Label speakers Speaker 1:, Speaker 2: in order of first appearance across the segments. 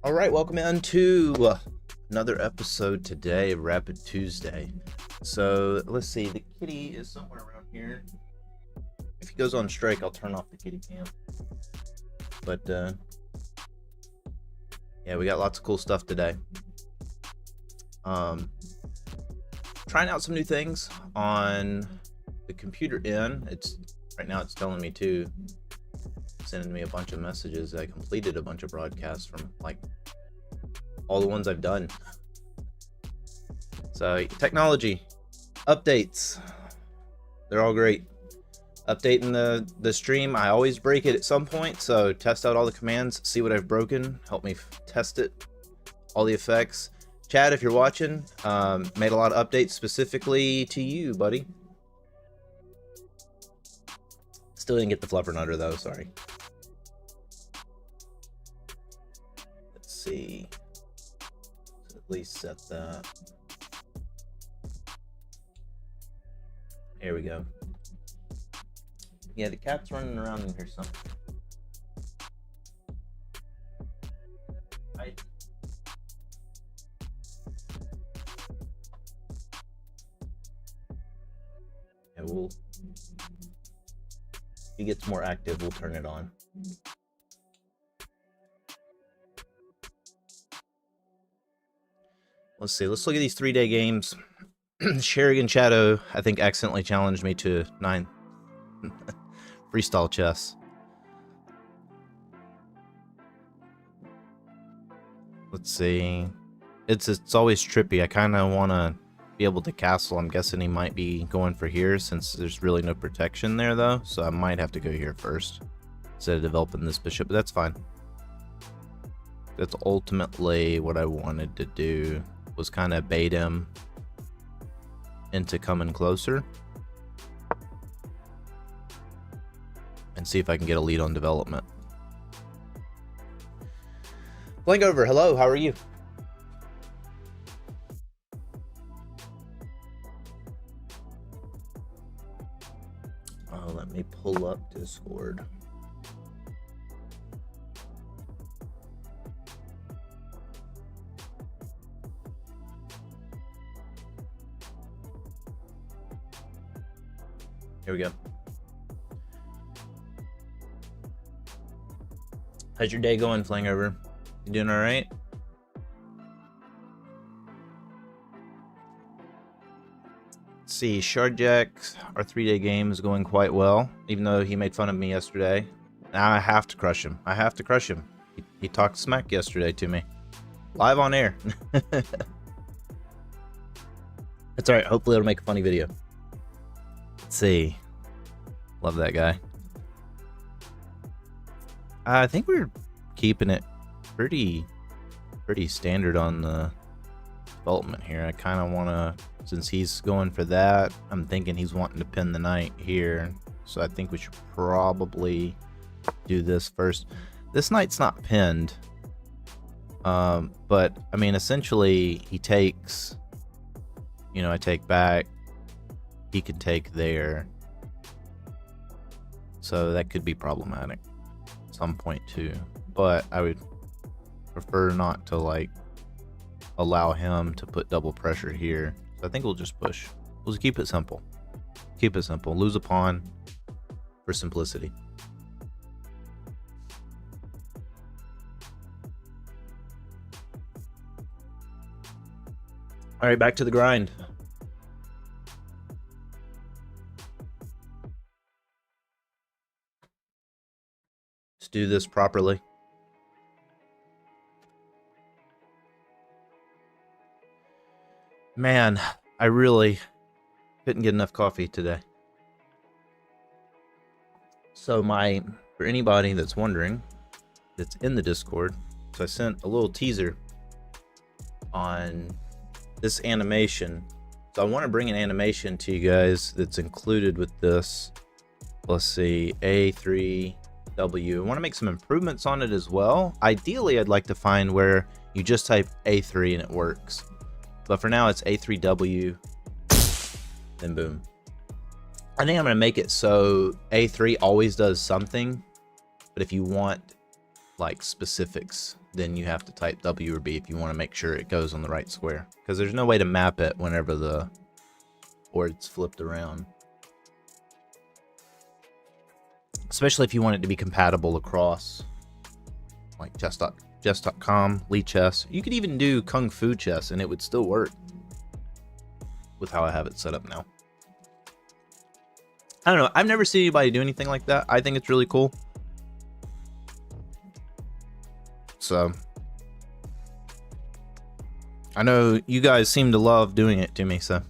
Speaker 1: All right, welcome into another episode today of Rapid Tuesday. So let's see, the kitty is somewhere around here. If he goes on strike, I'll turn off the kitty cam. But yeah, we got lots of cool stuff today. Trying out some new things on the computer in. Right now it's telling me to sending me a bunch of messages. I completed a bunch of broadcasts from like all the ones I've done. So technology updates, they're all great. Updating the stream, I always break it at some point, so test out all the commands, see what I've broken, help me test it, all the effects. Chad, if you're watching, made a lot of updates specifically to you, buddy. Still didn't get the fluffer nutter though, sorry. Let's see. Let's at least set that. Here we go. Yeah, the cat's running around in here somewhere. Yeah, if he gets more active, we'll turn it on. Let's see. Let's look at these 3-day games. Sherigan Shadow, I think, accidentally challenged me to 9 freestyle chess. Let's see. It's always trippy. I kind of want to be able to castle. I'm guessing he might be going for here since there's really no protection there though, so I might have to go here first instead of developing this bishop, but that's fine. That's ultimately what I wanted to do, was kind of bait him into coming closer and see if I can get a lead on development. Blankover, hello, how are you? Let me pull up Discord. Here we go. How's your day going, Flangover? You doing all right? See, Shardjack, our 3-day game is going quite well, even though he made fun of me yesterday. Now I have to crush him. I have to crush him. He talked smack yesterday to me. Live on air. That's alright, hopefully it'll make a funny video. Let's see. Love that guy. I think we're keeping it pretty standard on the development here. I kind of want to, since he's going for that, I'm thinking he's wanting to pin the knight here, so I think we should probably do this first. This knight's not pinned, but I mean, essentially he takes, you know, I take back, he can take there, so that could be problematic at some point too, but I would prefer not to like allow him to put double pressure here. So I think we'll just push. We'll just keep it simple. Keep it simple. Lose a pawn for simplicity. All right, back to the grind. Let's do this properly. Man, I really couldn't get enough coffee today. So for anybody that's wondering, that's in the Discord, so I sent a little teaser on this animation. So I want to bring an animation to you guys that's included with this. Let's see, A3W. I want to make some improvements on it as well. Ideally, I'd like to find where you just type A3 and it works. But for now, it's A3W, then boom. I think I'm going to make it so A3 always does something, but if you want like specifics, then you have to type W or B if you want to make sure it goes on the right square, because there's no way to map it whenever the board's flipped around, especially if you want it to be compatible across like chess.com, Lee chess. You could even do Kung Fu chess and it would still work with how I have it set up now. I don't know, I've never seen anybody do anything like that. I think it's really cool. So I know you guys seem to love doing it to me, so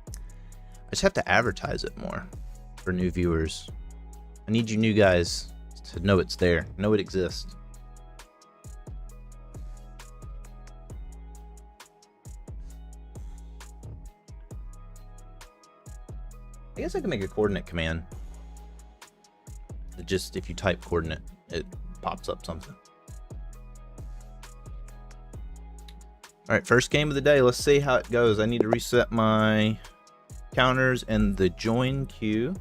Speaker 1: I just have to advertise it more for new viewers. I need you new guys to know it's there, know it exists. I guess I can make a coordinate command. It just, if you type coordinate, it pops up something. Alright, first game of the day. Let's see how it goes. I need to reset my counters and the join queue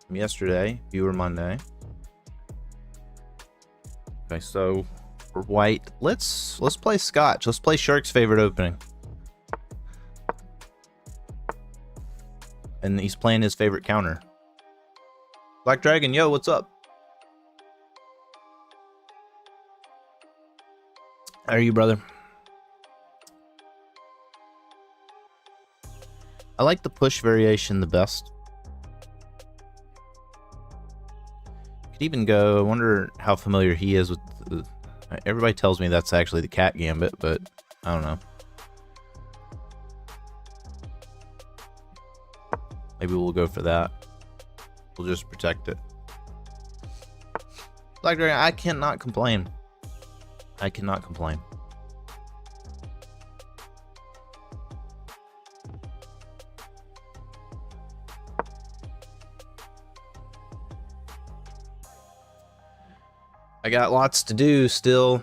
Speaker 1: from yesterday, viewer Monday. Okay, so for white, let's play Scotch. Let's play Shark's favorite opening. And he's playing his favorite counter. Black Dragon, yo, what's up? How are you, brother? I like the push variation the best. Could even go, I wonder how familiar he is with the, everybody tells me that's actually the cat gambit, but I don't know. Maybe we'll go for that. We'll just protect it. Black Dragon, I cannot complain. I cannot complain. I got lots to do still.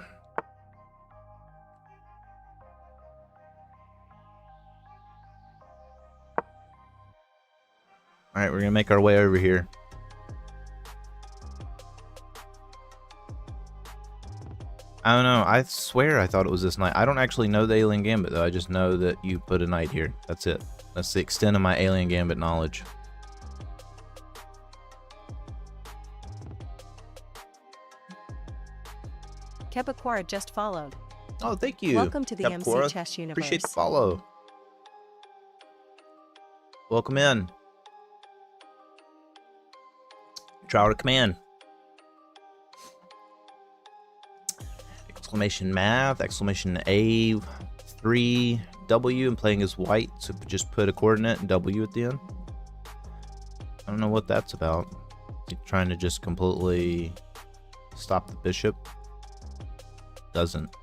Speaker 1: All right, we're gonna make our way over here. I don't know. I swear I thought it was this knight. I don't actually know the Alien Gambit though. I just know that you put a knight here. That's it. That's the extent of my Alien Gambit knowledge.
Speaker 2: Kebakora just followed.
Speaker 1: Oh, thank you.
Speaker 2: Welcome to the
Speaker 1: Kebakora.
Speaker 2: MC Chess Universe.
Speaker 1: Appreciate the follow. Welcome in. Trial to command. Exclamation math, exclamation A3 W, and playing as white, so just put a coordinate and W at the end. I don't know what that's about. Trying to just completely stop the bishop. Doesn't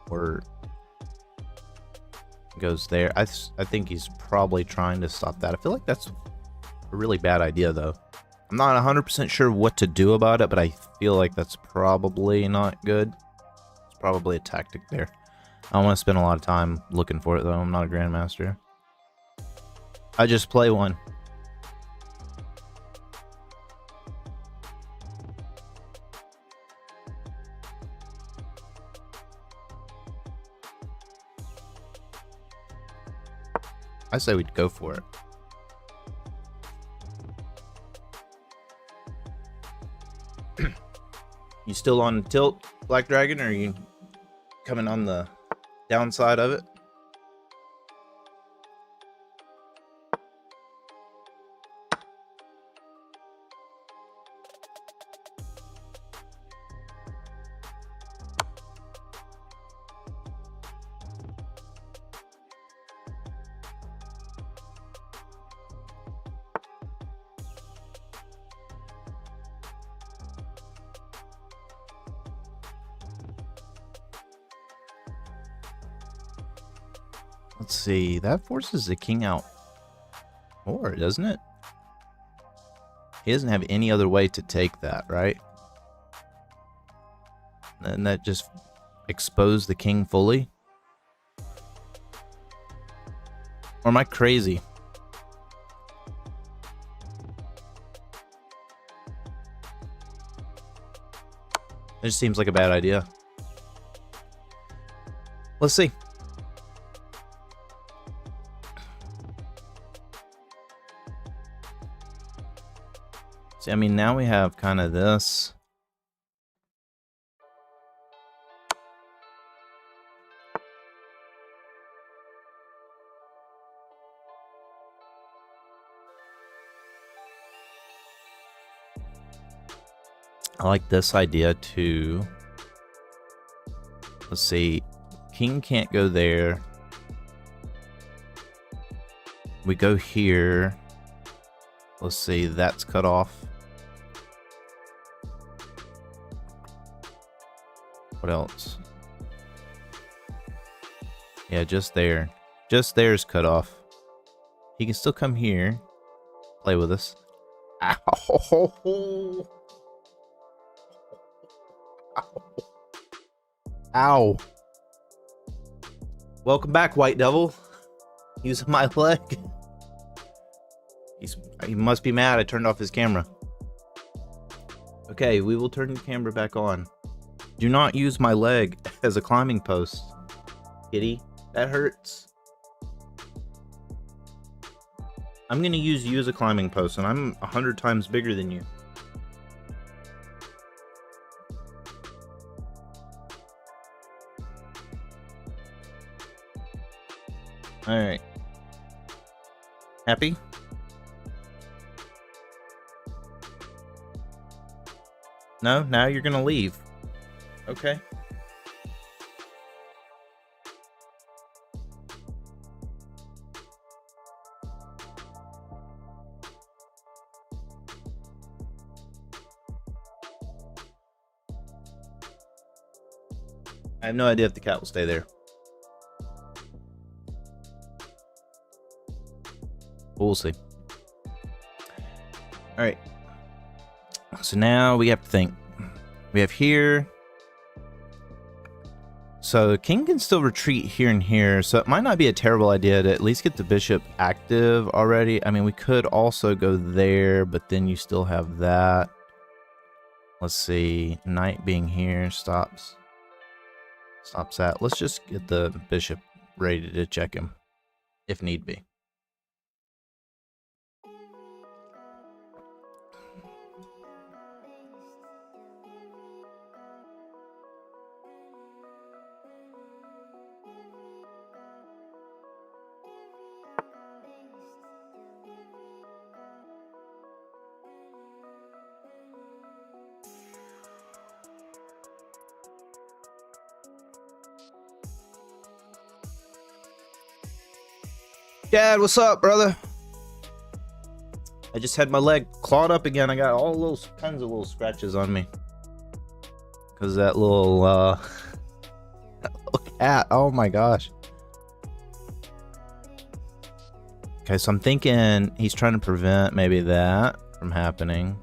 Speaker 1: work. Goes there. I think he's probably trying to stop that. I feel like that's a really bad idea though. I'm not 100% sure what to do about it, but I feel like that's probably not good. It's probably a tactic there. I don't want to spend a lot of time looking for it though. I'm not a grandmaster. I just play one. I say we'd go for it. You still on tilt, Black Dragon, or are you coming on the downside of it? Let's see, that forces the king out more, doesn't it? He doesn't have any other way to take that, right? And that just exposed the king fully? Or am I crazy? just seems like a bad idea. Let's see. See, I mean, now we have kind of this. I like this idea too. Let's see. King can't go there. We go here. Let's see. That's cut off. What else? Yeah, just there. Just there's cut off. He can still come here. Play with us. Ow. Ow. Welcome back, White Devil. Using my leg. He must be mad I turned off his camera. Okay, we will turn the camera back on. Do not use my leg as a climbing post, kitty. That hurts. I'm gonna use you as a climbing post, and I'm 100 times bigger than you. Alright. Happy? No? Now you're gonna leave. Okay. I have no idea if the cat will stay there. We'll see. Alright. So now we have to think. We have here. So king can still retreat here and here. So it might not be a terrible idea to at least get the bishop active already. I mean, we could also go there, but then you still have that. Let's see. Knight being here stops that. Let's just get the bishop ready to check him if need be. Dad, what's up, brother? I just had my leg clawed up again. I got all those kinds of little scratches on me. Because that little, that little cat. Oh my gosh. Okay, so I'm thinking he's trying to prevent maybe that from happening.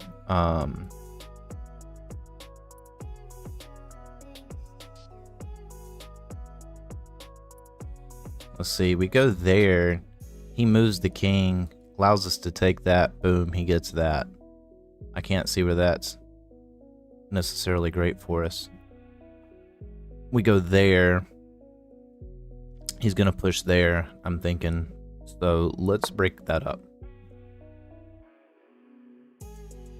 Speaker 1: Let's see. We go there. He moves the king, allows us to take that. Boom, he gets that. I can't see where that's necessarily great for us. We go there. He's going to push there, I'm thinking. So let's break that up.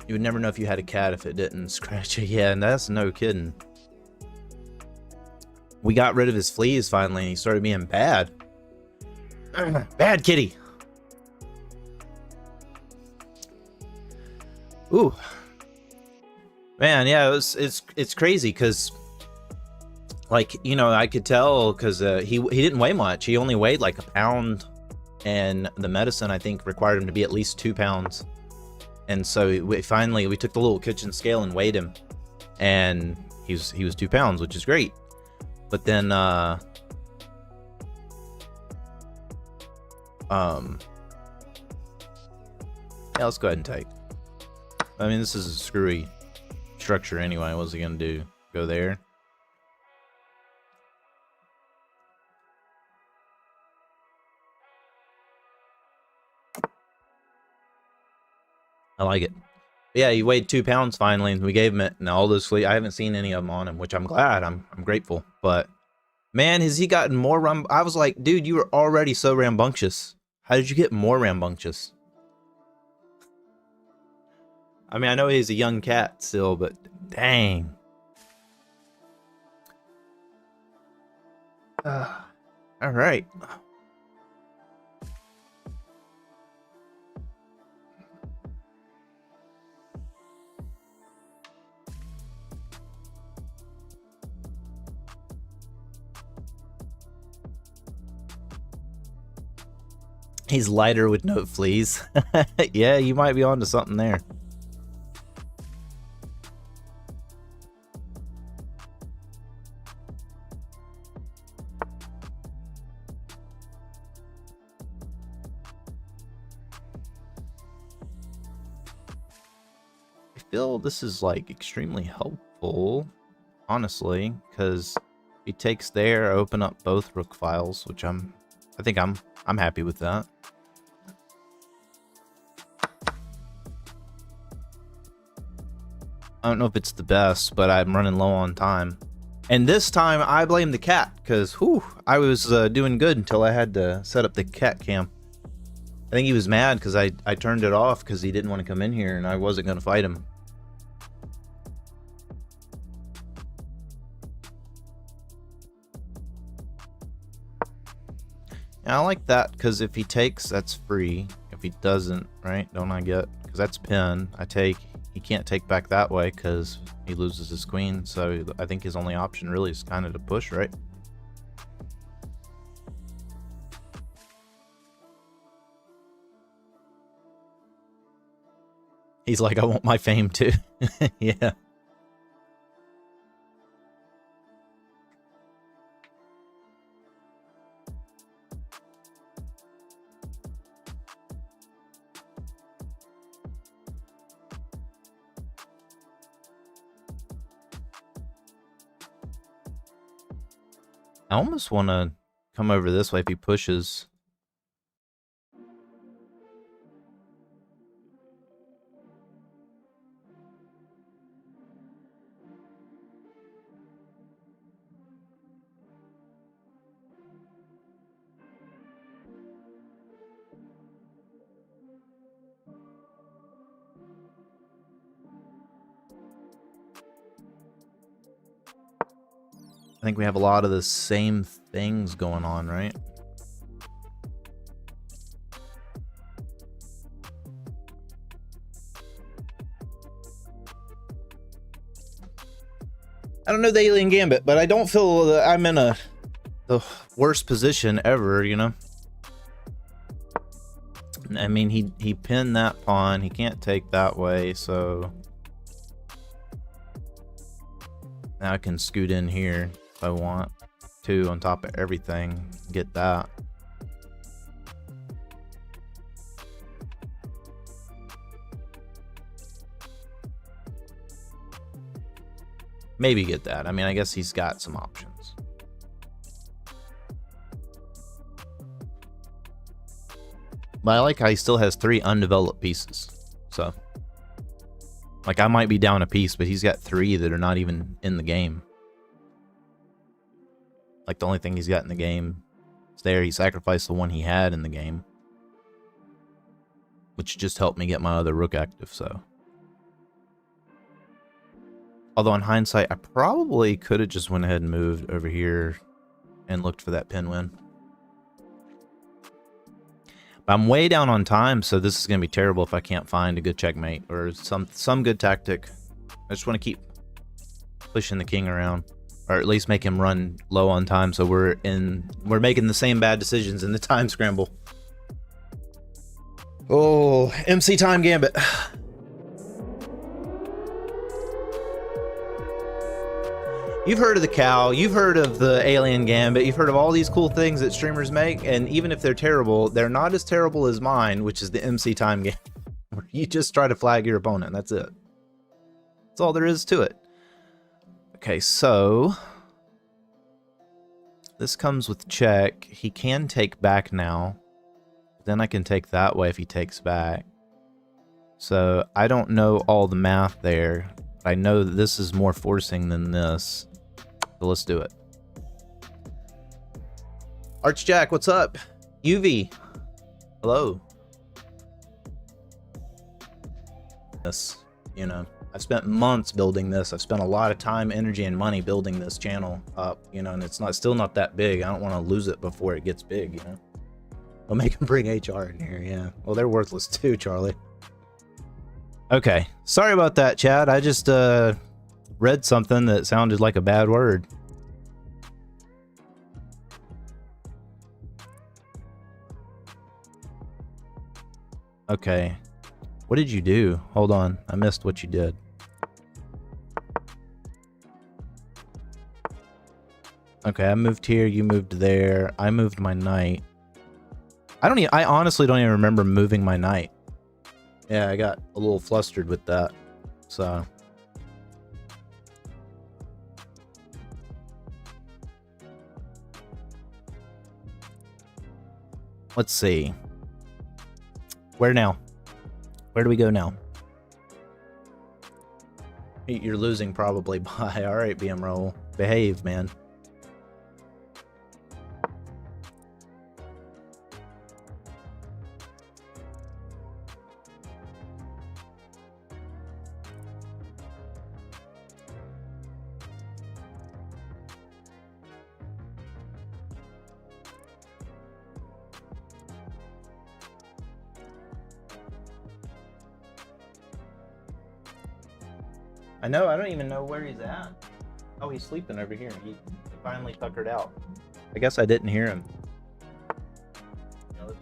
Speaker 1: You would never know if you had a cat if it didn't scratch you. Yeah, and that's no kidding. We got rid of his fleas finally, and he started being bad. Bad kitty. Ooh, man, yeah, it's crazy because, like, you know, I could tell because he didn't weigh much. He only weighed like a pound, and the medicine I think required him to be at least 2 pounds. And so we took the little kitchen scale and weighed him, and he was 2 pounds, which is great. But then yeah, let's go ahead and take. I mean, this is a screwy structure anyway. What's he gonna do? Go there? I like it. Yeah, he weighed 2 pounds finally, and we gave him it. And all those fleas, I haven't seen any of them on him, which I'm glad. I'm grateful. But man, has he gotten more I was like, dude, you were already so rambunctious. How did you get more rambunctious? I mean, I know he's a young cat still, but dang. All right. He's lighter with no fleas. Yeah, you might be onto something there. I feel this is like extremely helpful, honestly, because he takes there, open up both rook files, which I think I'm happy with that. I don't know if it's the best, but I'm running low on time. And this time I blame the cat, because I was doing good until I had to set up the cat cam. I think he was mad because I turned it off because he didn't want to come in here and I wasn't going to fight him. And I like that because if he takes, that's free. If he doesn't, right, don't I get? Because that's pin. I take, he can't take back that way because he loses his queen. So I think his only option really is kind of to push, right? He's like, I want my fame too. Yeah. I almost want to come over this way if he pushes. I think we have a lot of the same things going on, right? I don't know the Alien Gambit, but I don't feel that I'm in the worst position ever, you know? I mean, he pinned that pawn. He can't take that way, so now I can scoot in here if I want to on top of everything. Get that. Maybe get that. I mean, I guess he's got some options. But I like how he still has 3 undeveloped pieces. So, like, I might be down a piece, but he's got 3 that are not even in the game. Like, the only thing he's got in the game is there. He sacrificed the one he had in the game, which just helped me get my other rook active, so. Although in hindsight, I probably could have just went ahead and moved over here and looked for that pin win. But I'm way down on time, so this is going to be terrible if I can't find a good checkmate or some good tactic. I just want to keep pushing the king around, or at least make him run low on time, so we're making the same bad decisions in the time scramble. Oh, MC Time Gambit. You've heard of the cow, you've heard of the Alien Gambit, you've heard of all these cool things that streamers make, and even if they're terrible, they're not as terrible as mine, which is the MC Time Gambit, where you just try to flag your opponent, that's it. That's all there is to it. Okay, so this comes with check. He can take back now. Then I can take that way if he takes back. So I don't know all the math there. I know that this is more forcing than this. So let's do it. Archjack, what's up? UV, hello. This, you know, I've spent months building this. I've spent a lot of time, energy, and money building this channel up, you know, and it's still not that big. I don't want to lose it before it gets big, you know. I'll make them bring HR in here, yeah. Well, they're worthless too, Charlie. Okay, sorry about that, Chad. I just read something that sounded like a bad word. Okay. What did you do? Hold on. I missed what you did. Okay, I moved here. You moved there. I moved my knight. I honestly don't even remember moving my knight. Yeah, I got a little flustered with that. So. Let's see. Where now? Where do we go now? You're losing probably by. All right, BM roll. Behave, man. I know, I don't even know where he's at. Oh, he's sleeping over here. He finally tuckered out. I guess I didn't hear him. Now let's...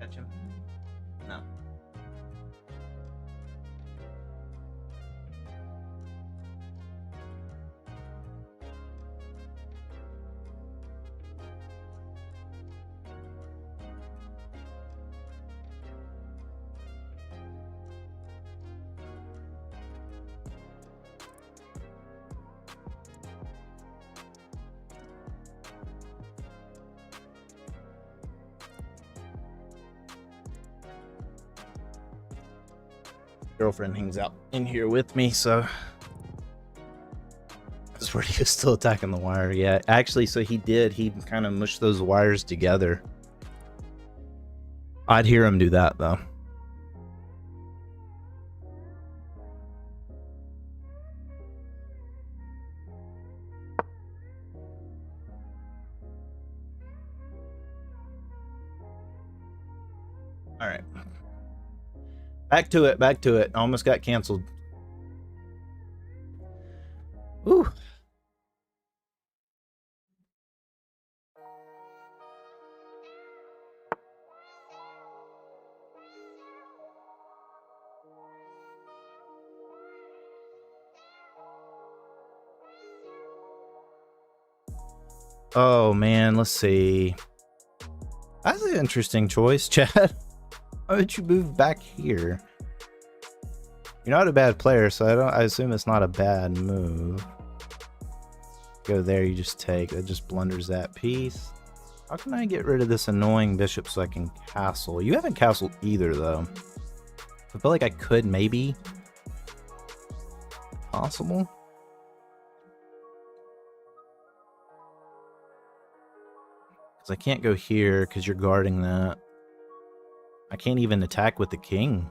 Speaker 1: Catch him? No. Girlfriend hangs out in here with me, so that's where he was still attacking the wire. Yeah, actually, so he kind of mushed those wires together. I'd hear him do that though. All right. Back to it, back to it. Almost got canceled. Ooh. Oh man, let's see. That's an interesting choice, Chad. Why would you move back here? You're not a bad player, so I assume it's not a bad move. Go there, you just take. That just blunders that piece. How can I get rid of this annoying bishop so I can castle? You haven't castled either, though. I feel like I could maybe. Possible? Because I can't go here because you're guarding that. I can't even attack with the king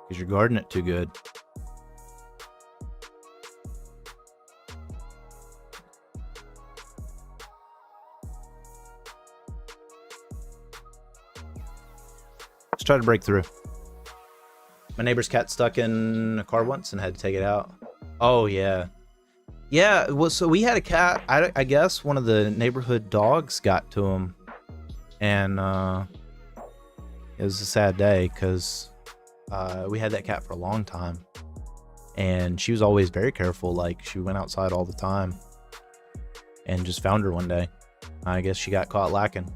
Speaker 1: because you're guarding it too good. Let's try to break through. My neighbor's cat stuck in a car once and had to take it out. Oh, yeah. Yeah, well, so we had a cat. I guess one of the neighborhood dogs got to him. And, it was a sad day because we had that cat for a long time. And she was always very careful. Like, she went outside all the time. And just found her one day. I guess she got caught lacking.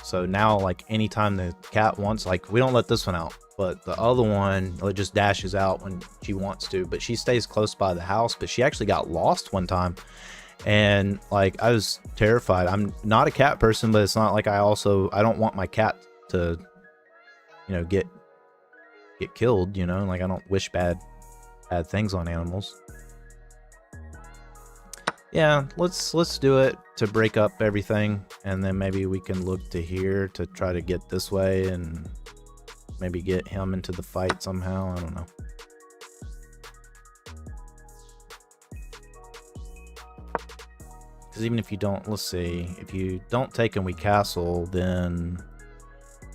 Speaker 1: So now, like, anytime the cat wants, like, we don't let this one out. But the other one, it just dashes out when she wants to. But she stays close by the house. But she actually got lost one time. And like I was terrified. I'm not a cat person, but it's not like I don't want my cat to, you know, get killed, you know, like I don't wish bad things on animals. Yeah, let's do it to break up everything, and then maybe we can look to here to try to get this way and maybe get him into the fight somehow. I don't know. Because even if you don't, let's see, if you don't take and we castle, then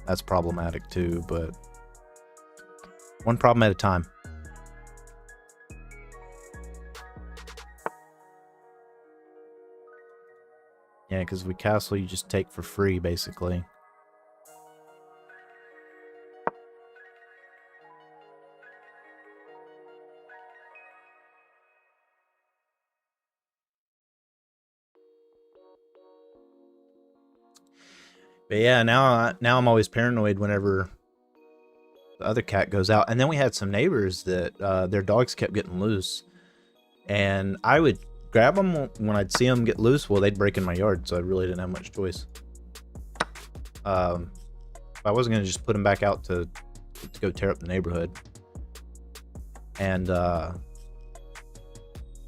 Speaker 1: that's problematic too, but one problem at a time. Yeah, because we castle, you just take for free, basically. But yeah, now I'm always paranoid whenever the other cat goes out. And then we had some neighbors that their dogs kept getting loose, and I would grab them when I'd see them get loose. Well, they'd break in my yard, so I really didn't have much choice. I wasn't gonna just put them back out to go tear up the neighborhood. And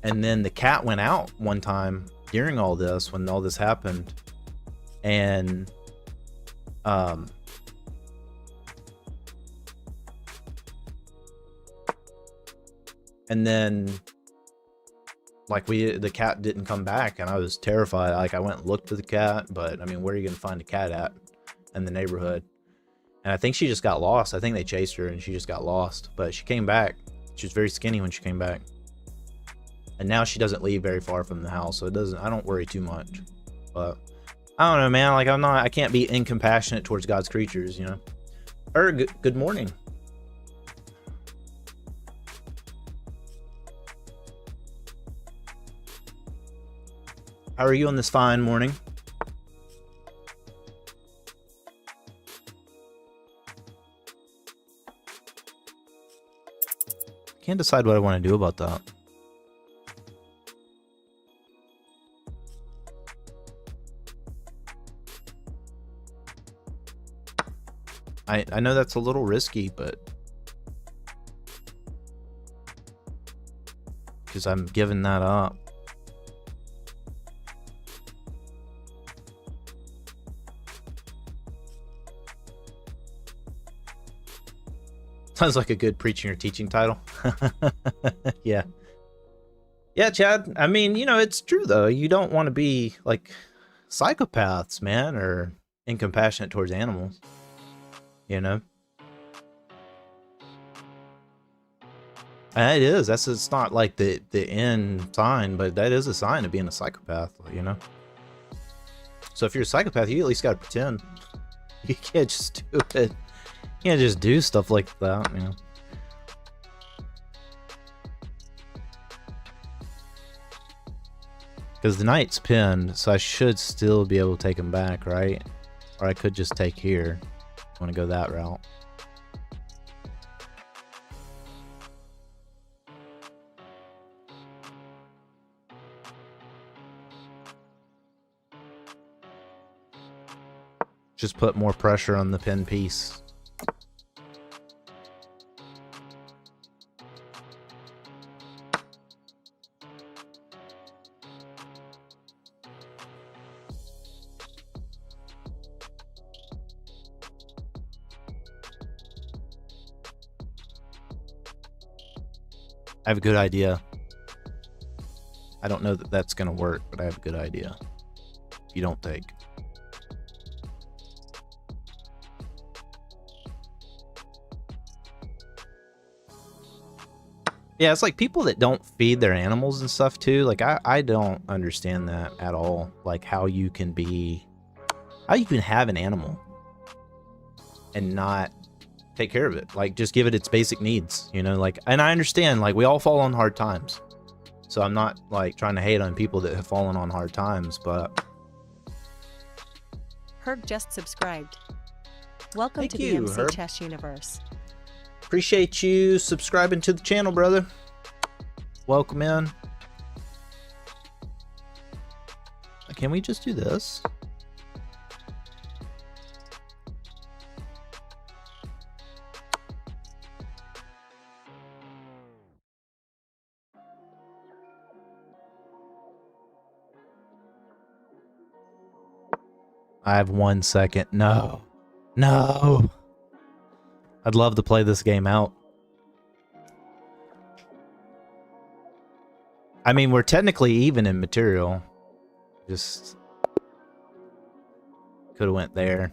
Speaker 1: then the cat went out one time during all this, when all this happened, and then like the cat didn't come back, and I was terrified. Like I went and looked for the cat, but I mean, where are you gonna find a cat at in the neighborhood? And I think she just got lost. I think they chased her and she just got lost, but she came back. She was very skinny when she came back, and now she doesn't leave very far from the house, so I don't worry too much. But I don't know, man. Like I can't be incompassionate towards God's creatures, you know. Good morning. How are you on this fine morning? Can't decide what I want to do about that. I know that's a little risky, but because I'm giving that up. Sounds like a good preaching or teaching title. Yeah. Yeah, Chad. I mean, you know, it's true, though. You don't want to be like psychopaths, man, or incompassionate towards animals. You know? And it is. It's not like the end sign, but that is a sign of being a psychopath, you know? So if you're a psychopath, you at least got to pretend. You can't just do it. You can't just do stuff like that, you know? Because the knight's pinned, so I should still be able to take him back, right? Or I could just take here. I want to go that route. Just put more pressure on the pin piece. I have a good idea. I don't know that that's going to work, but I have a good idea. If you don't take. Yeah, it's like people that don't feed their animals and stuff too. Like I don't understand that at all. Like how you can have an animal and not take care of it. Like just give it its basic needs, you know, like, and I understand like we all fall on hard times. So I'm not like trying to hate on people that have fallen on hard times, but
Speaker 2: Herb just subscribed. Welcome
Speaker 1: Thank
Speaker 2: to
Speaker 1: you,
Speaker 2: the MC
Speaker 1: Herb.
Speaker 2: Chess Universe.
Speaker 1: appreciate you subscribing to the channel, brother. Welcome in. can we just do this? I have 1 second. No. No. I'd love to play this game out. I mean, we're technically even in material. Just could have went there.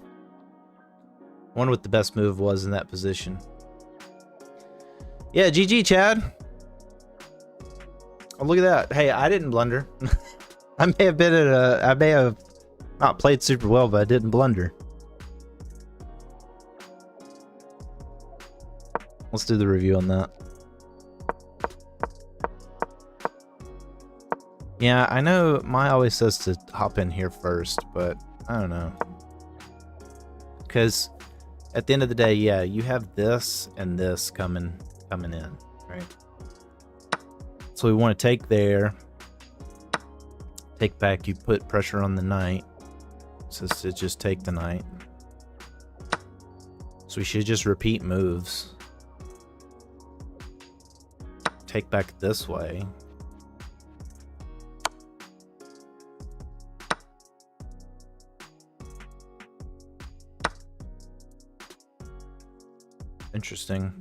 Speaker 1: Wonder what the best move was in that position. Yeah, GG, Chad. Oh, look at that. Hey, I didn't blunder. I may have been at a... I may have not played super well, but I didn't blunder. Let's do the review on that. Yeah, I know Maya always says to hop in here first, but I don't know. Because at the end of the day, yeah, you have this and this coming in, right? So we want to take there, take back, you put pressure on the knight. So to just take the knight. So we should just repeat moves. Take back this way. Interesting.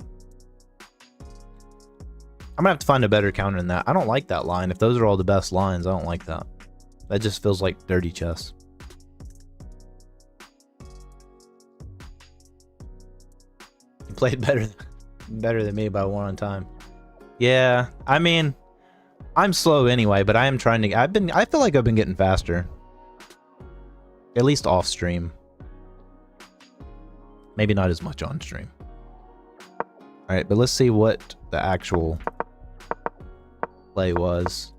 Speaker 1: I'm gonna have to find a better counter than that. I don't like that line. If those are all the best lines, I don't like that. That just feels like dirty chess. You played better than me by 1 on time. Yeah, I mean, I'm slow anyway, but I am trying to. I feel like I've been getting faster. At least off stream. Maybe not as much on stream. All right, but let's see what the actual play was.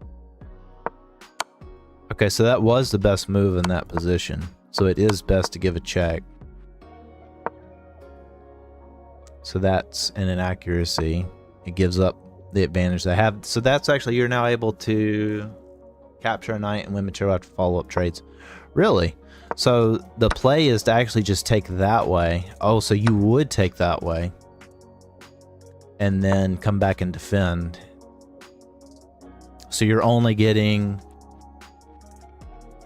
Speaker 1: Okay, so that was the best move in that position. So it is best to give a check. So that's an inaccuracy. It gives up the advantage they have. So that's actually, you're now able to capture a knight and win material after follow-up trades. Really? So the play is to actually just take that way. Oh, so you would take that way. And then come back and defend. So you're only getting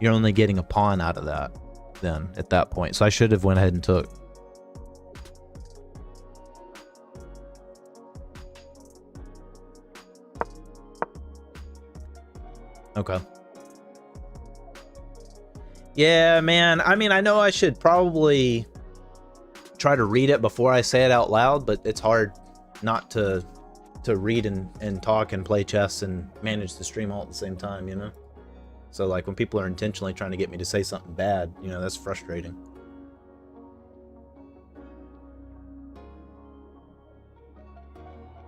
Speaker 1: a pawn out of that then at that point. So I should have went ahead and took. Okay. Yeah, man. I mean, I know I should probably try to read it before I say it out loud, but it's hard not to read and talk and play chess and manage the stream all at the same time, you know? So like when people are intentionally trying to get me to say something bad, you know, that's frustrating.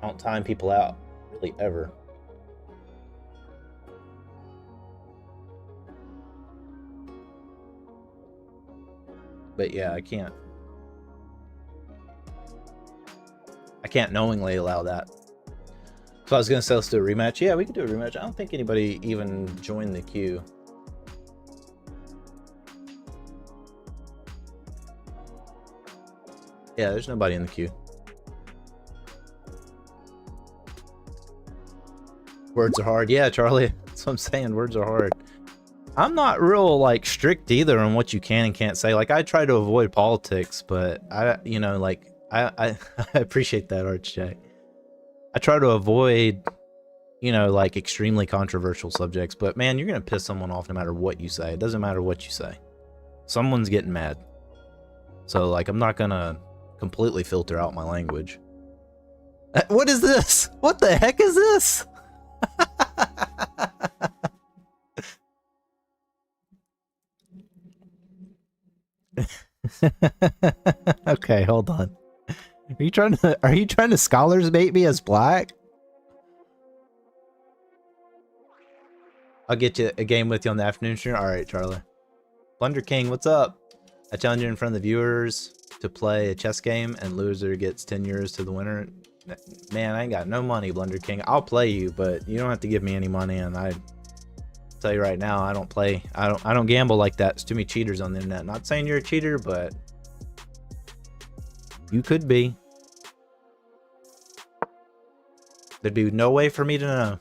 Speaker 1: I don't time people out, really, ever. But yeah, I can't knowingly allow that. So I was gonna say let's do a rematch. Yeah, we could do a rematch. I don't think anybody even joined the queue. Yeah, there's nobody in the queue. Words are hard. Yeah, Charlie, that's what I'm saying. Words are hard. I'm not real like strict either on what you can and can't say. Like I try to avoid politics, but I appreciate that, RJ. I try to avoid, you know, like extremely controversial subjects, but man, you're gonna piss someone off no matter what you say. It doesn't matter what you say. Someone's getting mad. So like I'm not gonna completely filter out my language. What is this? What the heck is this? Okay, hold on. Are you trying to scholars bait me as black? I'll get you a game with you on the afternoon stream. All right, Charlie. Blunder King, what's up? I challenge you in front of the viewers to play a chess game, and loser gets 10 euros to the winner. Man, I ain't got no money, Blunder King. I'll play you, but you don't have to give me any money, and tell you right now, I don't gamble like that. There's too many cheaters on the internet. Not saying you're a cheater, but you could be. There'd be no way for me to know.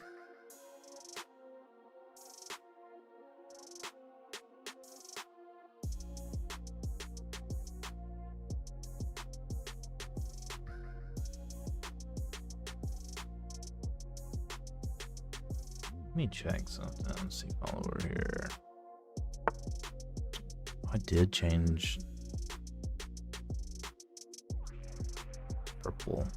Speaker 1: Let me check something. Let's see, follower here. I did change purple.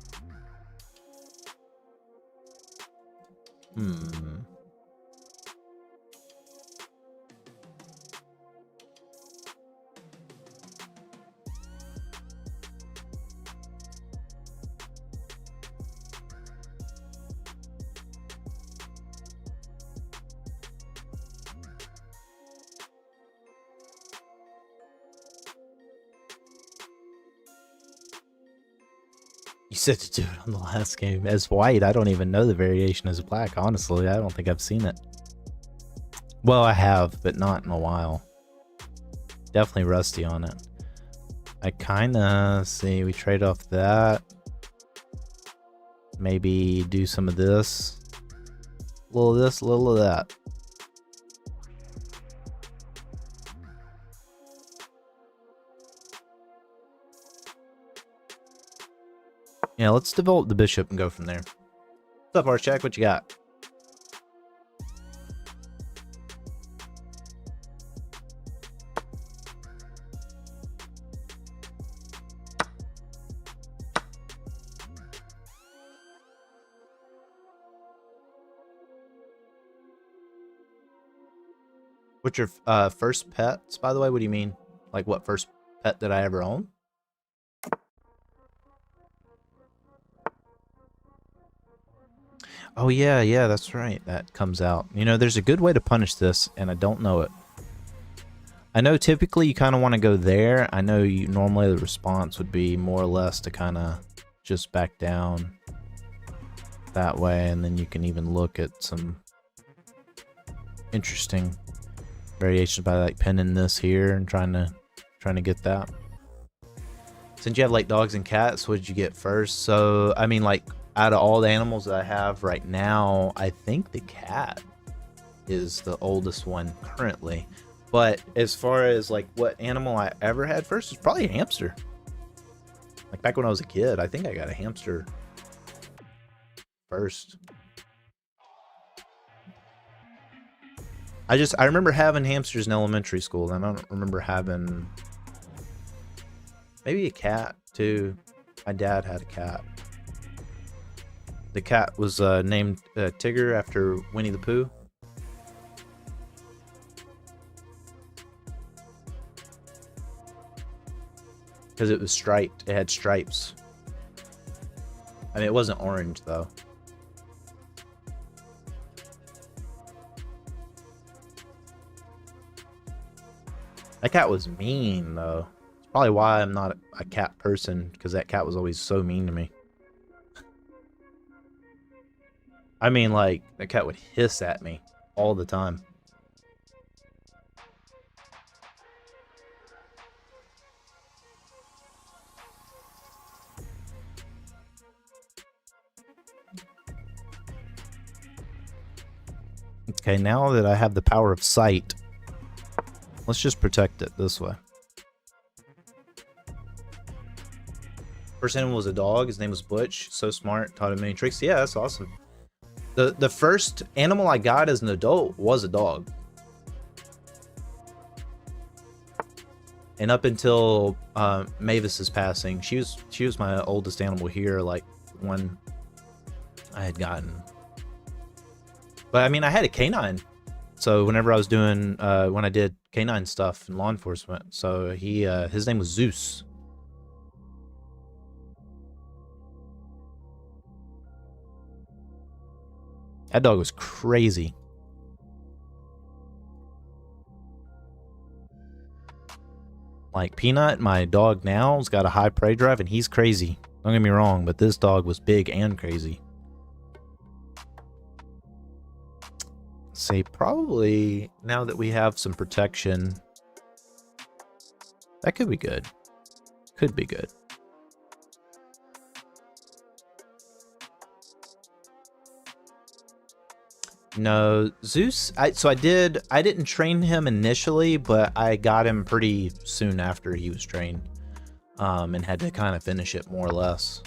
Speaker 1: You said to do it on the last game as white. I don't even know the variation as black. Honestly, I don't think I've seen it. Well, I have, but not in a while. Definitely rusty on it. I kind of see we trade off that. Maybe do some of this. A little of this, a little of that. Yeah, let's develop the bishop and go from there. What's up, Archak? What you got? What's your first pets, by the way? What do you mean? Like, what first pet did I ever own? Oh, yeah, that's right. That comes out. You know, there's a good way to punish this, and I don't know it. I know typically you kind of want to go there. I know you normally the response would be more or less to kind of just back down that way, and then you can even look at some interesting variations by like pinning this here and trying to get that. Since you have like dogs and cats, what did you get first? So I mean, like, out of all the animals that I have right now, I think the cat is the oldest one currently. But as far as like what animal I ever had first, it's probably a hamster. Like back when I was a kid, I think I got a hamster first. I remember having hamsters in elementary school, and I don't remember having maybe a cat too. My dad had a cat. The cat was named Tigger after Winnie the Pooh. Because it was striped. It had stripes. I mean, it wasn't orange, though. That cat was mean, though. It's probably why I'm not a cat person, because that cat was always so mean to me. I mean, like, that cat would hiss at me all the time. Okay, now that I have the power of sight, let's just protect it this way. First animal was a dog. His name was Butch. So smart. Taught him many tricks. Yeah, that's awesome. The first animal I got as an adult was a dog. And up until Mavis's passing, she was my oldest animal here, like one I had gotten. But I mean, I had a canine. So whenever I was doing when I did canine stuff in law enforcement, so his name was Zeus. That dog was crazy. Like Peanut, my dog now, has got a high prey drive, and he's crazy. Don't get me wrong, but this dog was big and crazy. say probably now that we have some protection, that could be good. Could be good. No, Zeus, I didn't train him initially, but I got him pretty soon after he was trained. And had to kind of finish it more or less.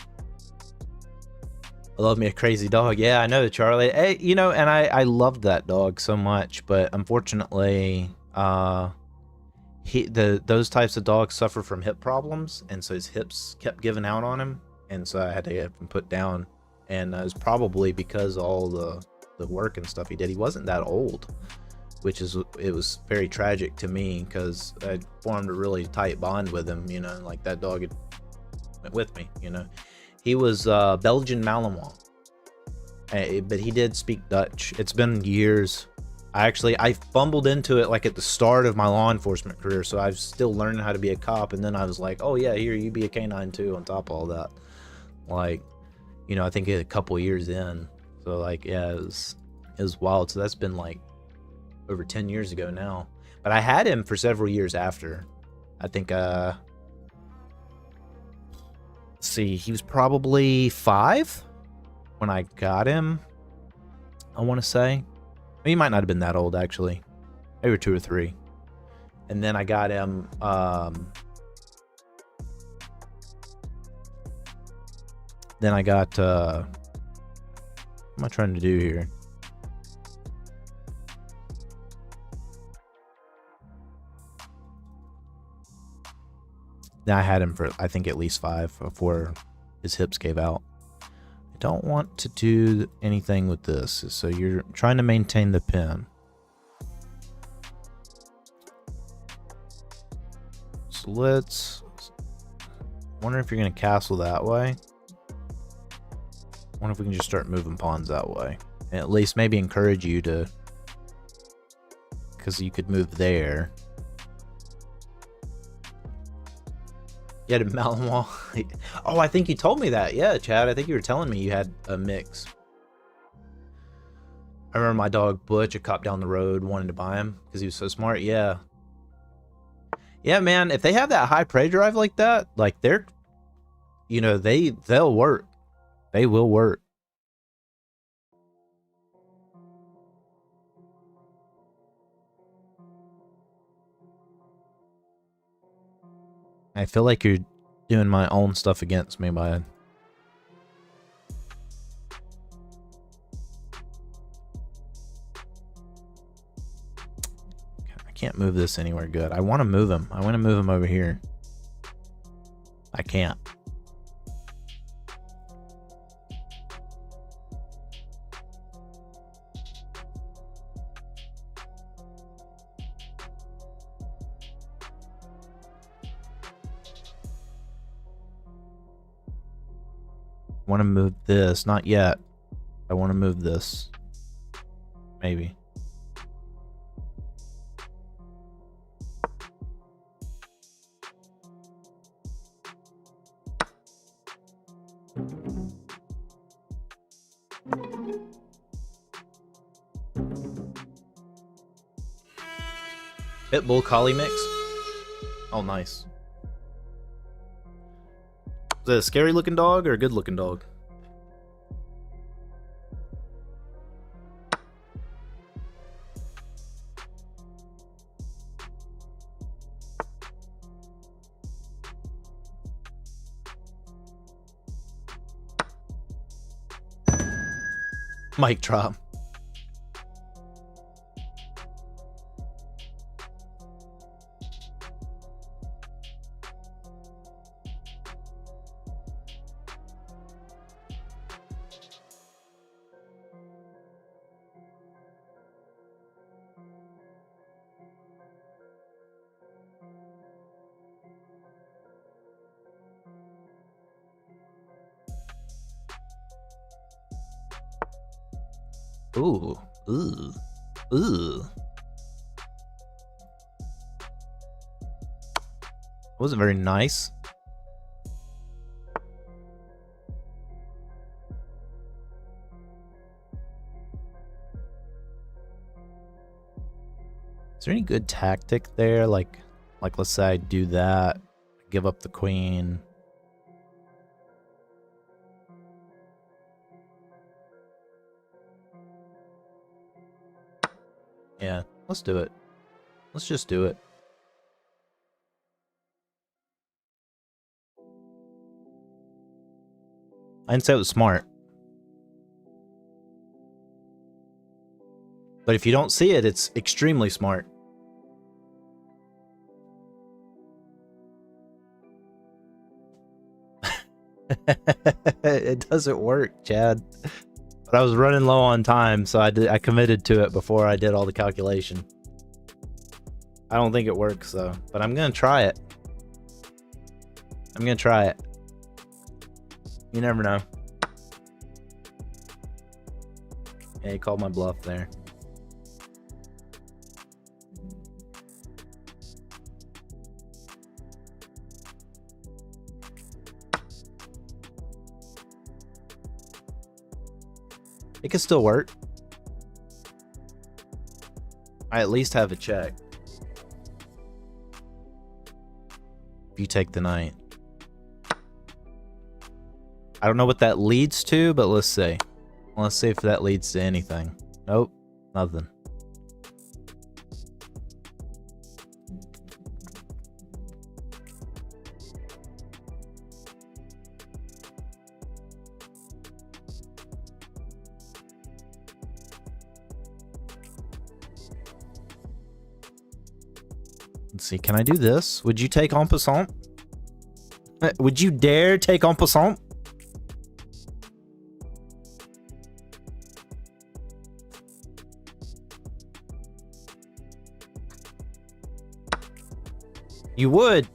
Speaker 1: I love me a crazy dog. Yeah, I know, Charlie. Hey, you know, and I loved that dog so much, but unfortunately, those types of dogs suffer from hip problems, and so his hips kept giving out on him, and so I had to get him put down. And it was probably because all the work and stuff he did. He wasn't that old, which is, it was very tragic to me because I formed a really tight bond with him, you know, like that dog had went with me, you know. He was Belgian Malinois, but he did speak Dutch. It's been years. I fumbled into it like at the start of my law enforcement career, so I was still learning how to be a cop, and then I was like, oh yeah, here, you be a canine too on top of all that. Like, you know, I think a couple years in. So like, yeah, it was wild. So that's been like over 10 years ago now. But I had him for several years after. I think, let's see, he was probably 5 when I got him, I want to say. He might not have been that old, actually. Maybe 2 or 3. And then I got him, then I got, what am I trying to do here? Then I had him for, I think, at least 5 before his hips gave out. I don't want to do anything with this. So you're trying to maintain the pin. So let's, wonder if you're going to castle that way. Wonder if we can just start moving pawns that way. And at least maybe encourage you to, because you could move there. You had a Malinois. Oh, I think you told me that. Yeah, Chad, I think you were telling me you had a mix. I remember my dog Butch, a cop down the road, wanted to buy him because he was so smart. Yeah. Yeah, man, if they have that high prey drive like that, like they're, you know, they'll work. They will work. I feel like you're doing my own stuff against me, bud. I can't move this anywhere good. I want to move him. I want to move him over here. I can't. I want to move this. Not yet. I want to move this. Maybe. Pitbull Collie mix. Oh, nice. Is that a scary looking dog or a good looking dog? Mic drop. Ooh, ooh, ooh. Wasn't very nice. there any good tactic there? Like let's say I do that, give up the queen. Yeah, let's do it. Let's just do it. I didn't say it was smart. But if you don't see it, it's extremely smart. It doesn't work, Chad. But I was running low on time, so I committed to it before I did all the calculation. I don't think it works though, but I'm gonna try it. I'm gonna try it. You never know. Yeah, he called my bluff there. It can still work. I at least have a check. If you take the knight. I don't know what that leads to, but let's see. Let's see if that leads to anything. Nope, nothing. Let's see, can I do this? Would you take en passant? Would you dare take en passant? You would.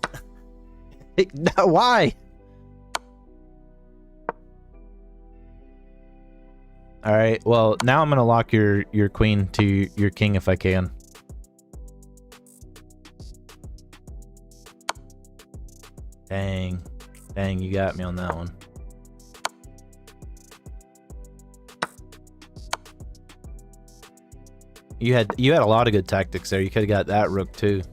Speaker 1: No, why? All right. Well, now I'm gonna lock your queen to your king if I can. Dang, dang, you got me on that one. You had a lot of good tactics there. You could have got that rook too.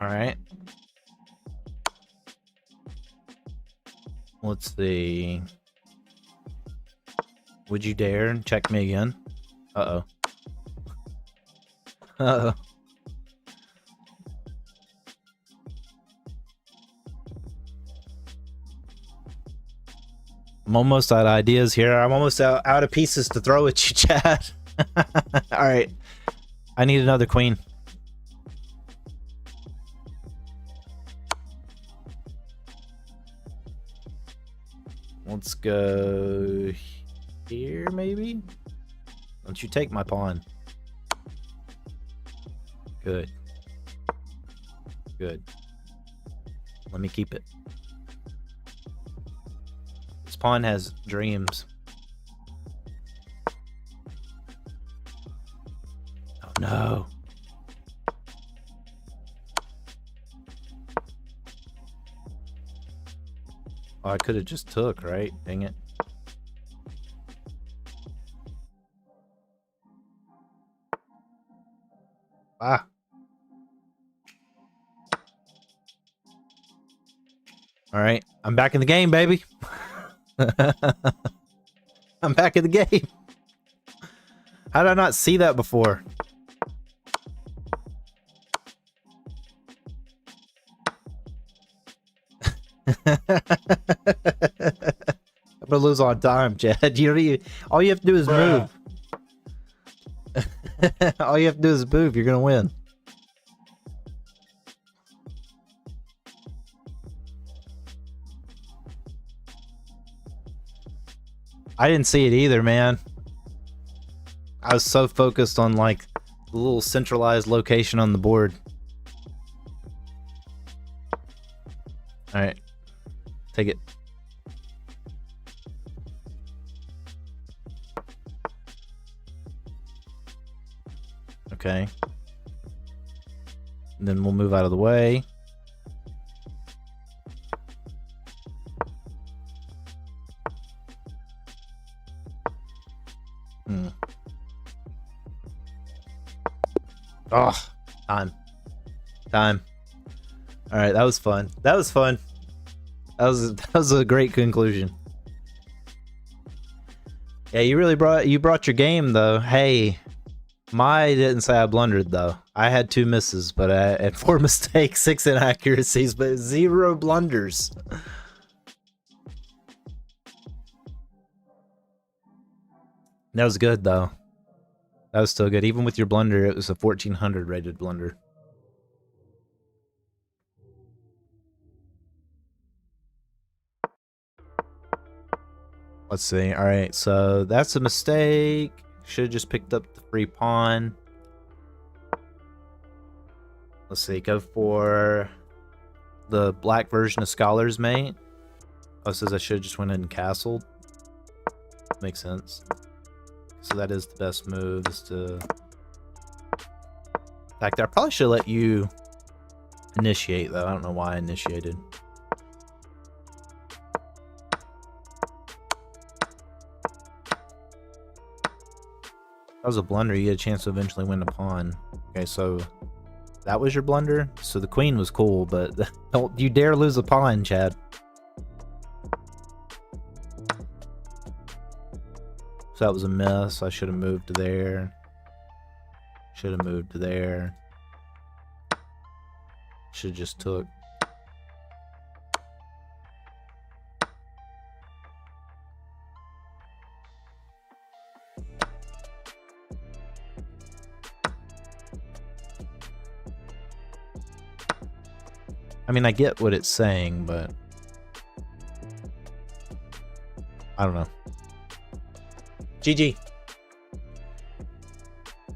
Speaker 1: All right. Let's see. Would you dare check me again? Uh-oh. Uh-oh. I'm almost out of ideas here. I'm almost out of pieces to throw at you, Chad. All right. I need another queen. Let's go here, maybe? Don't you take my pawn. Good. Good. Let me keep it. This pawn has dreams. Oh, no. Oh, I could have just took, right? Dang it. Ah. All right. I'm back in the game, baby. I'm back in the game. How did I not see that before? I'm gonna lose on time, Chad. You don't even, all you have to do is move. All you have to do is move. You're gonna win. I didn't see it either, man. I was so focused on like the little centralized location on the board. All right, take it. Okay. And then we'll move out of the way. Oh, time. All right, that was fun. That was fun. That was a great conclusion. Yeah, you brought your game though. Hey, didn't say I blundered though. I had 2 misses, but I had 4 mistakes, 6 inaccuracies, but 0 blunders. That was good though. That was still good. Even with your blunder, it was a 1400 rated blunder. Let's see. All right, so that's a mistake. Should have just picked up the free pawn. Let's see. Go for the black version of Scholar's Mate. Oh, it says I should have just went ahead and castled. Makes sense. So that is the best move. Is to... In fact, I probably should let you initiate, though. I don't know why I initiated. That was a blunder. You get a chance to eventually win a pawn. Okay, so that was your blunder. So the queen was cool, but don't you dare lose a pawn, Chad. So that was a miss. I should have moved to there. Should have moved to there. Should have just took. I mean, I get what it's saying, but I don't know. GG.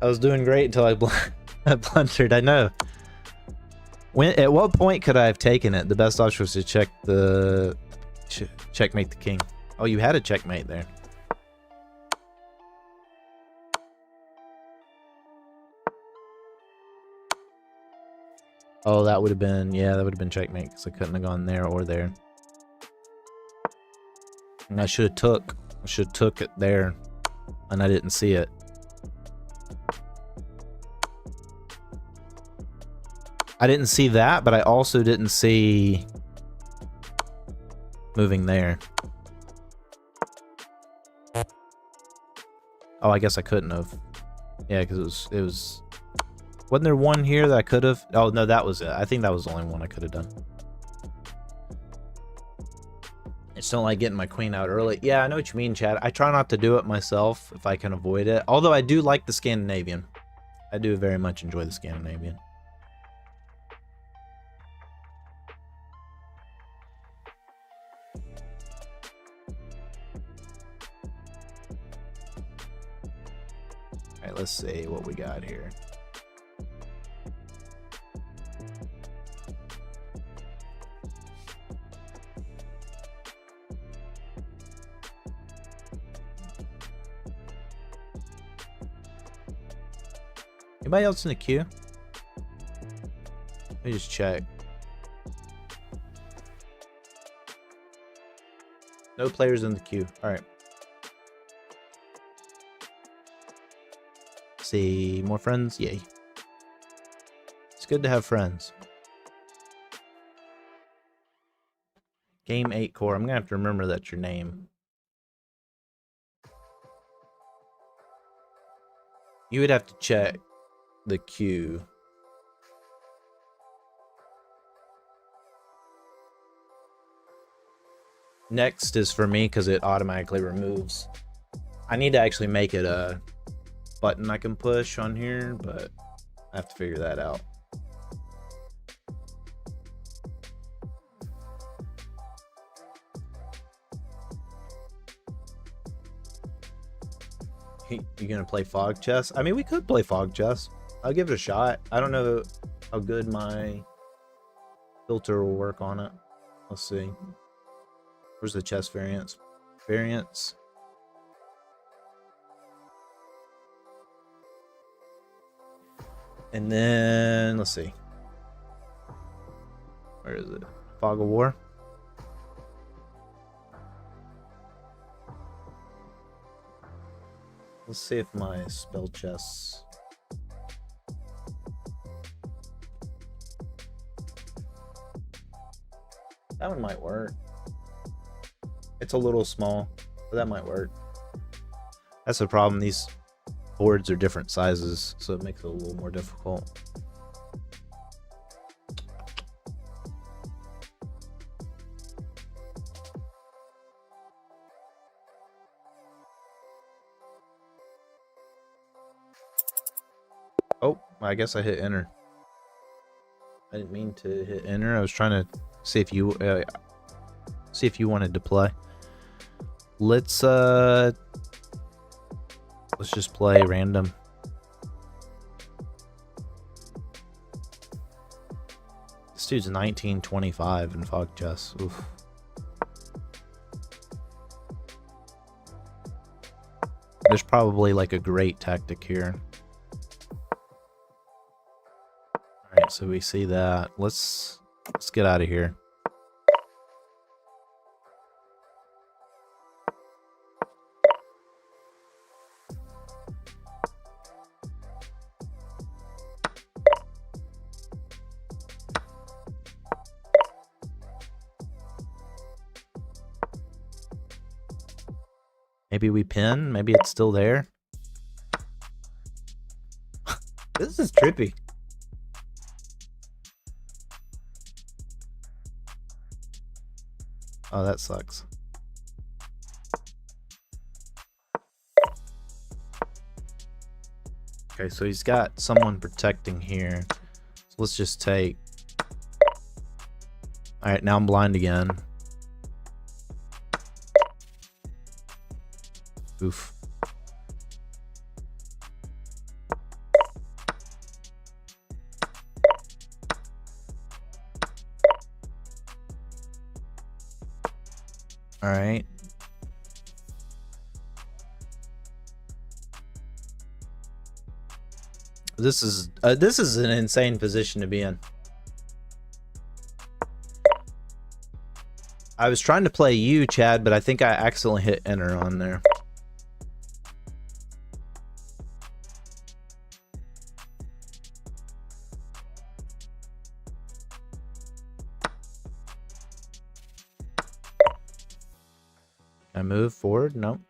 Speaker 1: I was doing great until I blundered. I know. At what point could I have taken it? The best option was to checkmate the king. Oh, you had a checkmate there. Oh, that would have been, yeah, that would have been checkmate because I couldn't have gone there or there. And I should have took it there, and I didn't see it. I didn't see that, but I also didn't see moving there. Oh, I guess I couldn't have. Yeah, because it was. Wasn't there one here that I could have? Oh no, that was it. I think that was the only one I could have done. I just don't like getting my queen out early. Yeah, I know what you mean, Chad. I try not to do it myself if I can avoid it. Although I do like the Scandinavian. I do very much enjoy the Scandinavian. Alright, let's see what we got here. Anybody else in the queue? Let me just check. No players in the queue. Alright. See, more friends? Yay. It's good to have friends. Game 8 core. I'm gonna have to remember that's your name. You would have to check the queue. Next is for me because it automatically removes. I need to actually make it a button I can push on here, but I have to figure that out. You gonna play fog chess? I mean, we could play fog chess. I'll give it a shot. I don't know how good my filter will work on it. Let's see. Where's the chess variants? Variants. And then, let's see. Where is it? Fog of War. Let's see if my spell chess. That one might work. It's a little small, but that might work. That's the problem. These boards are different sizes, so it makes it a little more difficult. Oh, I guess I hit enter. I didn't mean to hit enter. I was trying to see if you wanted to play. Let's just play random. This dude's 1925 in fog chess. Oof. There's probably like a great tactic here. Alright, so we see that. Let's get out of here. Maybe we pin? Maybe it's still there? This is trippy. Oh, that sucks. Okay, so he's got someone protecting here. So let's just take... Alright, now I'm blind again. Oof. All right. This is an insane position to be in. I was trying to play you, Chad, but I think I accidentally hit enter on there. I move forward? Nope.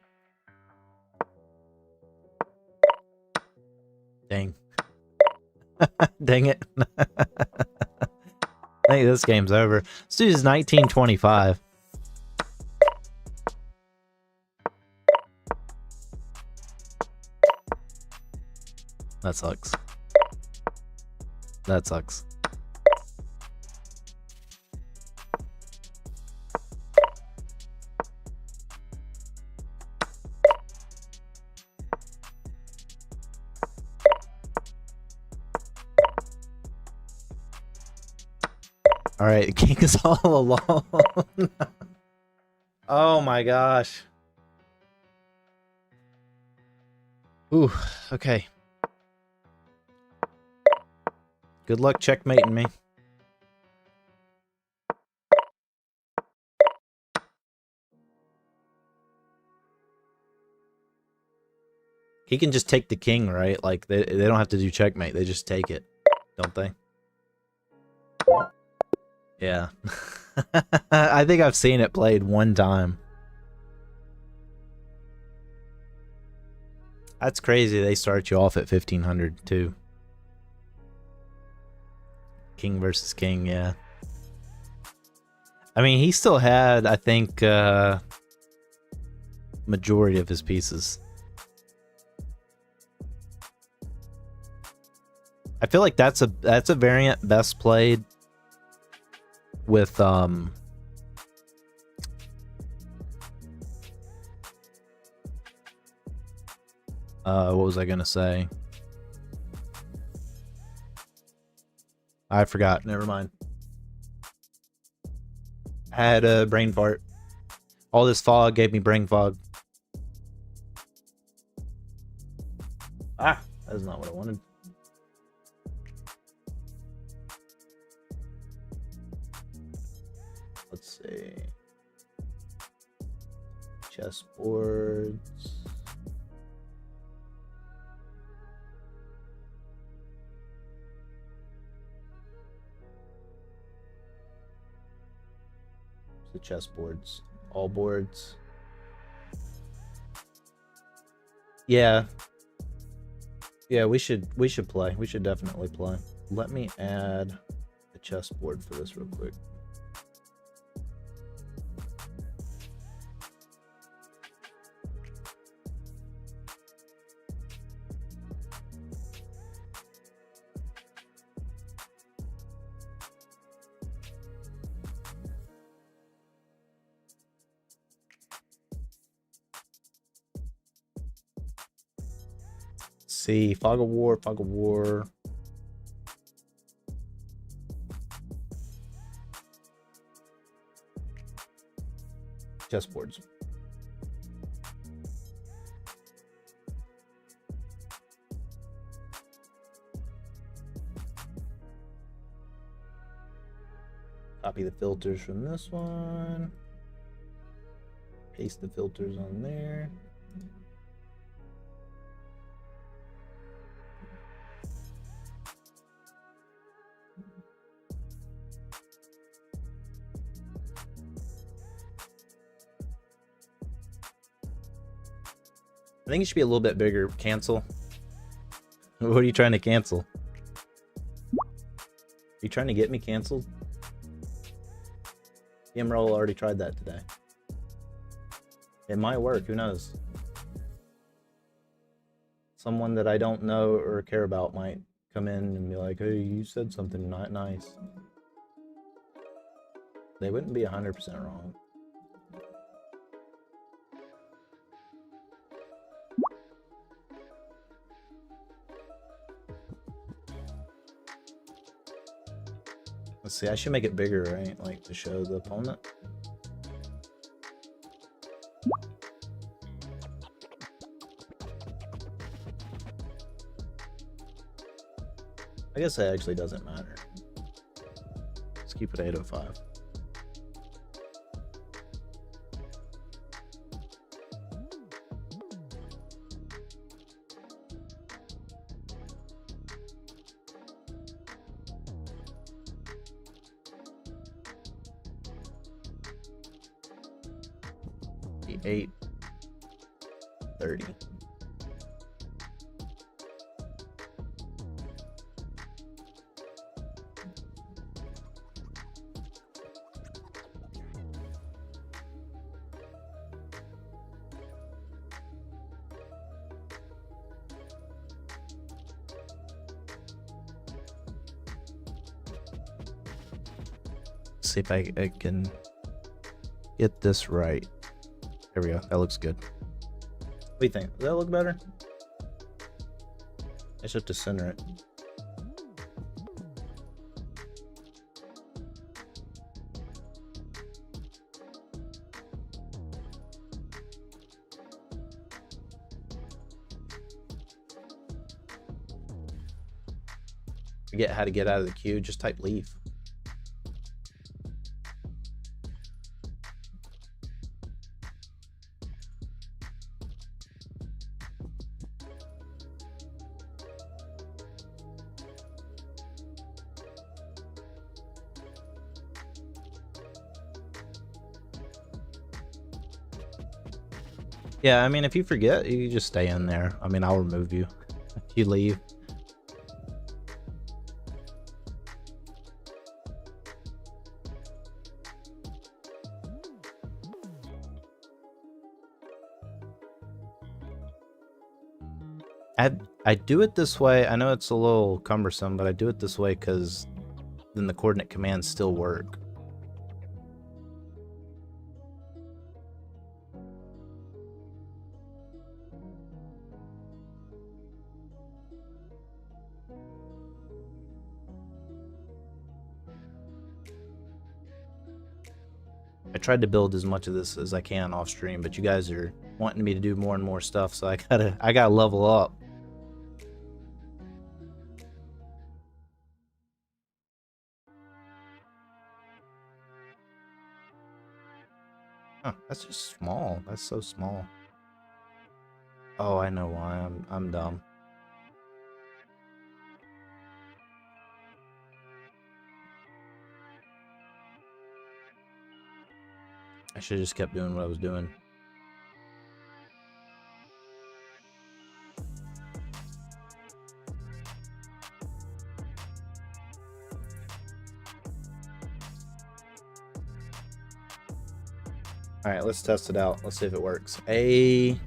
Speaker 1: Dang. Dang it. I think this game's over. This dude is 1925. That sucks. That sucks. All right, the king is all alone. Oh my gosh. Ooh, okay. Good luck checkmating me. He can just take the king, right? Like, they don't have to do checkmate. They just take it, don't they? Yeah. I think I've seen it played one time. That's crazy. They start you off at 1500 too. King versus king, yeah. I mean, he still had, I think, majority of his pieces. I feel like that's a variant best played with what was I gonna say? I forgot. Never mind. I had a brain fart. All this fog gave me brain fog. Ah, that is not what I wanted. Let's see. Chessboards. The chessboards. All boards. Yeah. Yeah, we should play. We should definitely play. Let me add a chessboard for this real quick. See, fog of war, fog of war. Chessboards. Copy the filters from this one. Paste the filters on there. I think it should be a little bit bigger. Cancel. What are you trying to cancel? Are you trying to get me canceled? Emerald already tried that today. It might work, who knows? Someone that I don't know or care about might come in and be like, hey, you said something not nice. They wouldn't be 100% wrong. Let's see, I should make it bigger, right? Like to show the opponent. I guess that actually doesn't matter. Let's keep it 805. The 830. See if I can get this right. There we go. That looks good. What do you think? Does that look better? I just have to center it. Forget how to get out of the queue. Just type leave. Yeah, I mean, if you forget, you just stay in there. I mean, I'll remove you if you leave. I do it this way. I know it's a little cumbersome, but I do it this way because then the coordinate commands still work. I tried to build as much of this as I can off stream, but you guys are wanting me to do more and more stuff, so I gotta level up. Huh, that's just small. That's so small. Oh, I know why. I'm dumb. I should have just kept doing what I was doing. All right, let's test it out. Let's see if it works. A1.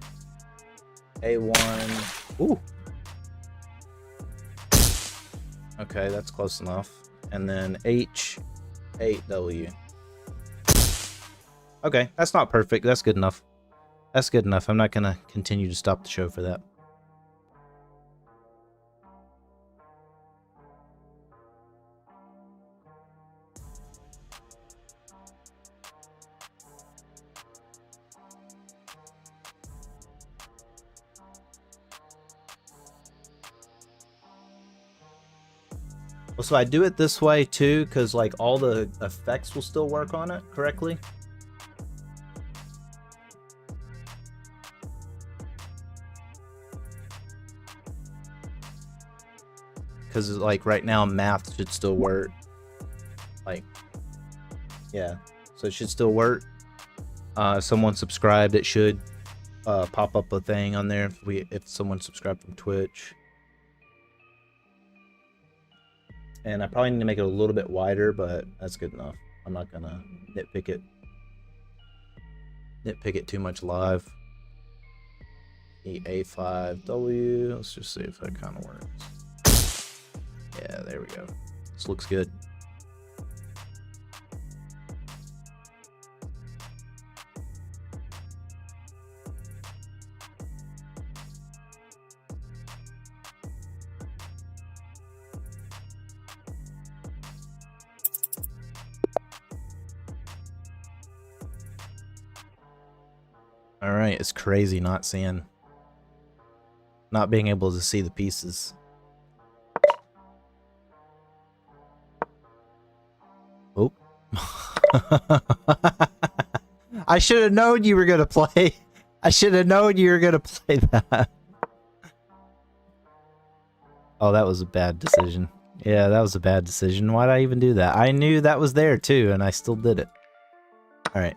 Speaker 1: Ooh. Okay, that's close enough. And then H8W. Okay, that's not perfect. That's good enough. That's good enough. I'm not gonna continue to stop the show for that. Well, so I do it this way too, because like all the effects will still work on it correctly. Because like right now math should still work. Like, yeah, so it should still work. If someone subscribed, it should pop up a thing on there if someone subscribed from Twitch. And I probably need to make it a little bit wider, but that's good enough. I'm not gonna nitpick it too much live. A5W. Let's just see if that kind of works. Yeah, there we go. This looks good. All right, it's crazy not being able to see the pieces. Oh. I should have known you were going to play. I should have known you were going to play that. Oh, that was a bad decision. Yeah, that was a bad decision. Why did I even do that? I knew that was there too, and I still did it. All right.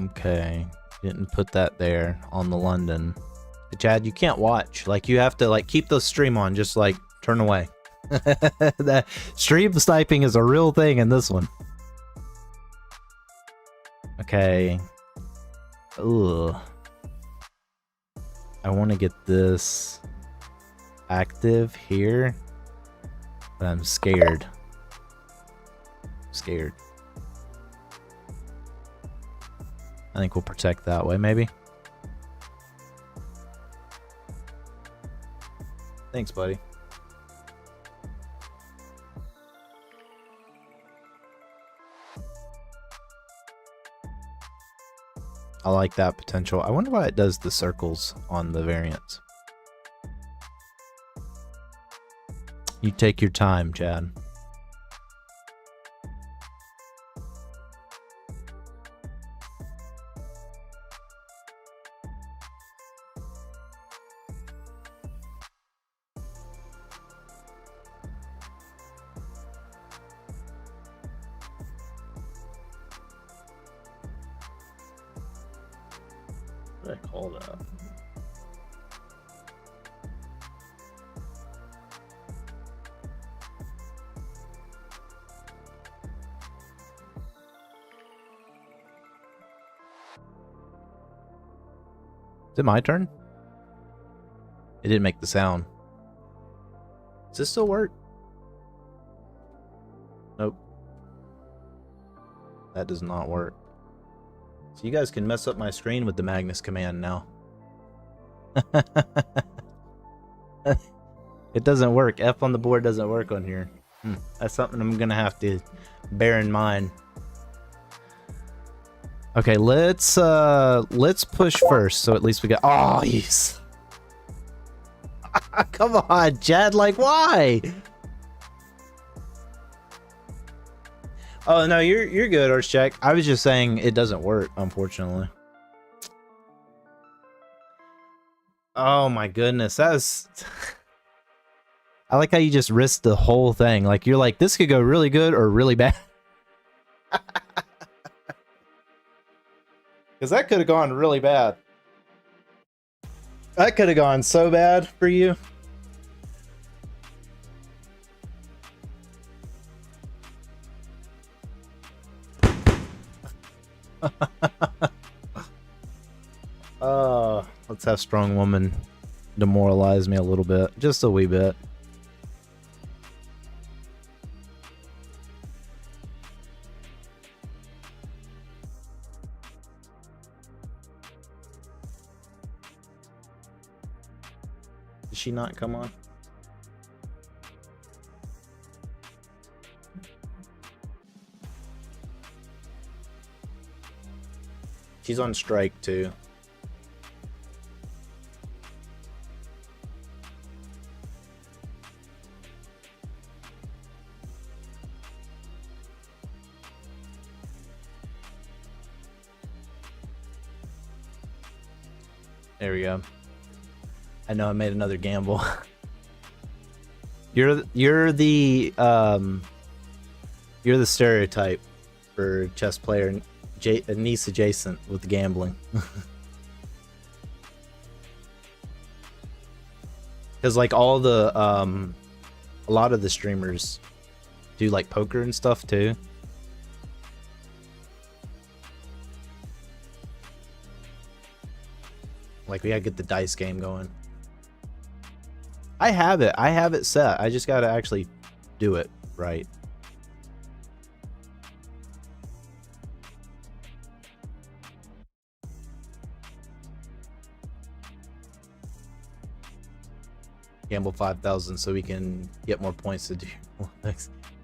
Speaker 1: Okay, didn't put that there on the London. But Chad, you can't watch. Like, you have to like keep the stream on. Just like turn away. That stream sniping is a real thing in this one. Okay. Ugh. I want to get this active here, but I'm scared. Scared. I think we'll protect that way, maybe. Thanks, buddy. I like that potential. I wonder why it does the circles on the variants. You take your time, Chad. What did I call that? Is it my turn? It didn't make the sound. Does this still work? Nope. That does not work. So you guys can mess up my screen with the Magnus command now. It doesn't work. F on the board doesn't work on here. That's something I'm gonna have to bear in mind. Okay, let's push first, so at least we got. Oh, yes. Come on, Chad. Like, why? Oh no, you're good, Archcheck. I was just saying it doesn't work, unfortunately. Oh my goodness, that's. I like how you just risked the whole thing. Like, you're like, this could go really good or really bad. Because that could have gone really bad. That could have gone so bad for you. Let's have Strong Woman demoralize me a little bit. Just a wee bit. Did she not come on? She's on strike too. There we go. I know I made another gamble. You're the stereotype for chess player, niece adjacent with the gambling. Because like all the a lot of the streamers do like poker and stuff too. Like, we gotta get the dice game going. I have it set. I just gotta actually do it right. Gamble 5,000 so we can get more points to do.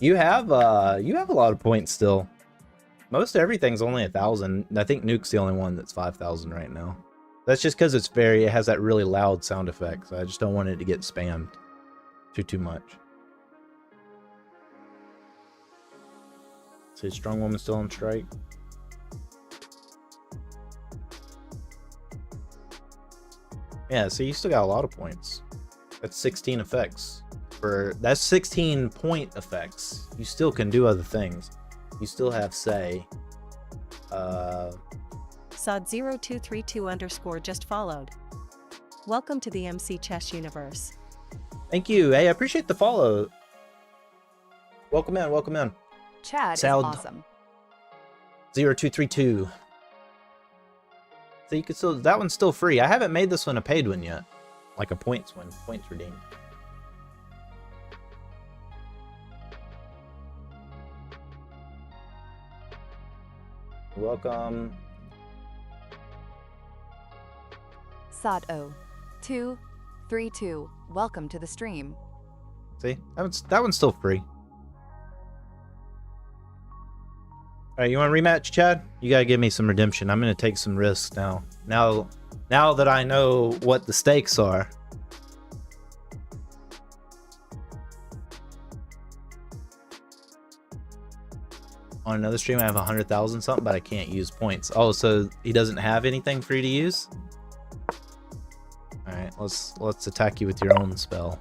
Speaker 1: You have a lot of points still. Most everything's only 1,000. I think Nuke's the only one that's 5,000 right now. That's just because it has that really loud sound effect, so I just don't want it to get spammed too much. So Strong Woman still on strike. Yeah, so you still got a lot of points. That's 16 effects. That's 16 point effects. You still can do other things. You still have, say,
Speaker 2: Sod0232_ just followed. Welcome to the MC Chess universe.
Speaker 1: Thank you. Hey, I appreciate the follow. Welcome in, welcome in.
Speaker 3: Chad is awesome.
Speaker 1: 0232. So you can still, that one's still free. I haven't made this one a paid one yet. Like a points one, points redeemed. Welcome.
Speaker 3: Sod0232. Welcome to the stream.
Speaker 1: See, that one's still free. All right, you want a rematch, Chad? You gotta give me some redemption. I'm gonna take some risks now. Now that I know what the stakes are. On another stream, I have 100,000 something, but I can't use points. Oh, so he doesn't have anything free to use? All right, let's attack you with your own spell.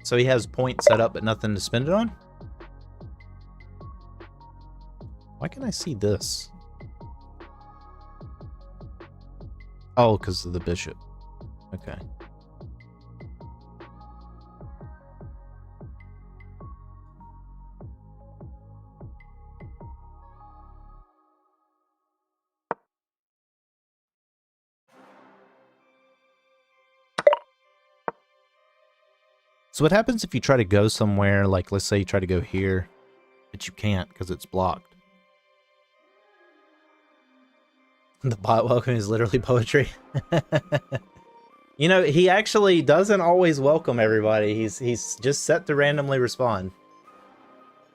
Speaker 1: So he has points set up, but nothing to spend it on? Why can I see this? Oh, because of the bishop. Okay. So what happens if you try to go somewhere, like let's say you try to go here, but you can't because it's blocked? The bot welcome is literally poetry. You know, he actually doesn't always welcome everybody. He's just set to randomly respond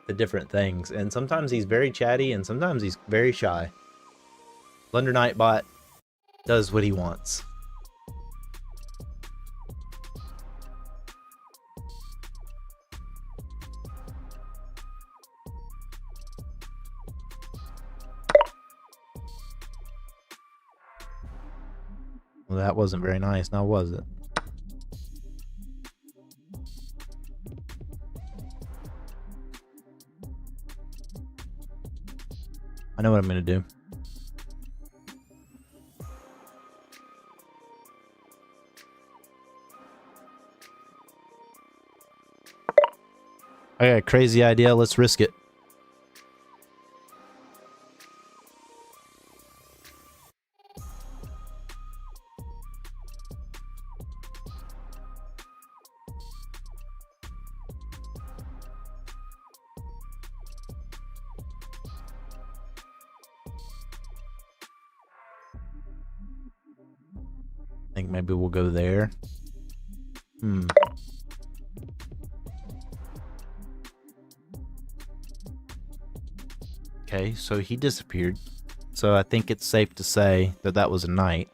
Speaker 1: to different things. And sometimes he's very chatty and sometimes he's very shy. Blunder Nightbot does what he wants. Well, that wasn't very nice, now was it? I know what I'm gonna do. I got a crazy idea, let's risk it. I think maybe we'll go there. Okay, so he disappeared. So I think it's safe to say that that was a knight.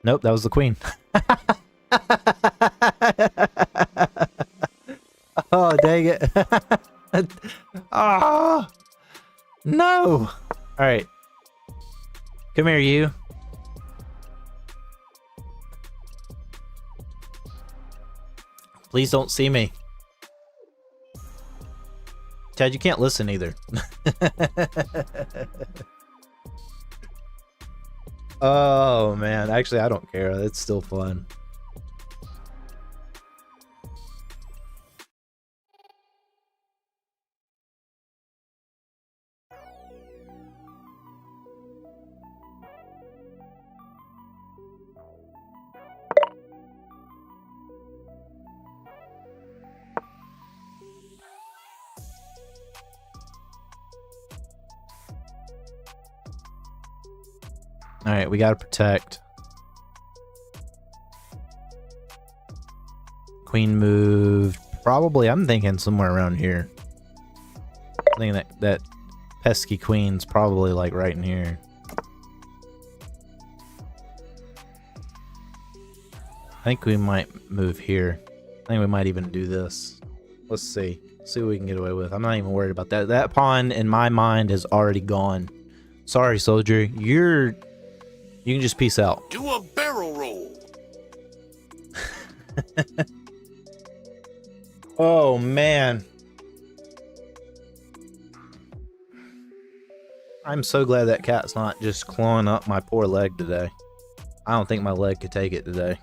Speaker 1: Nope, that was the queen. Oh, dang it. Oh, no. All right. Come here, you. Please don't see me. Ted, you can't listen either. Oh, man. Actually, I don't care. It's still fun. Alright, we gotta protect. Queen moved. Probably, I'm thinking somewhere around here. I think that pesky queen's probably like right in here. I think we might move here. I think we might even do this. Let's see. See what we can get away with. I'm not even worried about that. That pawn in my mind is already gone. Sorry, soldier. You can just peace out.
Speaker 4: Do a barrel roll.
Speaker 1: Oh, man. I'm so glad that cat's not just clawing up my poor leg today. I don't think my leg could take it today.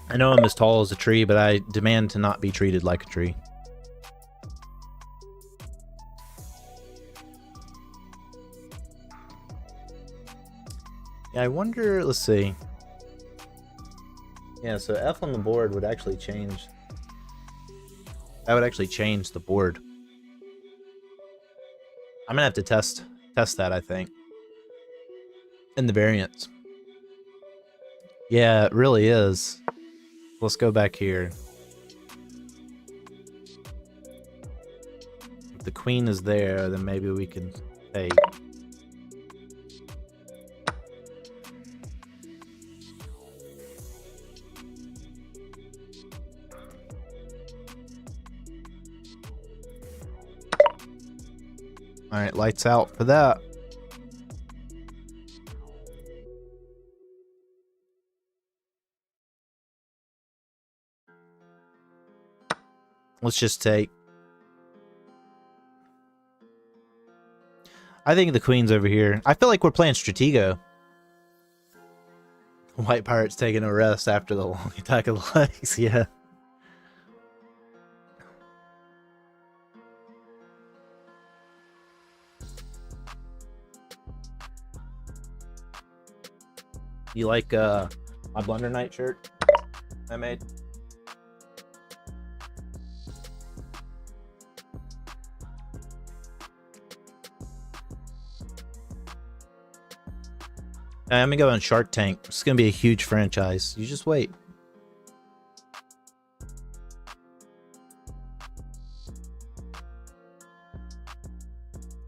Speaker 1: I know I'm as tall as a tree, but I demand to not be treated like a tree. Yeah, I wonder, let's see. Yeah, so F on the board would actually change. That would actually change the board. I'm gonna have to test that, I think. In the variants. Yeah, it really is. Let's go back here. If the queen is there, then maybe we can take. Alright, lights out for that. Let's just take. I think the queen's over here. I feel like we're playing Stratego. White pirate's taking a rest after the long attack of the legs, yeah. You like my Blunder Night shirt I made? I'm gonna go on Shark Tank. It's gonna be a huge franchise. You just wait.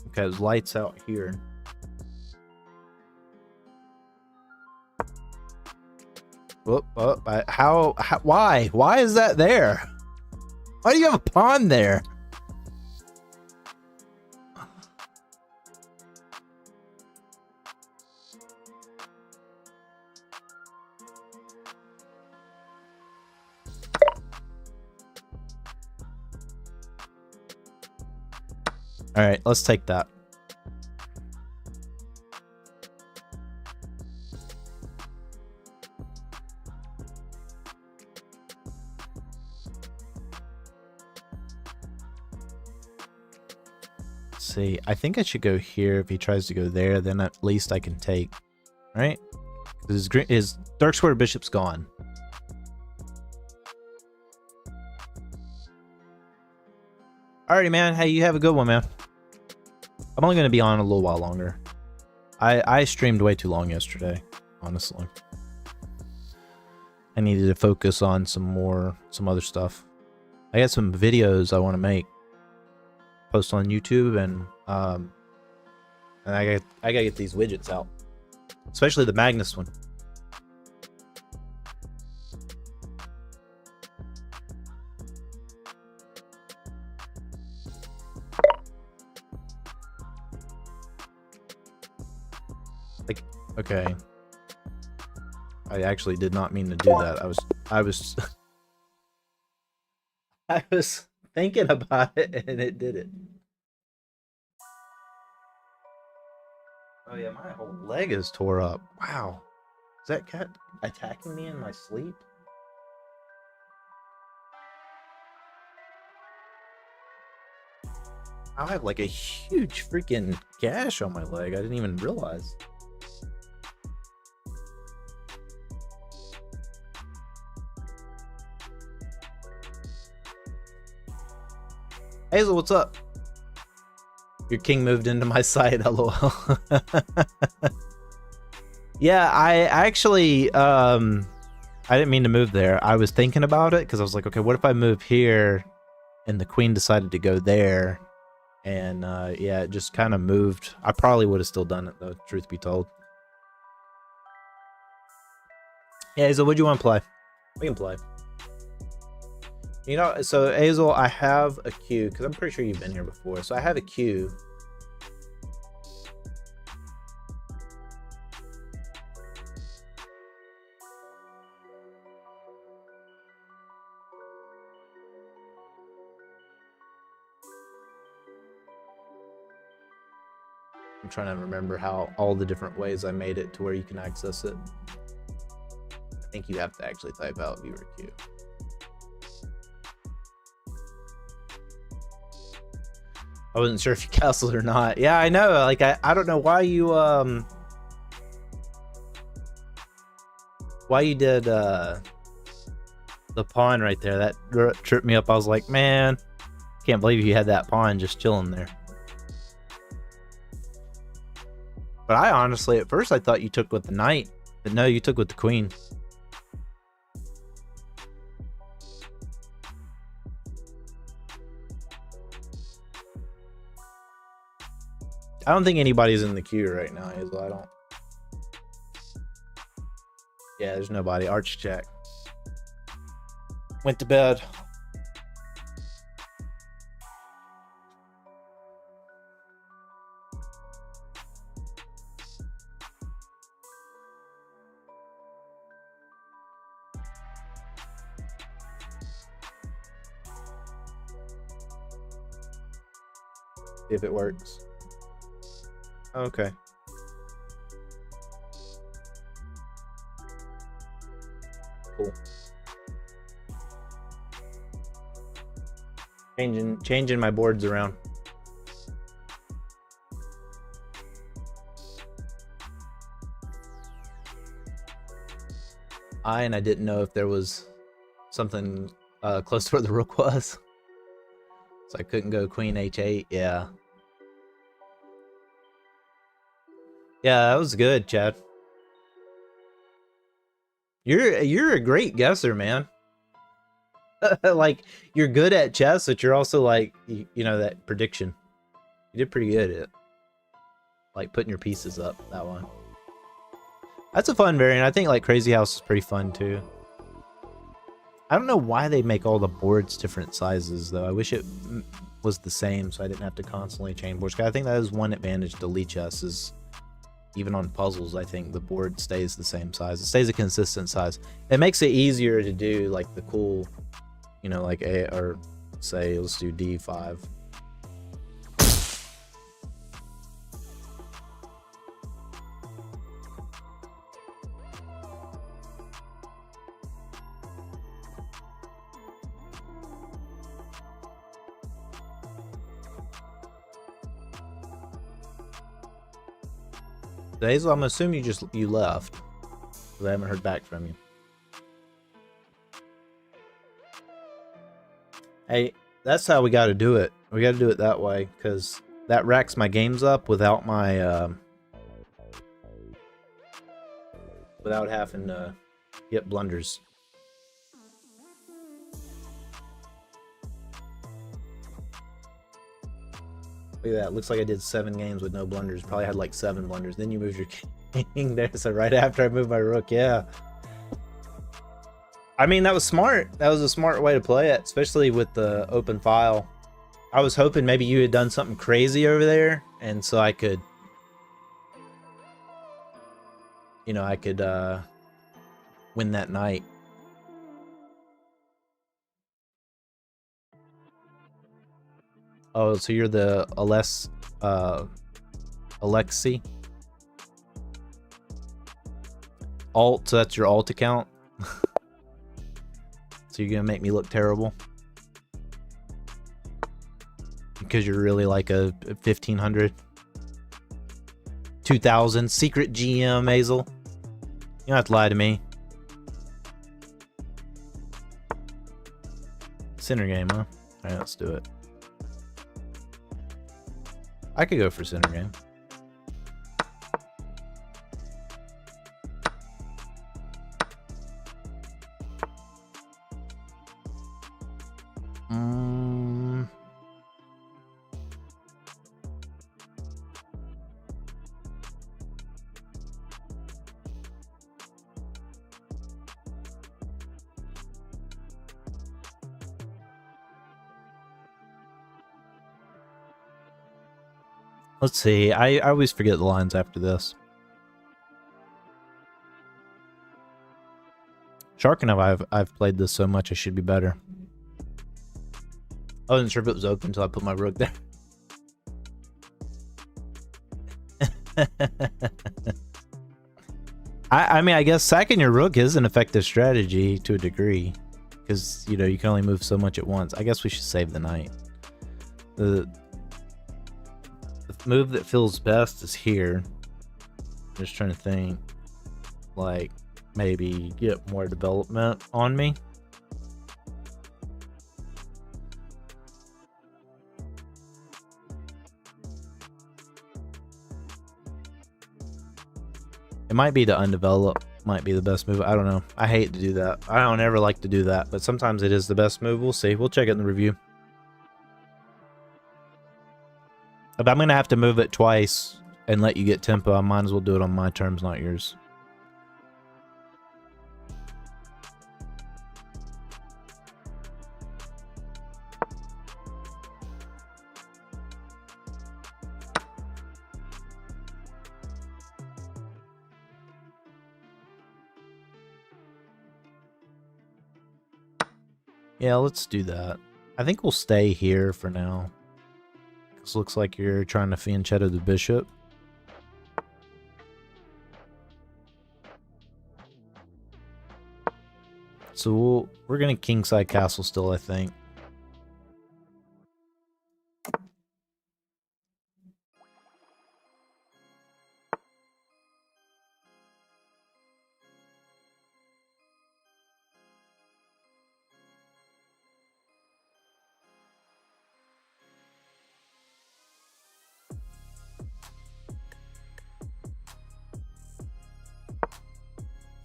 Speaker 1: Okay, there's lights out here. Whoop, oh, how, why? Why is that there? Why do you have a pond there? All right, let's take that. See, I think I should go here. If he tries to go there, then at least I can take, right? His Dark Square Bishop's gone. Alrighty, man. Hey, you have a good one, man. I'm only going to be on a little while longer. I streamed way too long yesterday, honestly. I needed to focus on some other stuff. I got some videos I want to make, post on YouTube, and I gotta get these widgets out, especially the Magnus one. Like, okay. I actually did not mean to do that. I was I was thinking about it and it did it. Oh yeah, my whole leg is tore up. Wow. Is that cat attacking me in my sleep? I have like a huge freaking gash on my leg. I didn't even realize. Hazel, what's up? Your king moved into my site, lol. Yeah, I actually, I didn't mean to move there. I was thinking about it because I was like, okay, what if I move here and the queen decided to go there? And yeah, it just kind of moved. I probably would have still done it though, truth be told. Yeah, Hazel, what do you want to play? We can play. You know, so Hazel, I have a queue, because I'm pretty sure you've been here before. So I have a queue. I'm trying to remember how all the different ways I made it to where you can access it. I think you have to actually type out viewer queue. I wasn't sure if you castled or not. Yeah, I know. Like, I don't know why you did the pawn right there. That tripped me up. I was like, man, can't believe you had that pawn just chilling there. But I honestly, at first, I thought you took with the knight, but no, you took with the queen. I don't think anybody's in the queue right now, Hazel. I don't. Yeah, there's nobody. Arch check. Went to bed. See if it works. Okay. Cool. Changing my boards around. and I didn't know if there was something close to where the rook was. So I couldn't go queen h8, yeah. Yeah, that was good, Chad. You're a great guesser, man. Like, you're good at chess, but you're also like, you know, that prediction. You did pretty good at it. Like, putting your pieces up, that one. That's a fun variant. I think, like, Crazy House is pretty fun, too. I don't know why they make all the boards different sizes, though. I wish it was the same, so I didn't have to constantly change boards. I think that is one advantage to Lee chess, is even on puzzles, I think the board stays the same size. It stays a consistent size. It makes it easier to do, like, the cool, you know, like A, or say, let's do D5. Hazel, I'm assuming you left, because I haven't heard back from you. Hey, that's how we got to do it. We got to do it that way, because that racks my games up without my without having to get blunders. Look at that. Looks like I did 7 games with no blunders. Probably had like 7 blunders. Then you moved your king there. So right after I moved my rook, yeah. I mean, that was smart. That was a smart way to play it, especially with the open file. I was hoping maybe you had done something crazy over there, and so I could, you know, I could win that night. Oh, so you're the Alexi? Alt, so that's your alt account? So you're gonna make me look terrible? Because you're really like a 1500? 2000? Secret GM, Hazel? You don't have to lie to me. Center game, huh? Alright, let's do it. I could go for center game. Let's see. I always forget the lines after this. Sharknov, I've played this so much, I should be better. I wasn't sure if it was open until I put my rook there. I mean, I guess sacking your rook is an effective strategy to a degree, because, you know, you can only move so much at once. I guess we should save the knight. The move that feels best is here. I'm just trying to think, like, maybe get more development on me. It might be to undevelop, might be the best move. I don't know. I hate to do that. I don't ever like to do that, but sometimes it is the best move. We'll see. We'll check it in the review. If I'm going to have to move it twice and let you get tempo, I might as well do it on my terms, not yours. Yeah, let's do that. I think we'll stay here for now. This looks like you're trying to fianchetto the bishop. So we're going to kingside castle still, I think.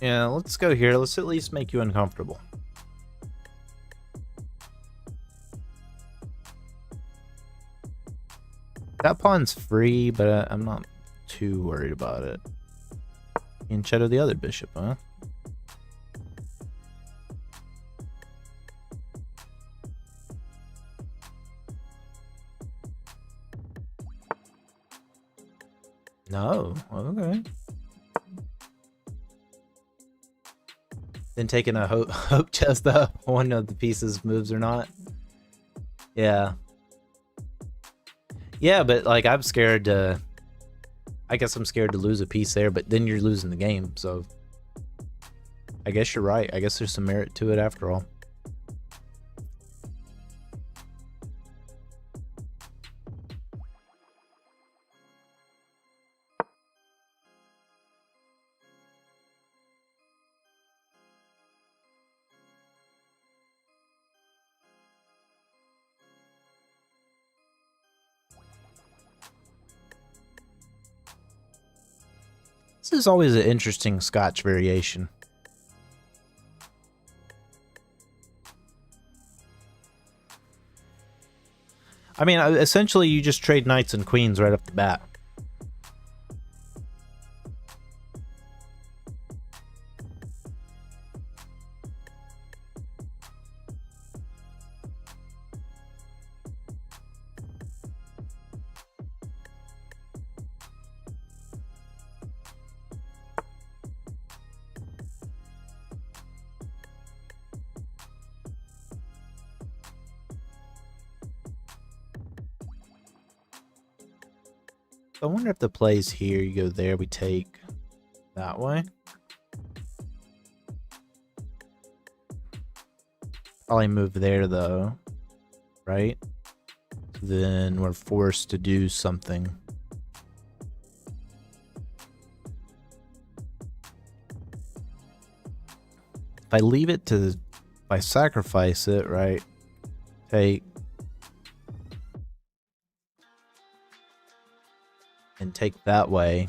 Speaker 1: Yeah, let's go here. Let's at least make you uncomfortable. That pawn's free, but I'm not too worried about it. And shadow the other bishop, huh? No, okay. Then taking a hope chest up, one of the pieces moves or not. Yeah. Yeah, but like I'm scared to... I guess I'm scared to lose a piece there, but then you're losing the game, so... I guess you're right. I guess there's some merit to it after all. This is always an interesting Scotch variation. I mean, essentially you just trade knights and queens right off the bat. I wonder if the play's here, you go there, we take that way. Probably move there though, right? Then we're forced to do something. If I leave it to, if I sacrifice it, right? Take. And take that way.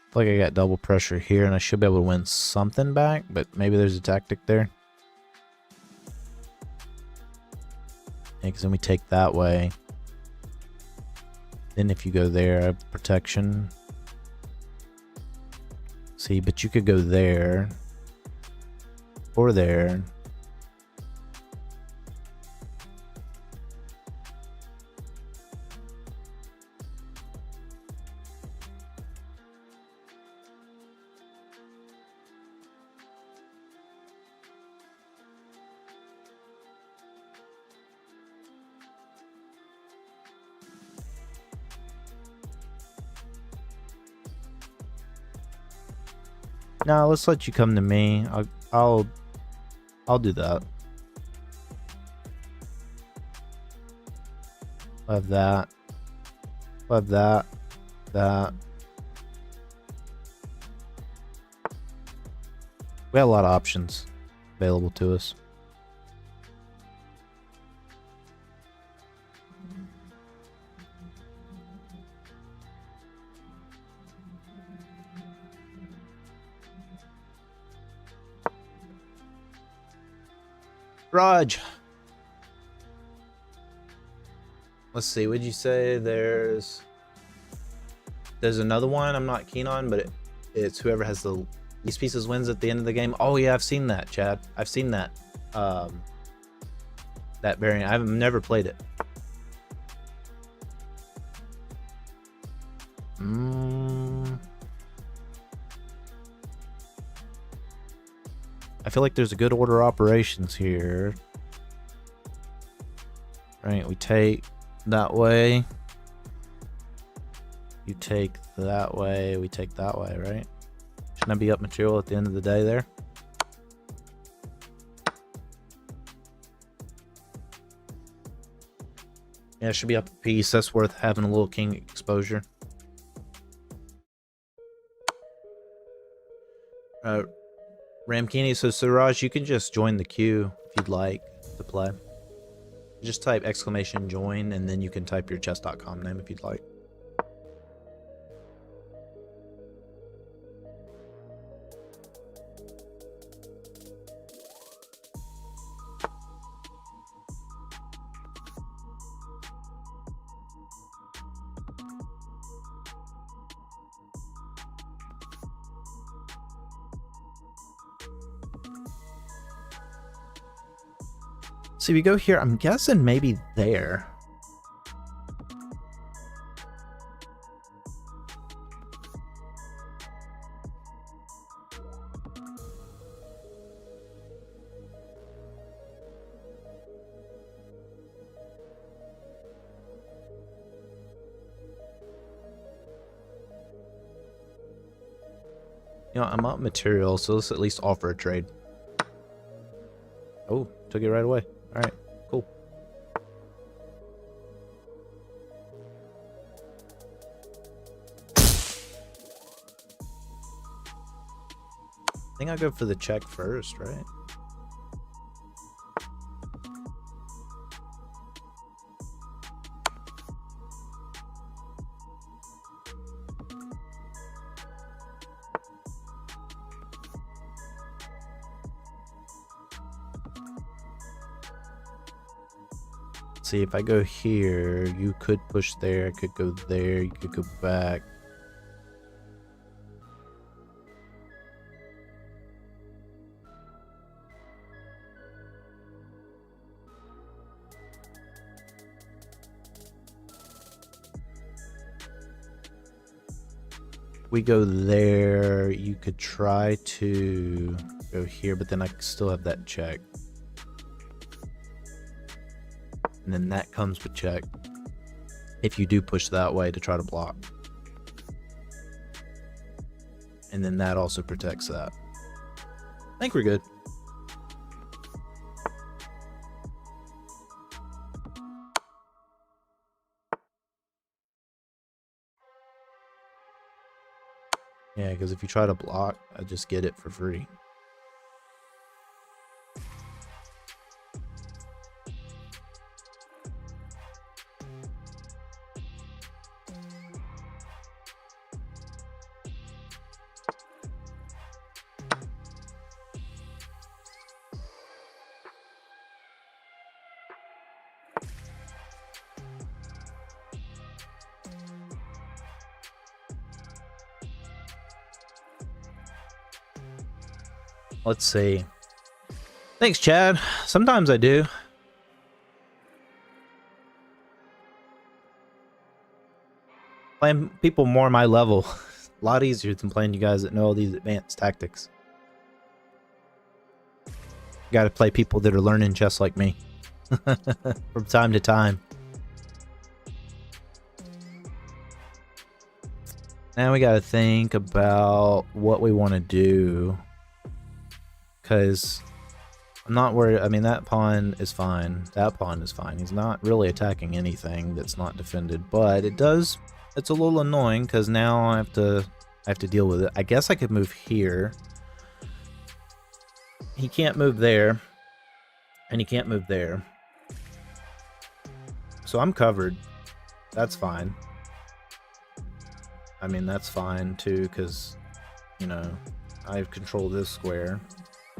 Speaker 1: I feel like I got double pressure here and I should be able to win something back, but maybe there's a tactic there. Yeah, because then we take that way. Then if you go there, I have protection. See, but you could go there. Or there. No, let's let you come to me. I'll do that. I'll have that. I'll have that. That. We have a lot of options available to us. Raj. Let's see, would you say there's another one I'm not keen on, but it's whoever has the least pieces wins at the end of the game. Oh yeah, I've seen that, Chad. I've seen that. That variant. I've never played it. I feel like there's a good order of operations here. Right, we take that way. You take that way, we take that way, right? Shouldn't I be up material at the end of the day there? Yeah, it should be up a piece. That's worth having a little king exposure. Ramkini, so Siraj, you can just join the queue if you'd like to play. Just type exclamation join and then you can type your chess.com name if you'd like. So if you go here, I'm guessing maybe there. You know, I'm out material, so let's at least offer a trade. Oh, took it right away. All right, cool. I think I'll go for the check first, right? See, if I go here, you could push there, I could go there, you could go back. We go there, you could try to go here, but then I still have that check. And then that comes with check if you do push that way to try to block. And then that also protects that. I think we're good. Yeah, because if you try to block, I just get it for free. Let's see. Thanks, Chad. Sometimes I do. Playing people more my level. A lot easier than playing you guys that know all these advanced tactics. Got to play people that are learning chess like me. From time to time. Now we got to think about what we want to do. Because I'm not worried. I mean, that pawn is fine. That pawn is fine. He's not really attacking anything that's not defended. But it does... It's a little annoying because now I have to deal with it. I guess I could move here. He can't move there. And he can't move there. So I'm covered. That's fine. I mean, that's fine too because, you know, I control this square.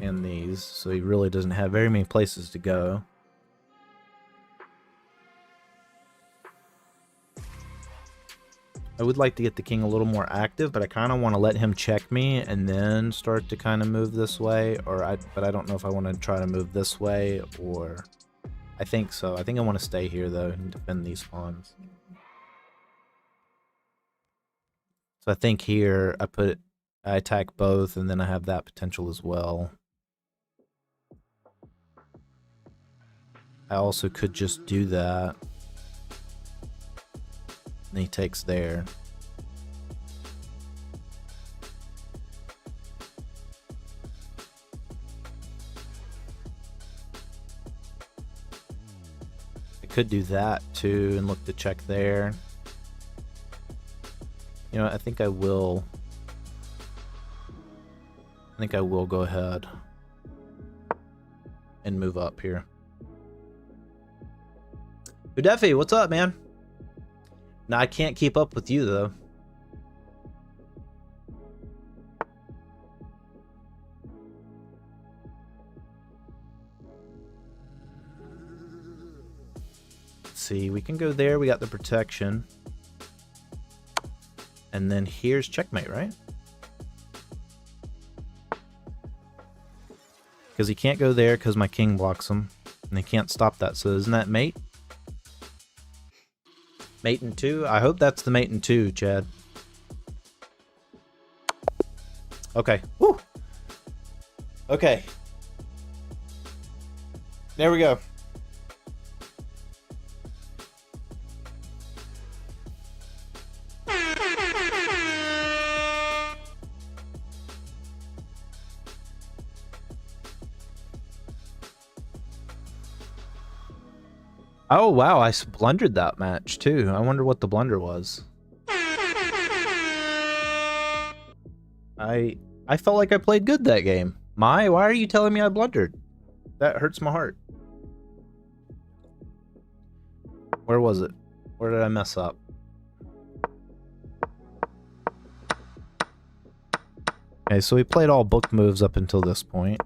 Speaker 1: And these, so he really doesn't have very many places to go. I would like to get the king a little more active, but I kind of want to let him check me and then start to kind of move this way, but I don't know if I want to try to move this way or... I think so. I think I want to stay here though and defend these pawns. So I think here I attack both and then I have that potential as well. I also could just do that. And he takes there. I could do that too and look to check there. You know, I think I will go ahead and move up here. Udefi, what's up, man? Now I can't keep up with you though. Let's see, we can go there, we got the protection. And then here's checkmate, right? Because he can't go there because my king blocks him. And they can't stop that. So isn't that mate? Mate and 2? I hope that's the mate and 2, Chad. Okay. Woo! Okay. There we go. Oh wow, I blundered that match too. I wonder what the blunder was. I felt like I played good that game. Why are you telling me I blundered? That hurts my heart. Where was it? Where did I mess up? Okay, so we played all book moves up until this point.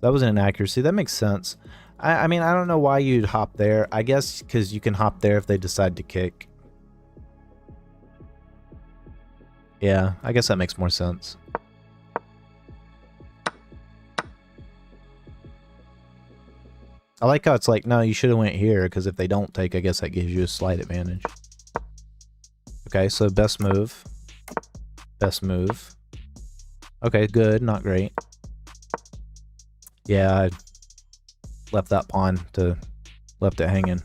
Speaker 1: That was an inaccuracy. That makes sense. I mean, I don't know why you'd hop there. I guess because you can hop there if they decide to kick. Yeah, I guess that makes more sense. I like how it's like, no, you should have went here, because if they don't take, I guess that gives you a slight advantage. Okay, so best move. Best move. Okay, good, not great. Yeah, I left that pawn to... left it hanging.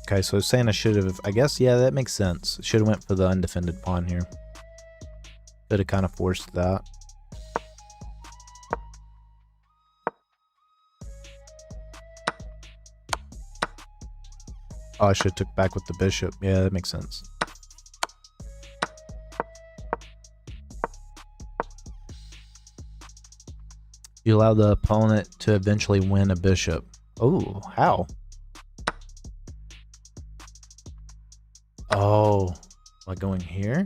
Speaker 1: Okay, so saying I should have... I guess, yeah, that makes sense. Should have went for the undefended pawn here. Could have kind of forced that. Oh, I should have took back with the bishop. Yeah, that makes sense. You allow the opponent to eventually win a bishop. Oh, how? Oh, like going here?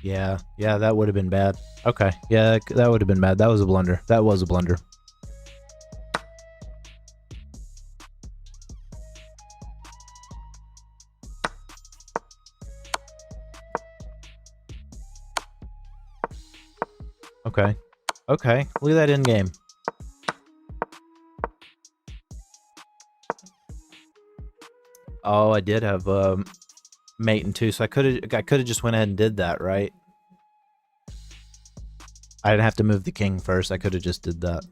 Speaker 1: Yeah, that would have been bad. Okay, yeah, that would have been bad. That was a blunder. That was a blunder. Okay. Okay, look at that end game. Oh, I did have mate and 2, so I could have just went ahead and did that, right? I didn't have to move the king first. I could have just did that.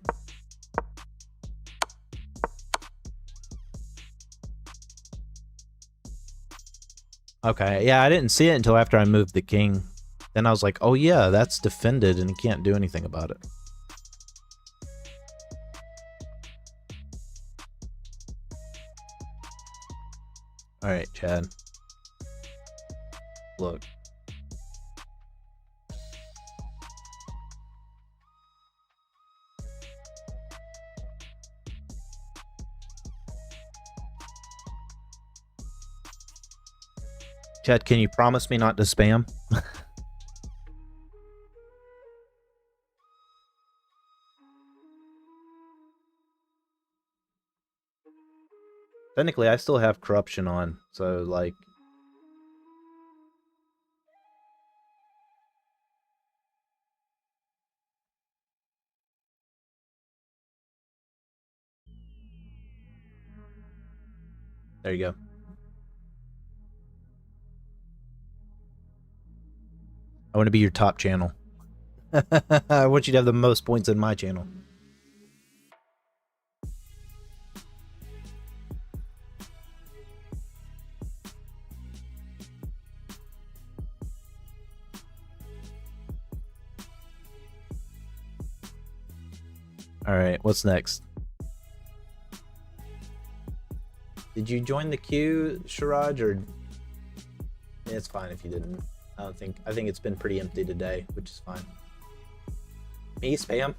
Speaker 1: Okay, yeah, I didn't see it until after I moved the king. Then I was like, oh yeah, that's defended and he can't do anything about it. Alright, Chad. Look. Chad, can you promise me not to spam? Technically, I still have corruption on, so like... There you go. I want to be your top channel. I want you to have the most points in my channel. Alright, what's next? Did you join the queue, Shiraj, or... It's fine if you didn't. I think it's been pretty empty today, which is fine. Me spam?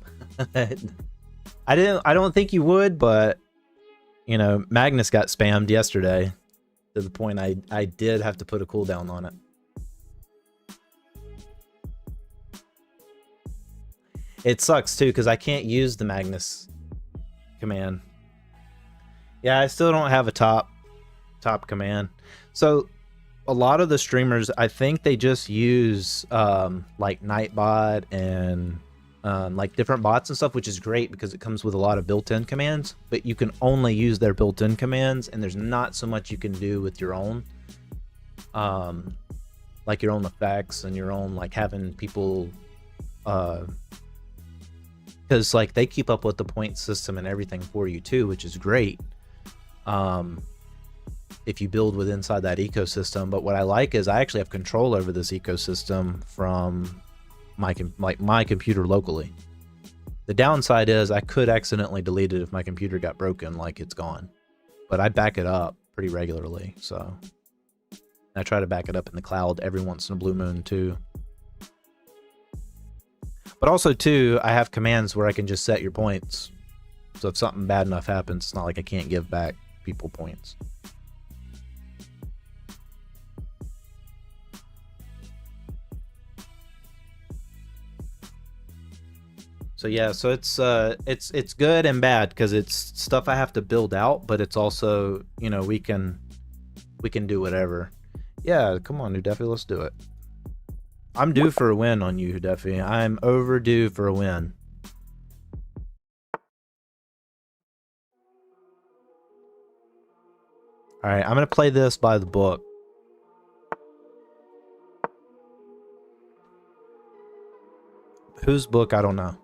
Speaker 1: I don't think you would, but you know, Magnus got spammed yesterday to the point I did have to put a cooldown on it. It sucks too because I can't use the Magnus command. Yeah, I still don't have a top command. So a lot of the streamers, I think they just use like Nightbot and like different bots and stuff, which is great because it comes with a lot of built-in commands, but you can only use their built-in commands, and there's not so much you can do with your own, like your own effects and your own, like having people, because like they keep up with the point system and everything for you too, which is great. If you build with inside that ecosystem. But what I like is I actually have control over this ecosystem from my computer locally. The downside is I could accidentally delete it if my computer got broken, like it's gone. But I back it up pretty regularly, so I try to back it up in the cloud every once in a blue moon too. But also too, I have commands where I can just set your points. So if something bad enough happens, it's not like I can't give back people points. So yeah, so it's good and bad because it's stuff I have to build out, but it's also, you know, we can do whatever. Yeah, come on, Hudefi, let's do it. I'm due for a win on you, Hudefi. I'm overdue for a win. All right, I'm gonna play this by the book. Whose book? I don't know.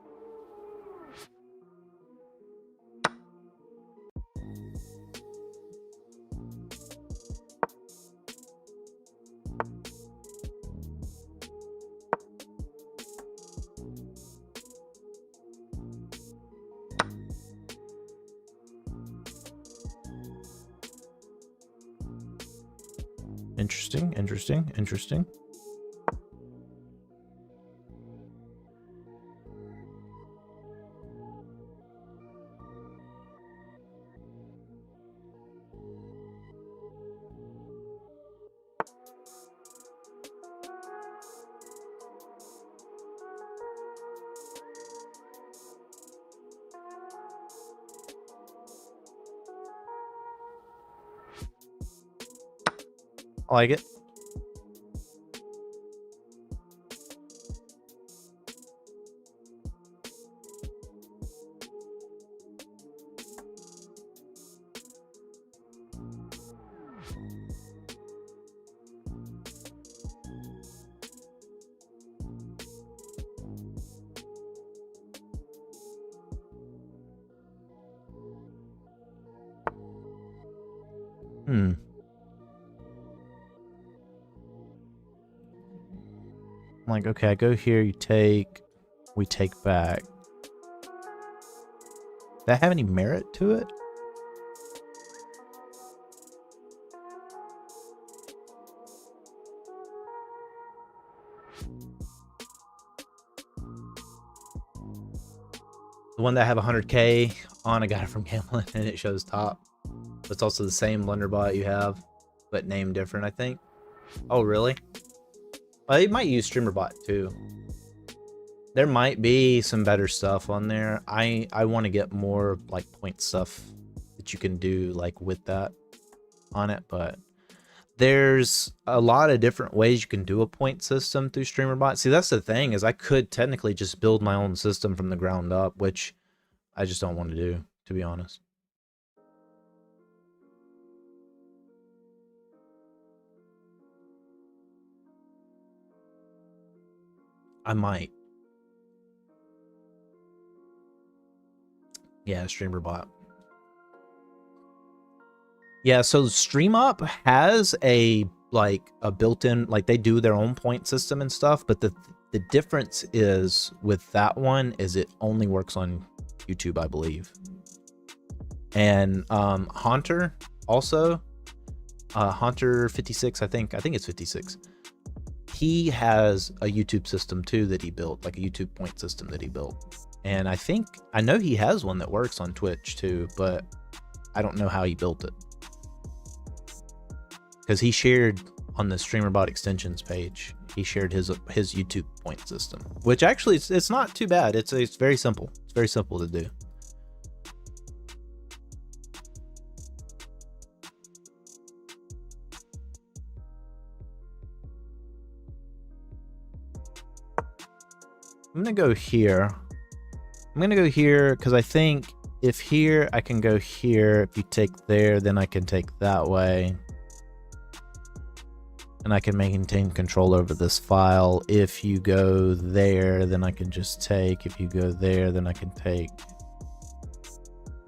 Speaker 1: Interesting, interesting, interesting. I like it. I'm like, okay, I go here, you take, we take back. Does that have any merit to it? The one that I have 100k on, I got it from Gambling, and it shows top. It's also the same Blunderbot you have, but named different, I think. Oh, really? Well, you might use StreamerBot too. There might be some better stuff on there. I want to get more like point stuff that you can do like with that on it, but there's a lot of different ways you can do a point system through StreamerBot. See, that's the thing, is I could technically just build my own system from the ground up, which I just don't want to do, to be honest. I might. Yeah, StreamerBot. Yeah, so StreamUp has a built-in, like they do their own point system and stuff, but the difference is with that one is it only works on YouTube, I believe. And Haunter also, Haunter 56, I think it's 56. He has a YouTube system too that he built, like a YouTube point system that he built. And I know he has one that works on Twitch too, but I don't know how he built it. Because he shared on the StreamerBot extensions page, he shared his YouTube point system, which actually it's not too bad. It's very simple. It's very simple to do. I'm gonna go here. I'm gonna go here because I think if here I can go here. If you take there, then I can take that way. And I can maintain control over this file. If you go there, then I can just take. If you go there, then I can take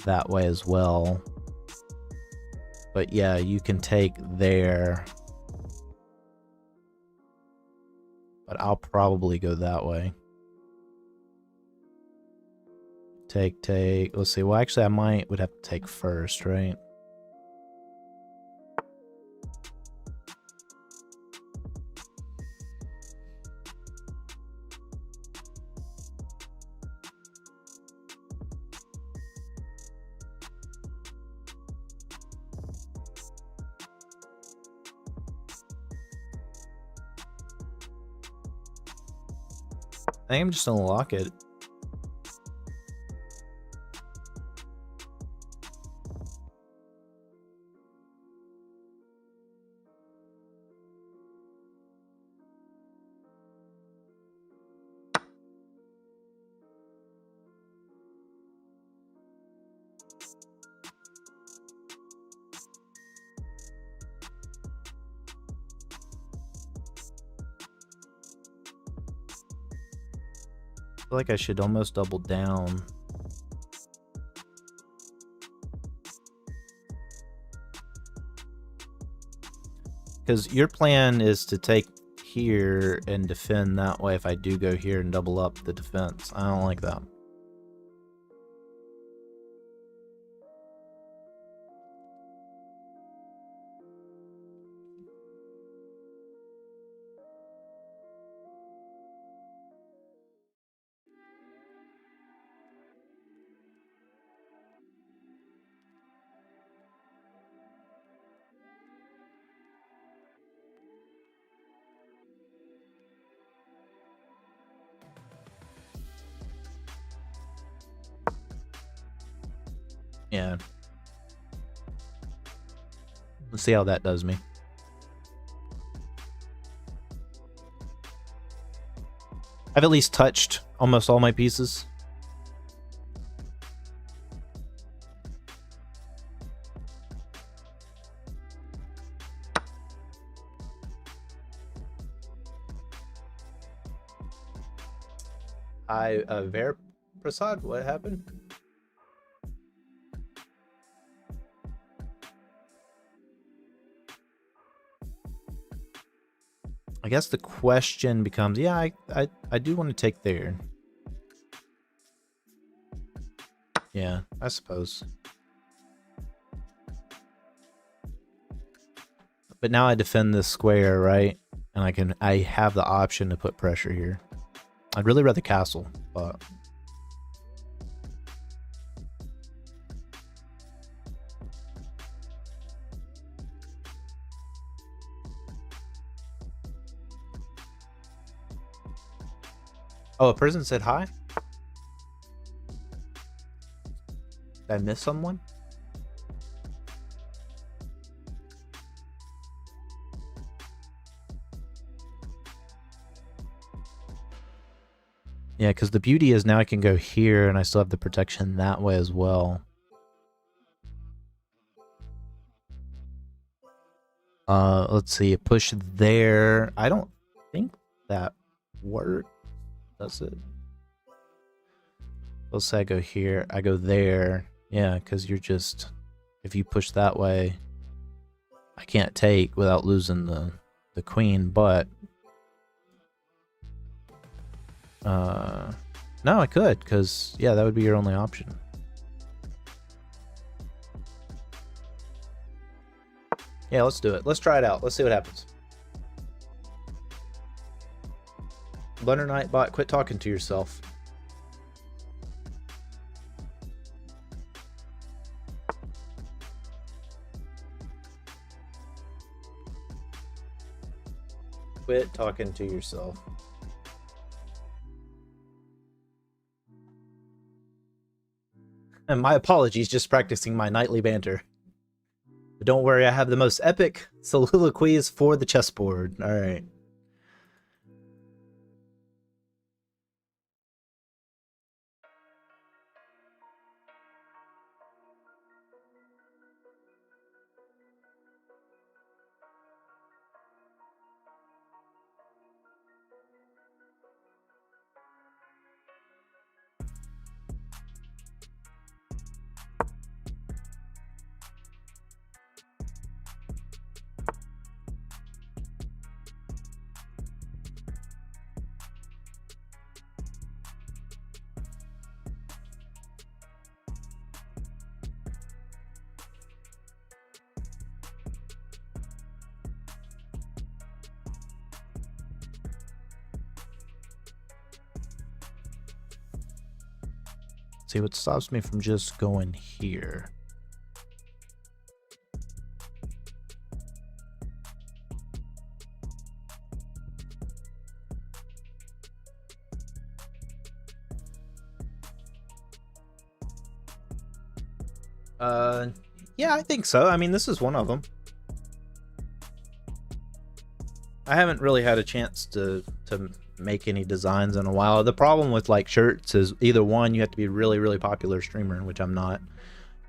Speaker 1: that way as well. But yeah, you can take there. But I'll probably go that way. Take. Let's see. Well, actually, I would have to take first, right? I think I'm just gonna lock it. I feel like I should almost double down. Because your plan is to take here and defend that way if I do go here and double up the defense. I don't like that. Yeah. Let's see how that does me. I've at least touched almost all my pieces. Ver Prasad, what happened? I guess the question becomes, yeah, I do want to take there. Yeah, I suppose. But now I defend this square, right? And I have the option to put pressure here. I'd really rather castle, but oh, a person said hi? Did I miss someone? Yeah, because the beauty is now I can go here and I still have the protection that way as well. Let's see, push there. I don't think that works, does it? Let's say I go here, I go there. Yeah, because you're just, if you push that way, I can't take without losing the queen, but no, I could, because yeah, that would be your only option. Yeah, let's do it. Let's try it out. Let's see what happens. Blunder Nightbot, quit talking to yourself. Quit talking to yourself. And my apologies, just practicing my nightly banter. But don't worry, I have the most epic soliloquies for the chessboard. Alright. See what stops me from just going here. Yeah, I think so. I mean, this is one of them. I haven't really had a chance to make any designs in a while. The problem with like shirts is either one, you have to be a really, really popular streamer, which I'm not,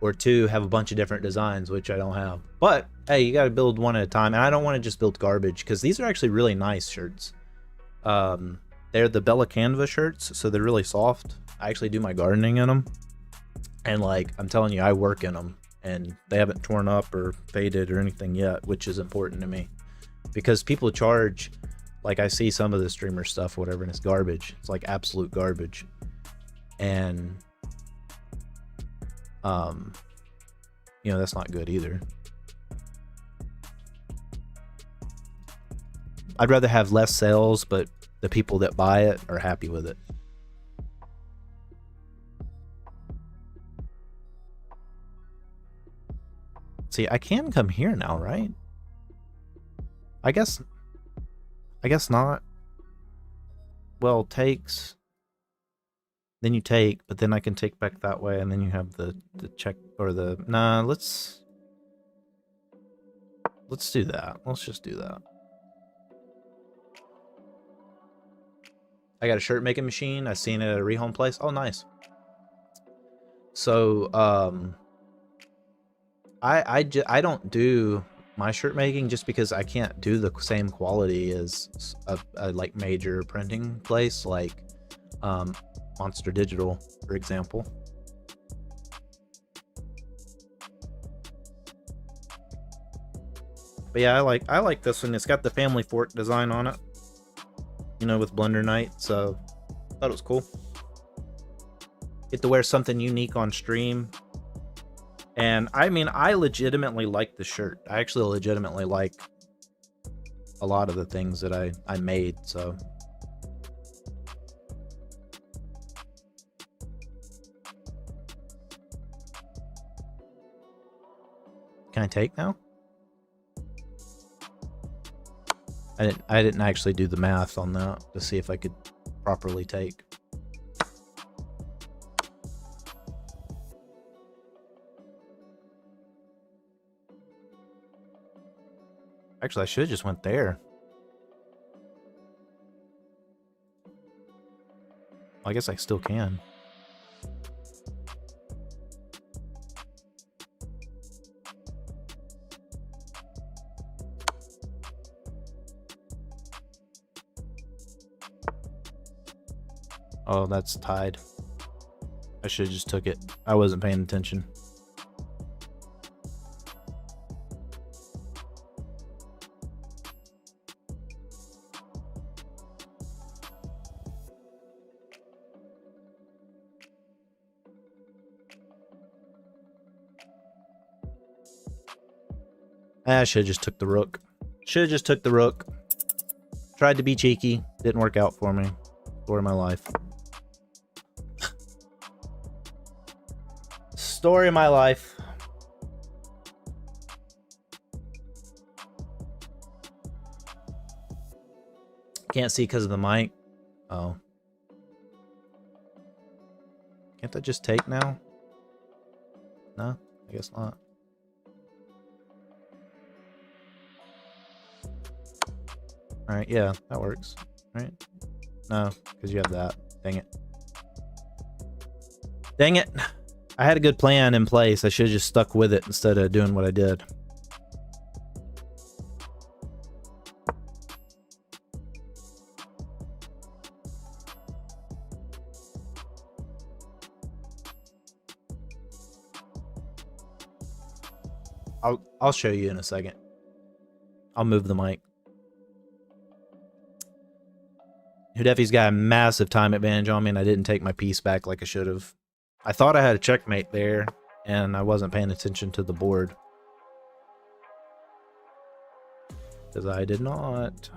Speaker 1: or two, have a bunch of different designs, which I don't have. But hey, you got to build one at a time, and I don't want to just build garbage because these are actually really nice shirts. They're the Bella Canva shirts, so they're really soft. I actually do my gardening in them, and like I'm telling you, I work in them, and they haven't torn up or faded or anything yet, which is important to me because people charge. Like I see some of the streamer stuff, whatever, and it's garbage. It's like absolute garbage. And you know, that's not good either. I'd rather have less sales, but the people that buy it are happy with it. See, I can come here now, right? I guess not. Well, takes. Then you take, but then I can take back that way, and then you have the check or the. Nah, let's do that. Let's just do that. I got a shirt making machine. I seen it at a rehome place. Oh, nice. So I don't do my shirt making just because I can't do the same quality as a like major printing place like Monster Digital, for example. But yeah, I like this one. It's got the family fork design on it, you know, with Blunder Knight, so I thought it was cool. Get to wear something unique on stream. And I mean, I legitimately like the shirt. I actually legitimately like a lot of the things that I made, so. Can I take now? I didn't actually do the math on that to see if I could properly take. Actually, I should have just went there. I guess I still can. Oh, that's tied. I should have just took it. I wasn't paying attention. I should have just took the rook. Should have just took the rook. Tried to be cheeky. Didn't work out for me. Story of my life. Story of my life. Can't see because of the mic. Oh. Can't I just take now? No, I guess not. Alright, yeah, that works. Right? No, because you have that. Dang it. Dang it! I had a good plan in place. I should have just stuck with it instead of doing what I did. I'll show you in a second. I'll move the mic. Hudeffi's got a massive time advantage on me, and I didn't take my piece back like I should have. I thought I had a checkmate there, and I wasn't paying attention to the board. Because I did not.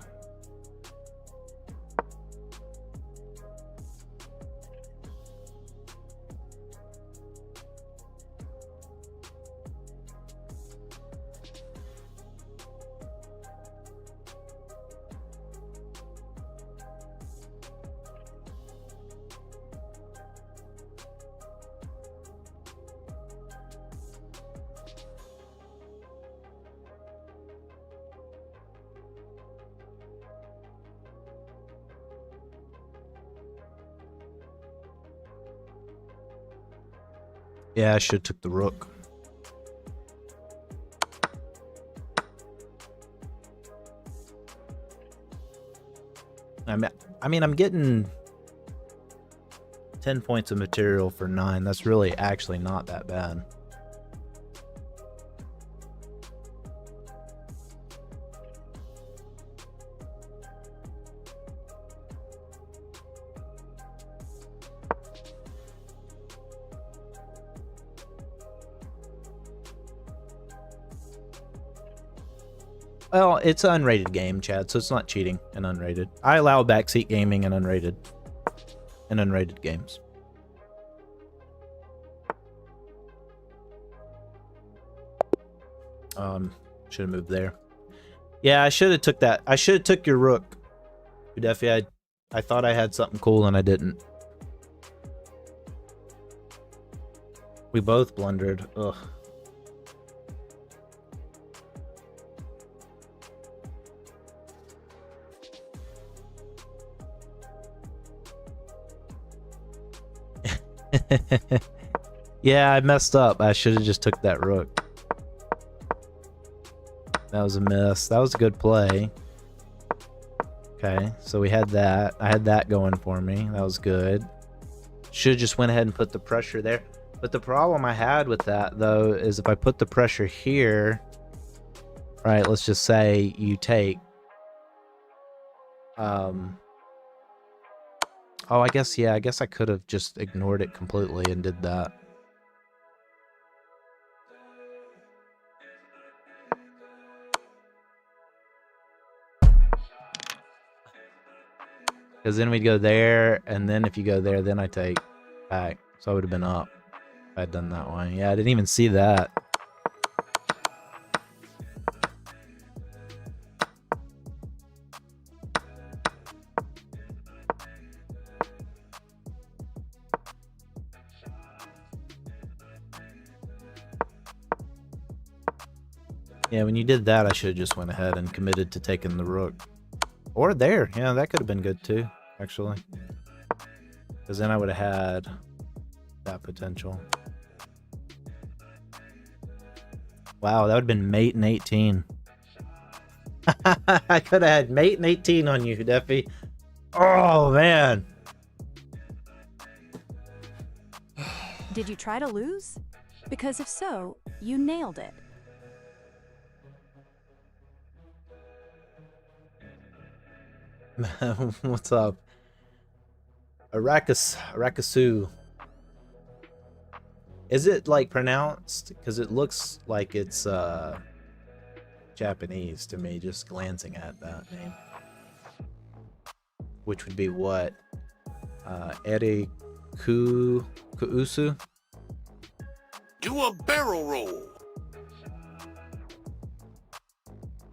Speaker 1: Yeah, I should have took the rook. I mean, I'm getting 10 points of material for 9. That's really actually not that bad. Well, it's an unrated game, Chad, so it's not cheating and unrated. I allow backseat gaming and unrated games. Should have moved there. Yeah, I should have took that. I should have took your rook. Udefi, I thought I had something cool and I didn't. We both blundered. Ugh. Yeah, I messed up. I should have just took that rook. That was a miss. That was a good play. Okay, so we had that. I had that going for me. That was good. Should have just went ahead and put the pressure there. But the problem I had with that, though, is if I put the pressure here, right, let's just say you take... Oh, I guess, yeah, I guess I could have just ignored it completely and did that. Because then we'd go there, and then if you go there, then I take back. So I would have been up if I'd done that way. Yeah, I didn't even see that. Yeah, when you did that, I should have just went ahead and committed to taking the rook. Or there. Yeah, that could have been good too, actually. Because then I would have had that potential. Wow, that would have been mate and 18. I could have had mate and 18 on you, Deffy. Oh, man.
Speaker 2: Did you try to lose? Because if so, you nailed it.
Speaker 1: What's up? Arakasu. Is it like pronounced? Because it looks like it's Japanese to me, just glancing at that name. Which would be what? Kuusu?
Speaker 4: Do a barrel roll.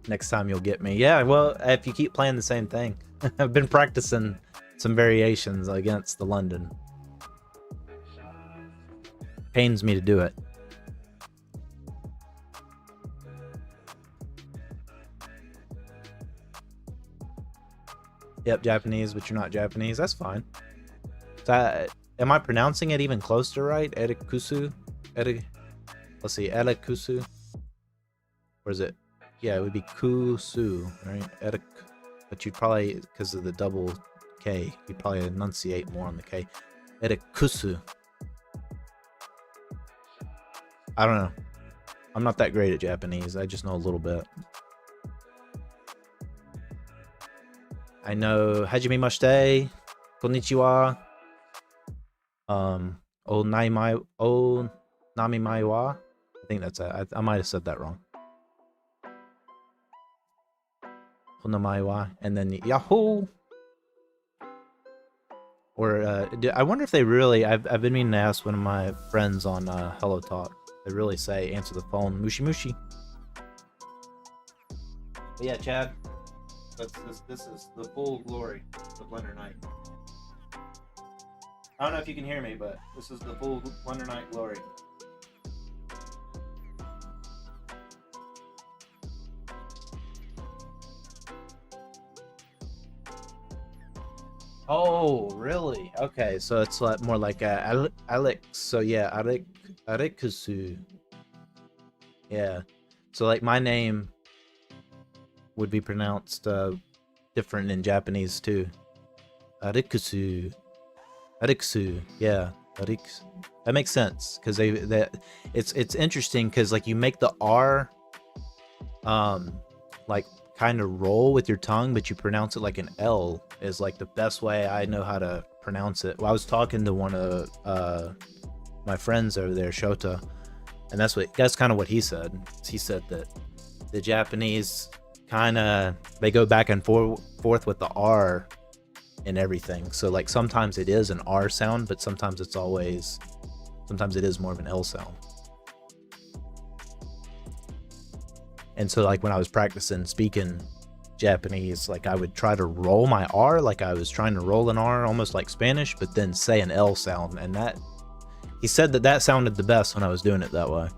Speaker 1: Next time you'll get me. Yeah, well, if you keep playing the same thing. I've been practicing some variations against the London. Pains me to do it. Yep, Japanese, but you're not Japanese. That's fine. So, am I pronouncing it even close to right? Erikusu? Let's see, Erikusu? Or is it? Yeah, it would be Kusu, right? But you'd probably, because of the double K, you'd probably enunciate more on the K. Erikusu. I don't know. I'm not that great at Japanese. I just know a little bit. I know Hajime Mashite, Konnichiwa, Nami wa. I think that's it. I might have said that wrong. Onamaiwa, and then Yahoo. Or I wonder if they really. I've been meaning to ask one of my friends on Hello Talk. They really say answer the phone, mushi mushi. But yeah, Chad. This is the full glory of Blunder Night. I don't know if you can hear me, but this is the full Blunder Night glory. Oh, really? Okay, so it's like more like Alex. So yeah, Arekusu. Yeah. So like my name would be pronounced different in Japanese too. Arekusu. Arikusu. Yeah. Arikusu. That makes sense because it's interesting because like you make the R like kind of roll with your tongue, but you pronounce it like an L is like the best way I know how to pronounce it. Well, I was talking to one of my friends over there, Shota, and that's kind of what he said. He said that the Japanese kind of they go back and forth with the R and everything. So like sometimes it is an R sound, but sometimes it is more of an L sound. And so like when I was practicing speaking Japanese, like I would try to roll my R like I was trying to roll an R almost like Spanish, but then say an L sound, and that he said that sounded the best when I was doing it that way.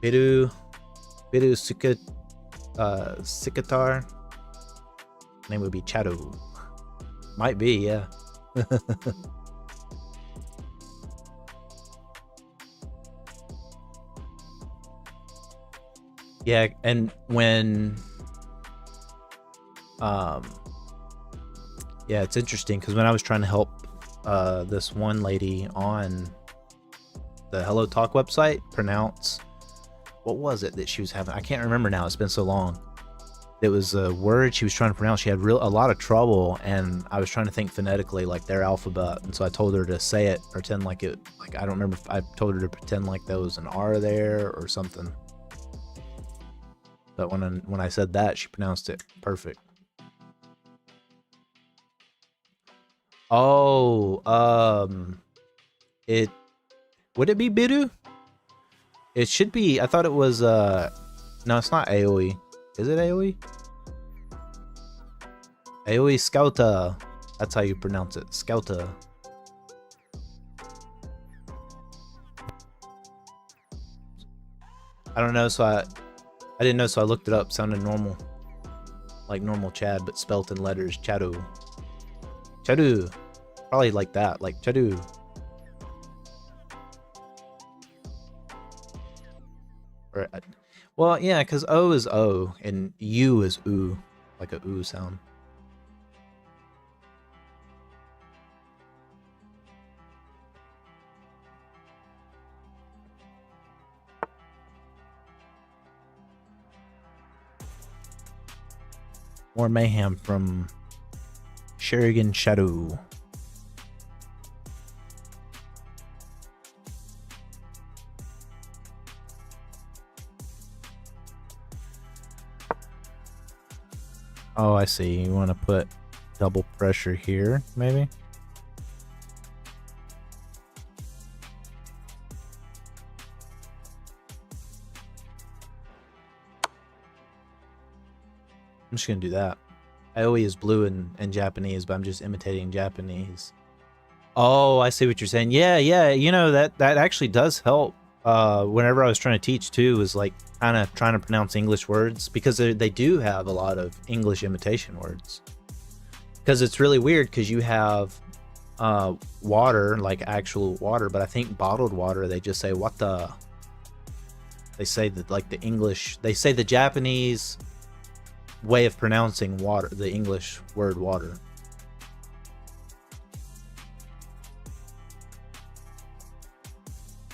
Speaker 1: Biru Sikatar. Name would be Chado. Might be, yeah. Yeah, and when yeah, it's interesting because when I was trying to help this one lady on the Hello Talk website pronounce, what was it that she was having? I can't remember now. It's been so long. It was a word she was trying to pronounce. She had a lot of trouble, and I was trying to think phonetically like their alphabet, and so I told her to say it, pretend like it, like I don't remember if I told her to pretend like there was an R there or something. But when I said that, she pronounced it perfect. Oh, it would it be Biru? It should be. I thought it was no, it's not AoE. Is it AoE? AoE Scouta. That's how you pronounce it. Scouta. I don't know, so I didn't know, so I looked it up. Sounded normal. Like normal Chad, but spelt in letters. Chadu. Chadu. Probably like that. Like Chadu. Or, well, yeah, because O is O and U is U. Like a U sound. More Mayhem from Shurigan Shadow. Oh, I see. You want to put double pressure here, maybe? I'm just going to do that. Aoi is blue in Japanese, but I'm just imitating Japanese. Oh, I see what you're saying. Yeah, yeah. You know, that actually does help. Whenever I was trying to teach too, was like kind of trying to pronounce English words, because they do have a lot of English imitation words. Because it's really weird, because you have water, like actual water, but I think bottled water, they just say what the. They say that like the English, they say the Japanese way of pronouncing water, the English word water.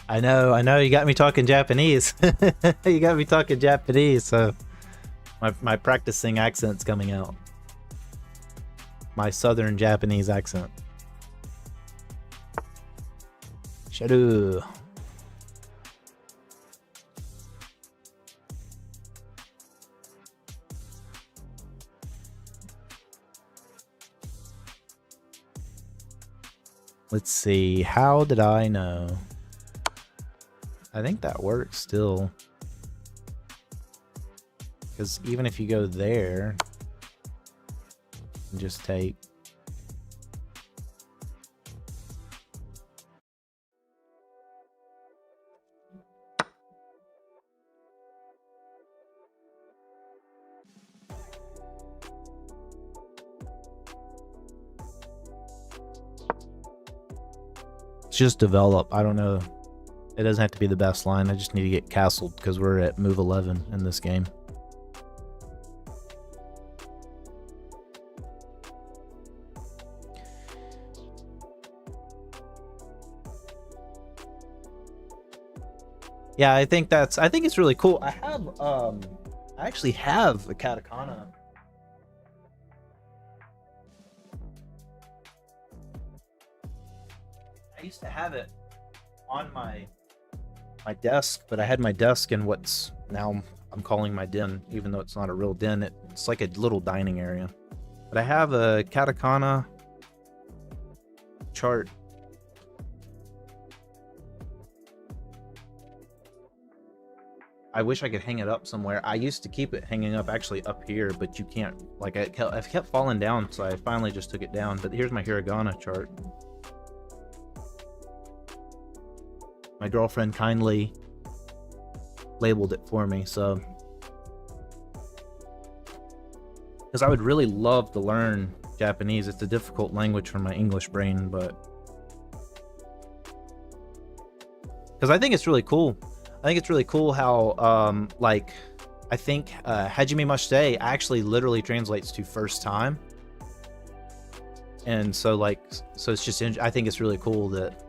Speaker 1: I know, you got me talking Japanese. You got me talking Japanese, so my practicing accent's coming out. My southern Japanese accent. Shadow. Let's see, how did I know? I think that works still. Because even if you go there, and just take. just develop. I don't know. It doesn't have to be the best line. I just need to get castled because we're at move 11 in this game. Yeah, I think it's really cool. I actually have a katakana. I used to have it on my desk, but I had my desk in what's now I'm calling my den, even though it's not a real den. It's like a little dining area. But I have a katakana chart. I wish I could hang it up somewhere. I used to keep it hanging up actually up here, but you can't. Like I've kept falling down, so I finally just took it down. But here's my hiragana chart. My girlfriend kindly labeled it for me, so because I would really love to learn Japanese. It's a difficult language for my English brain, but because I think it's really cool. I think it's really cool how, like, I think Hajime Mashite actually literally translates to first time. And so, like, so it's just, I think it's really cool that,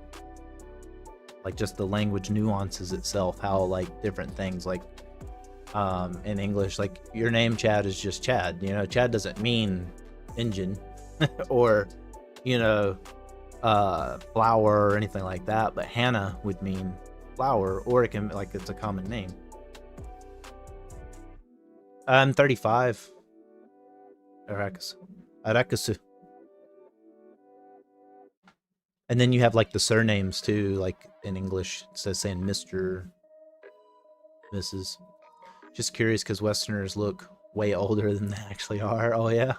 Speaker 1: like, just the language nuances itself, how, like, different things, like, in English, like, your name, Chad, is just Chad. You know, Chad doesn't mean engine or, you know, flower or anything like that, but Hannah would mean flower, or it can, like, it's a common name. I'm 35. Arakasu. And then you have, like, the surnames too, like in English, it says saying Mr., Mrs. Just curious because Westerners look way older than they actually are. Oh yeah.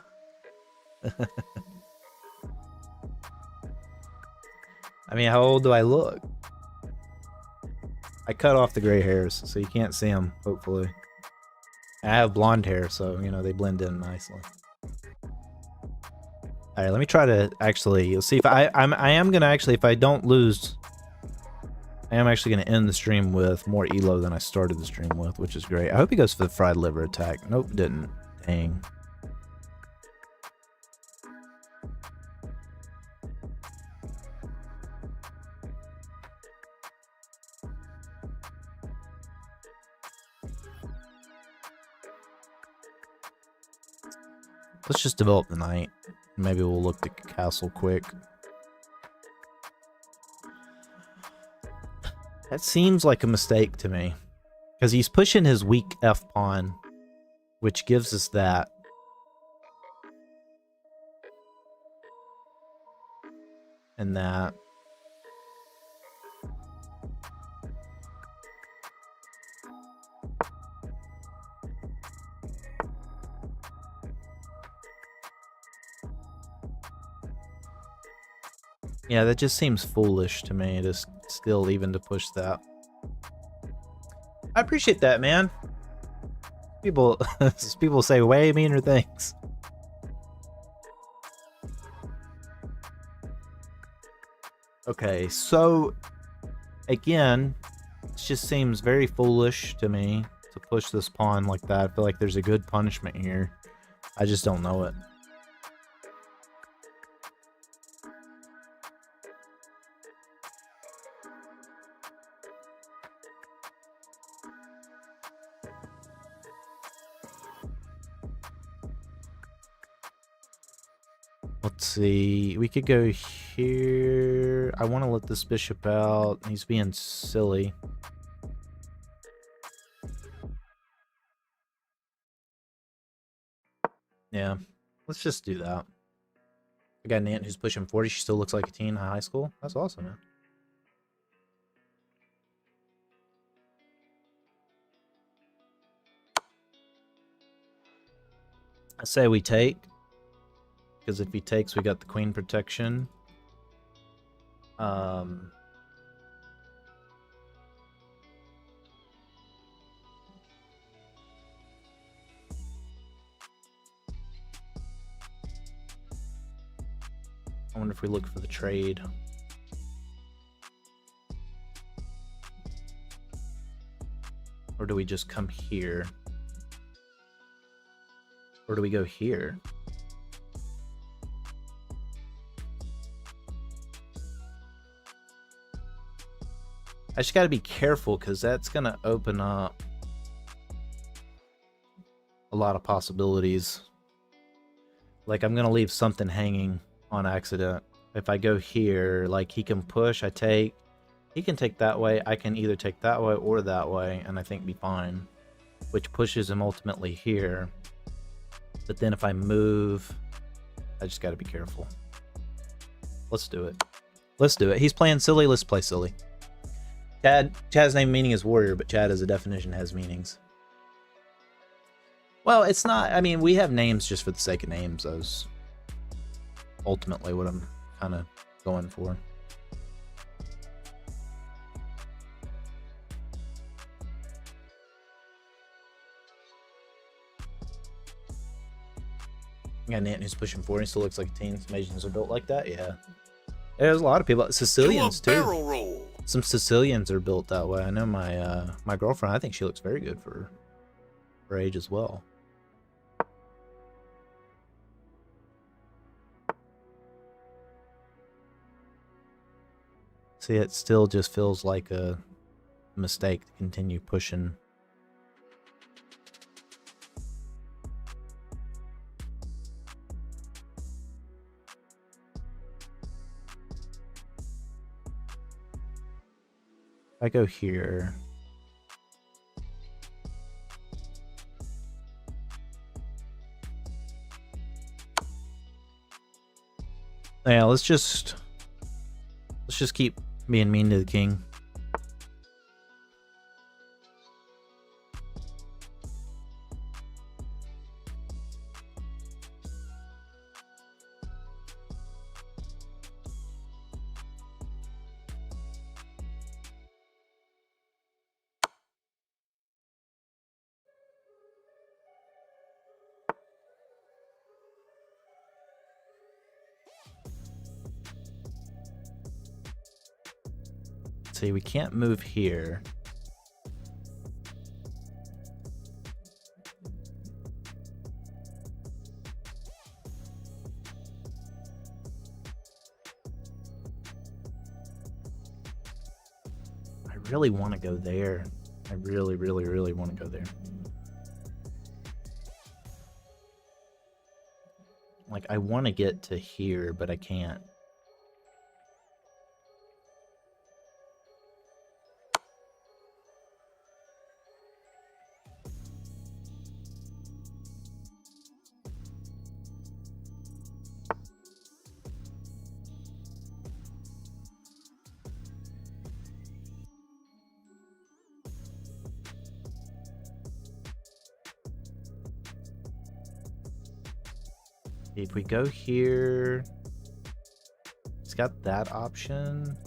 Speaker 1: I mean, how old do I look? I cut off the gray hairs, so you can't see them, hopefully. I have blonde hair, so, you know, they blend in nicely. Alright, let me try to actually, see if I am gonna actually, if I don't lose, I am actually gonna end the stream with more elo than I started the stream with, which is great. I hope he goes for the fried liver attack. Nope, didn't. Dang. Let's just develop the knight. Maybe we'll look to castle quick. That seems like a mistake to me. Because he's pushing his weak F pawn, which gives us that. And that. Yeah, that just seems foolish to me to still even to push that. I appreciate that, man. People say way meaner things. Okay, so again, it just seems very foolish to me to push this pawn like that. I feel like there's a good punishment here. I just don't know it. Let's see. We could go here. I want to let this bishop out. He's being silly. Yeah, let's just do that. I got an aunt who's pushing 40. She still looks like a teen in high school. That's awesome, man. I say we take. Because if he takes, we got the queen protection. I wonder if we look for the trade. Or do we just come here? Or do we go here? I just gotta be careful because that's gonna open up a lot of possibilities. Like, I'm gonna leave something hanging on accident. If I go here, like, he can push, he can take that way, I can either take that way or that way, and I think be fine. Which pushes him ultimately here. But then if I move, I just gotta be careful. Let's do it. Let's do it. He's playing silly, let's play silly. Chad's name meaning is warrior, but Chad as a definition has meanings. Well, it's not, I mean, we have names just for the sake of names. That's ultimately what I'm kind of going for. You got Nant who's pushing 40 and still looks like a teen. Some Asians are built like that, yeah. There's a lot of people, Sicilians too.
Speaker 4: Barrel roll.
Speaker 1: Some Sicilians are built that way. I know my my girlfriend, I think she looks very good for her age as well. See, it still just feels like a mistake to continue pushing. If I go here, yeah, let's just keep being mean to the king. See, we can't move here. I really want to go there. I really, really, really want to go there. Like, I want to get to here, but I can't. If we go here, it's got that option.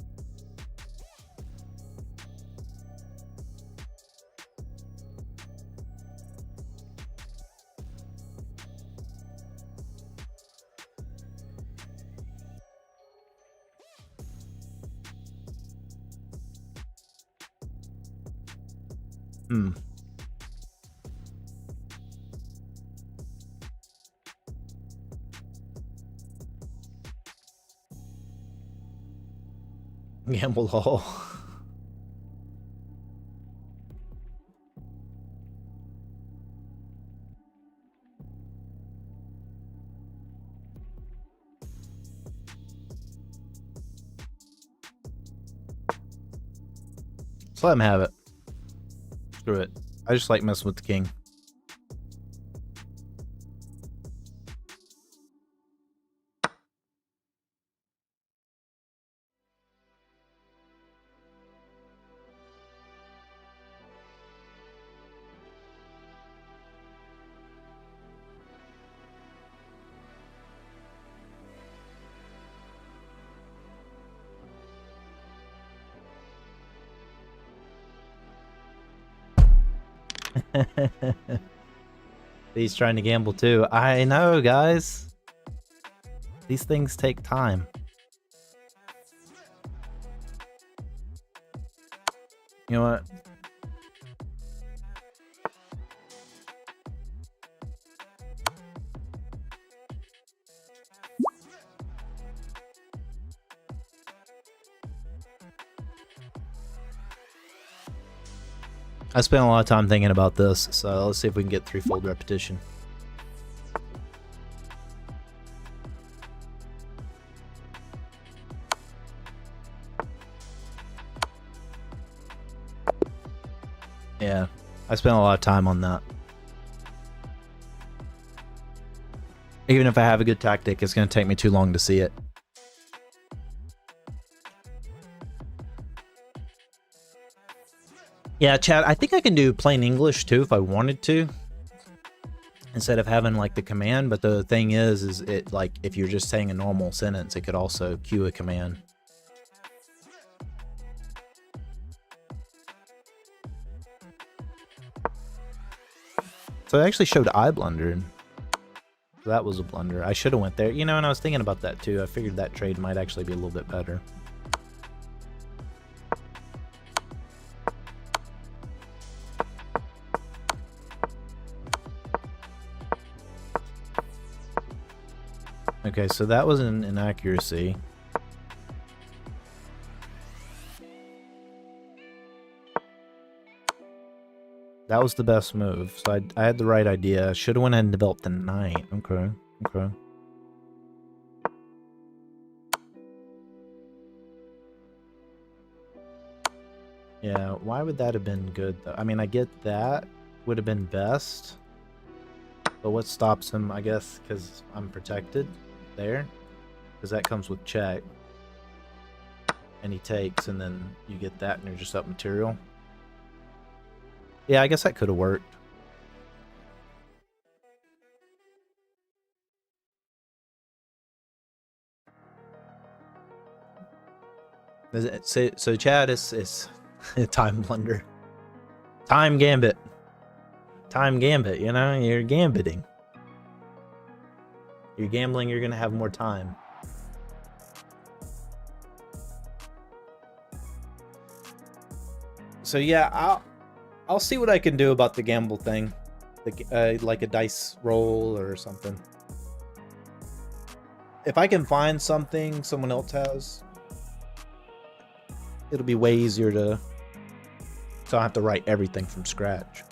Speaker 1: Gamble all. Just let him have it. Screw it. I just like messing with the king. He's trying to gamble too. I know, guys. These things take time. You know what? I spent a lot of time thinking about this, so let's see if we can get threefold repetition. Yeah, I spent a lot of time on that. Even if I have a good tactic, it's going to take me too long to see it. Yeah, chat, I think I can do plain English too if I wanted to, instead of having like the command, but the thing is it like if you're just saying a normal sentence, it could also cue a command. So it actually showed I blundered. So that was a blunder. I should have went there. You know, and I was thinking about that too. I figured that trade might actually be a little bit better. Okay, so that was an inaccuracy. That was the best move. So I had the right idea. Should have went ahead and developed the knight. Okay, okay. Yeah, why would that have been good though? I mean, I get that would have been best. But what stops him, I guess, because I'm protected there. Because that comes with check. And he takes, and then you get that, and you're just up material. Yeah, I guess that could have worked. So Chad is time blunder. Time gambit. Time gambit, you know? You're gambiting. You're gambling, you're gonna have more time. So yeah, I'll see what I can do about the gamble thing. Like a dice roll or something. If I can find something someone else has, it'll be way easier to... So I don't have to write everything from scratch.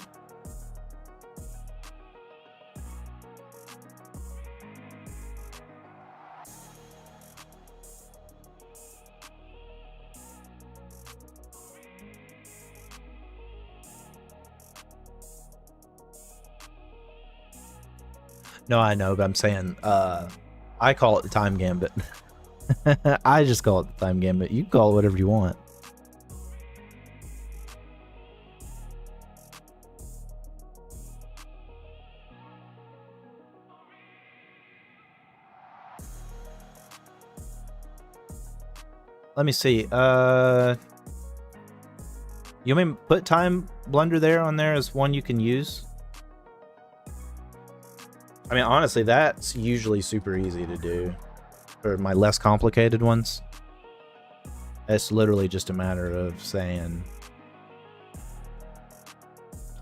Speaker 1: No, I know, but I'm saying, I call it the time gambit. I just call it the time gambit. You can call it whatever you want. Let me see. You want me to put time blunder there on there as one you can use? I mean, honestly, that's usually super easy to do for my less complicated ones. It's literally just a matter of saying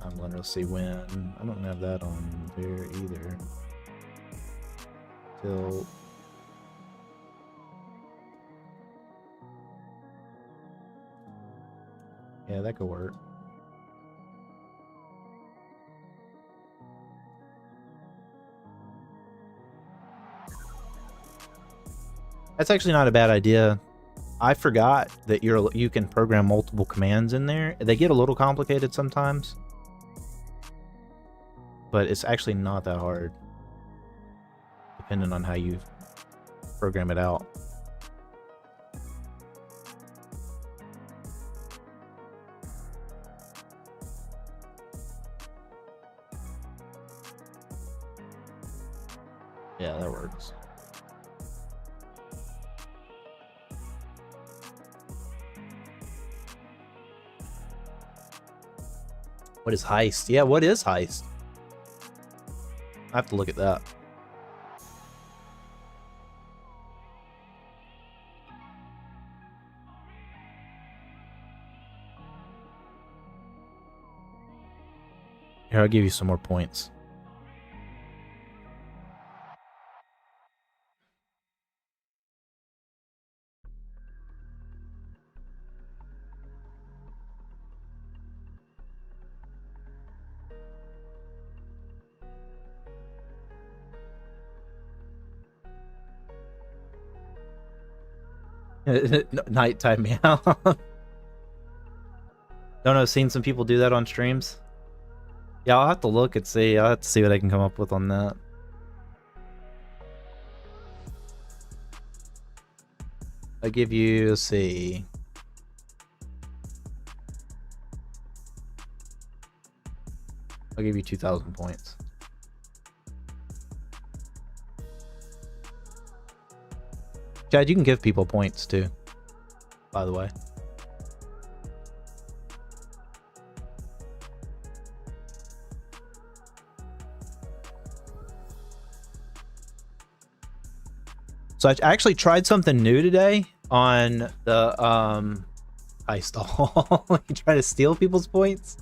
Speaker 1: time blunder. Let's see when. I don't have that on there either. Till... Yeah, that could work. That's actually not a bad idea. I forgot that you can program multiple commands in there. They get a little complicated sometimes, but it's actually not that hard, depending on how you program it out. Yeah, that works. What is heist? Yeah, what is heist? I have to look at that. Here, I'll give you some more points. Nighttime meow. Don't know, seen some people do that on streams. Yeah, I'll have to look and see. I'll have to see what I can come up with on that. I'll give you, let's see. I'll give you 2,000 points. Chad, you can give people points too, by the way. So I actually tried something new today on the heist all. You try to steal people's points?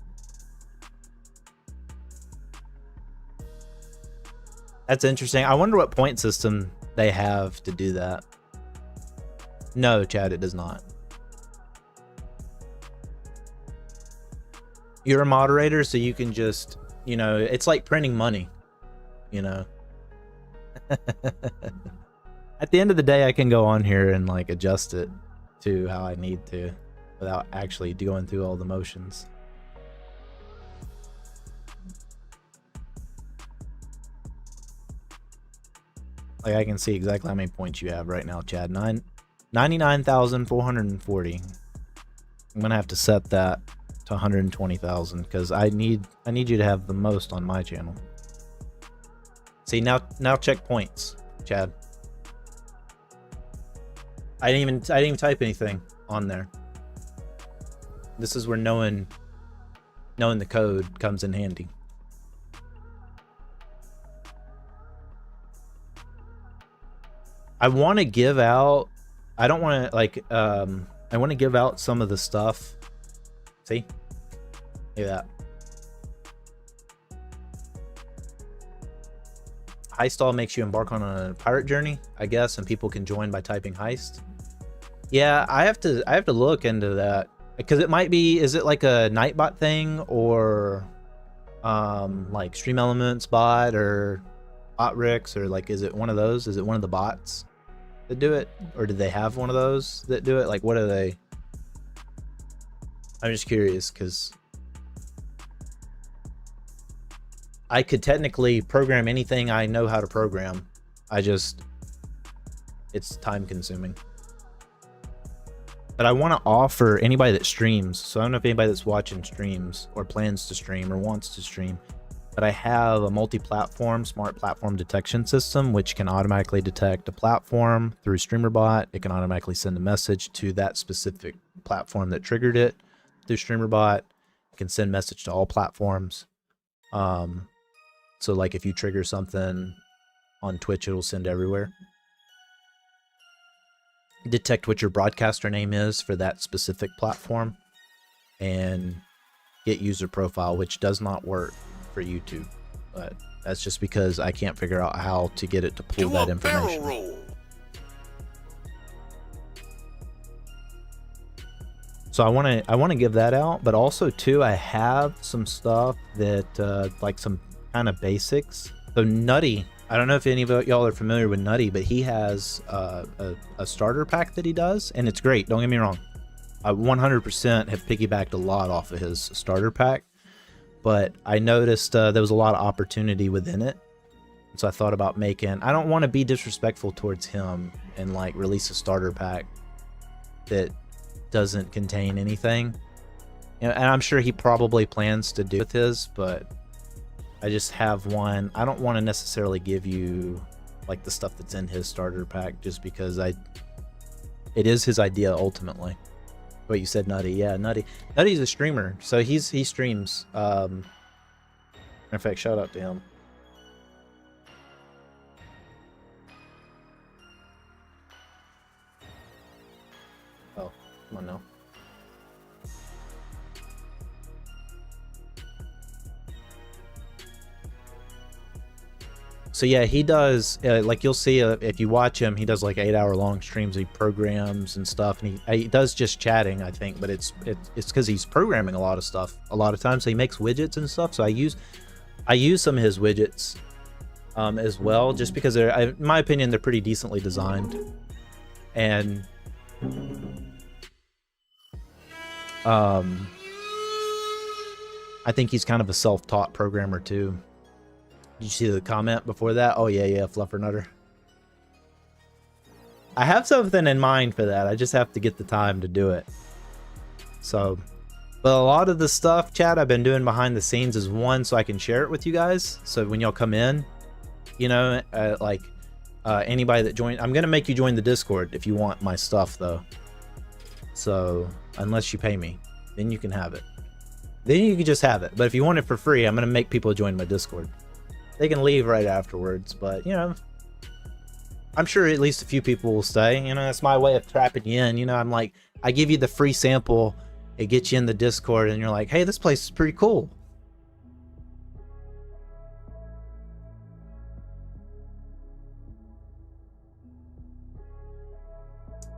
Speaker 1: That's interesting. I wonder what point system they have to do that. No, Chad, it does not. You're a moderator, so you can just, you know, it's like printing money, you know. At the end of the day, I can go on here and like adjust it to how I need to without actually going through all the motions. Like I can see exactly how many points you have right now, Chad. 99,440. I'm gonna have to set that to 120,000 because I need you to have the most on my channel. See, now check points, Chad. I didn't even type anything on there. This is where knowing the code comes in handy. I want to give out, I don't want to like I want to give out some of the stuff. See? Look at that. Heist all makes you embark on a pirate journey, I guess, and people can join by typing heist. Yeah, I have to look into that because it might be, is it like a Nightbot thing or like Stream Elements bot or Otrix, or like is it one of those? Is it one of the bots that do it, or did they have one of those that do it? Like what are they? I'm just curious because I could technically program anything I know how to program. It's time consuming. But I want to offer anybody that streams, so I don't know if anybody that's watching streams or plans to stream or wants to stream, but I have a multi-platform smart platform detection system which can automatically detect a platform through StreamerBot. It can automatically send a message to that specific platform that triggered it through StreamerBot. It can send message to all platforms. So like if you trigger something on Twitch, it'll send everywhere. Detect what your broadcaster name is for that specific platform and get user profile, which does not work for YouTube, but that's just because I can't figure out how to get it to pull that information. So I want to give that out, but also too I have some stuff that like some kind of basics. So Nutty, I don't know if any of y'all are familiar with Nutty, but he has a starter pack that he does, and it's great. Don't get me wrong. I 100% have piggybacked a lot off of his starter pack, but I noticed there was a lot of opportunity within it. So I thought about making, I don't want to be disrespectful towards him and like release a starter pack that doesn't contain anything. You know, and I'm sure he probably plans to do with his, but I just have one. I don't want to necessarily give you like the stuff that's in his starter pack just because it is his idea ultimately. But you said Nutty. Yeah, Nutty's a streamer, so he streams. In fact, shout out to him. Oh, come on now. So yeah, he does like you'll see if you watch him, he does like 8-hour-long streams. He programs and stuff, and he does just chatting, I think, but it's because he's programming a lot of stuff a lot of times. So he makes widgets and stuff. So I use some of his widgets as well, just because in my opinion they're pretty decently designed, and I think he's kind of a self-taught programmer too. Did you see the comment before that? Oh yeah, Fluffernutter. I have something in mind for that. I just have to get the time to do it. So, but a lot of the stuff, chat, I've been doing behind the scenes is one, so I can share it with you guys. So when y'all come in, you know, anybody that joined, I'm gonna make you join the Discord if you want my stuff though. So unless you pay me, then you can have it. Then you can just have it. But if you want it for free, I'm gonna make people join my Discord. They can leave right afterwards, but you know, I'm sure at least a few people will stay. You know, that's my way of trapping you in. You know, I'm like, I give you the free sample, it gets you in the Discord, and you're like, hey, this place is pretty cool.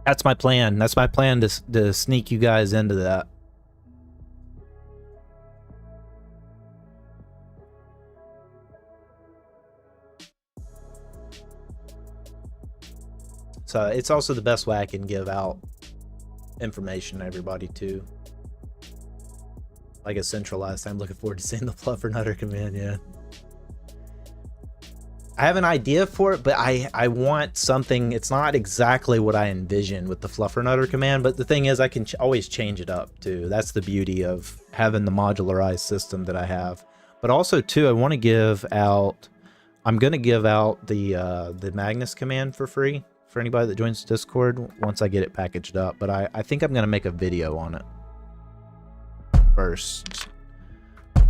Speaker 1: That's my plan. That's my plan to sneak you guys into that. So it's also the best way I can give out information to everybody too. Like a centralized. I'm looking forward to seeing the Fluffernutter command, yeah. I have an idea for it, but I want something. It's not exactly what I envisioned with the Fluffernutter command, but the thing is I can always change it up too. That's the beauty of having the modularized system that I have. But also too, I want to give out, I'm going to give out the Magnus command for free for anybody that joins Discord once I get it packaged up. But I think I'm going to make a video on it first.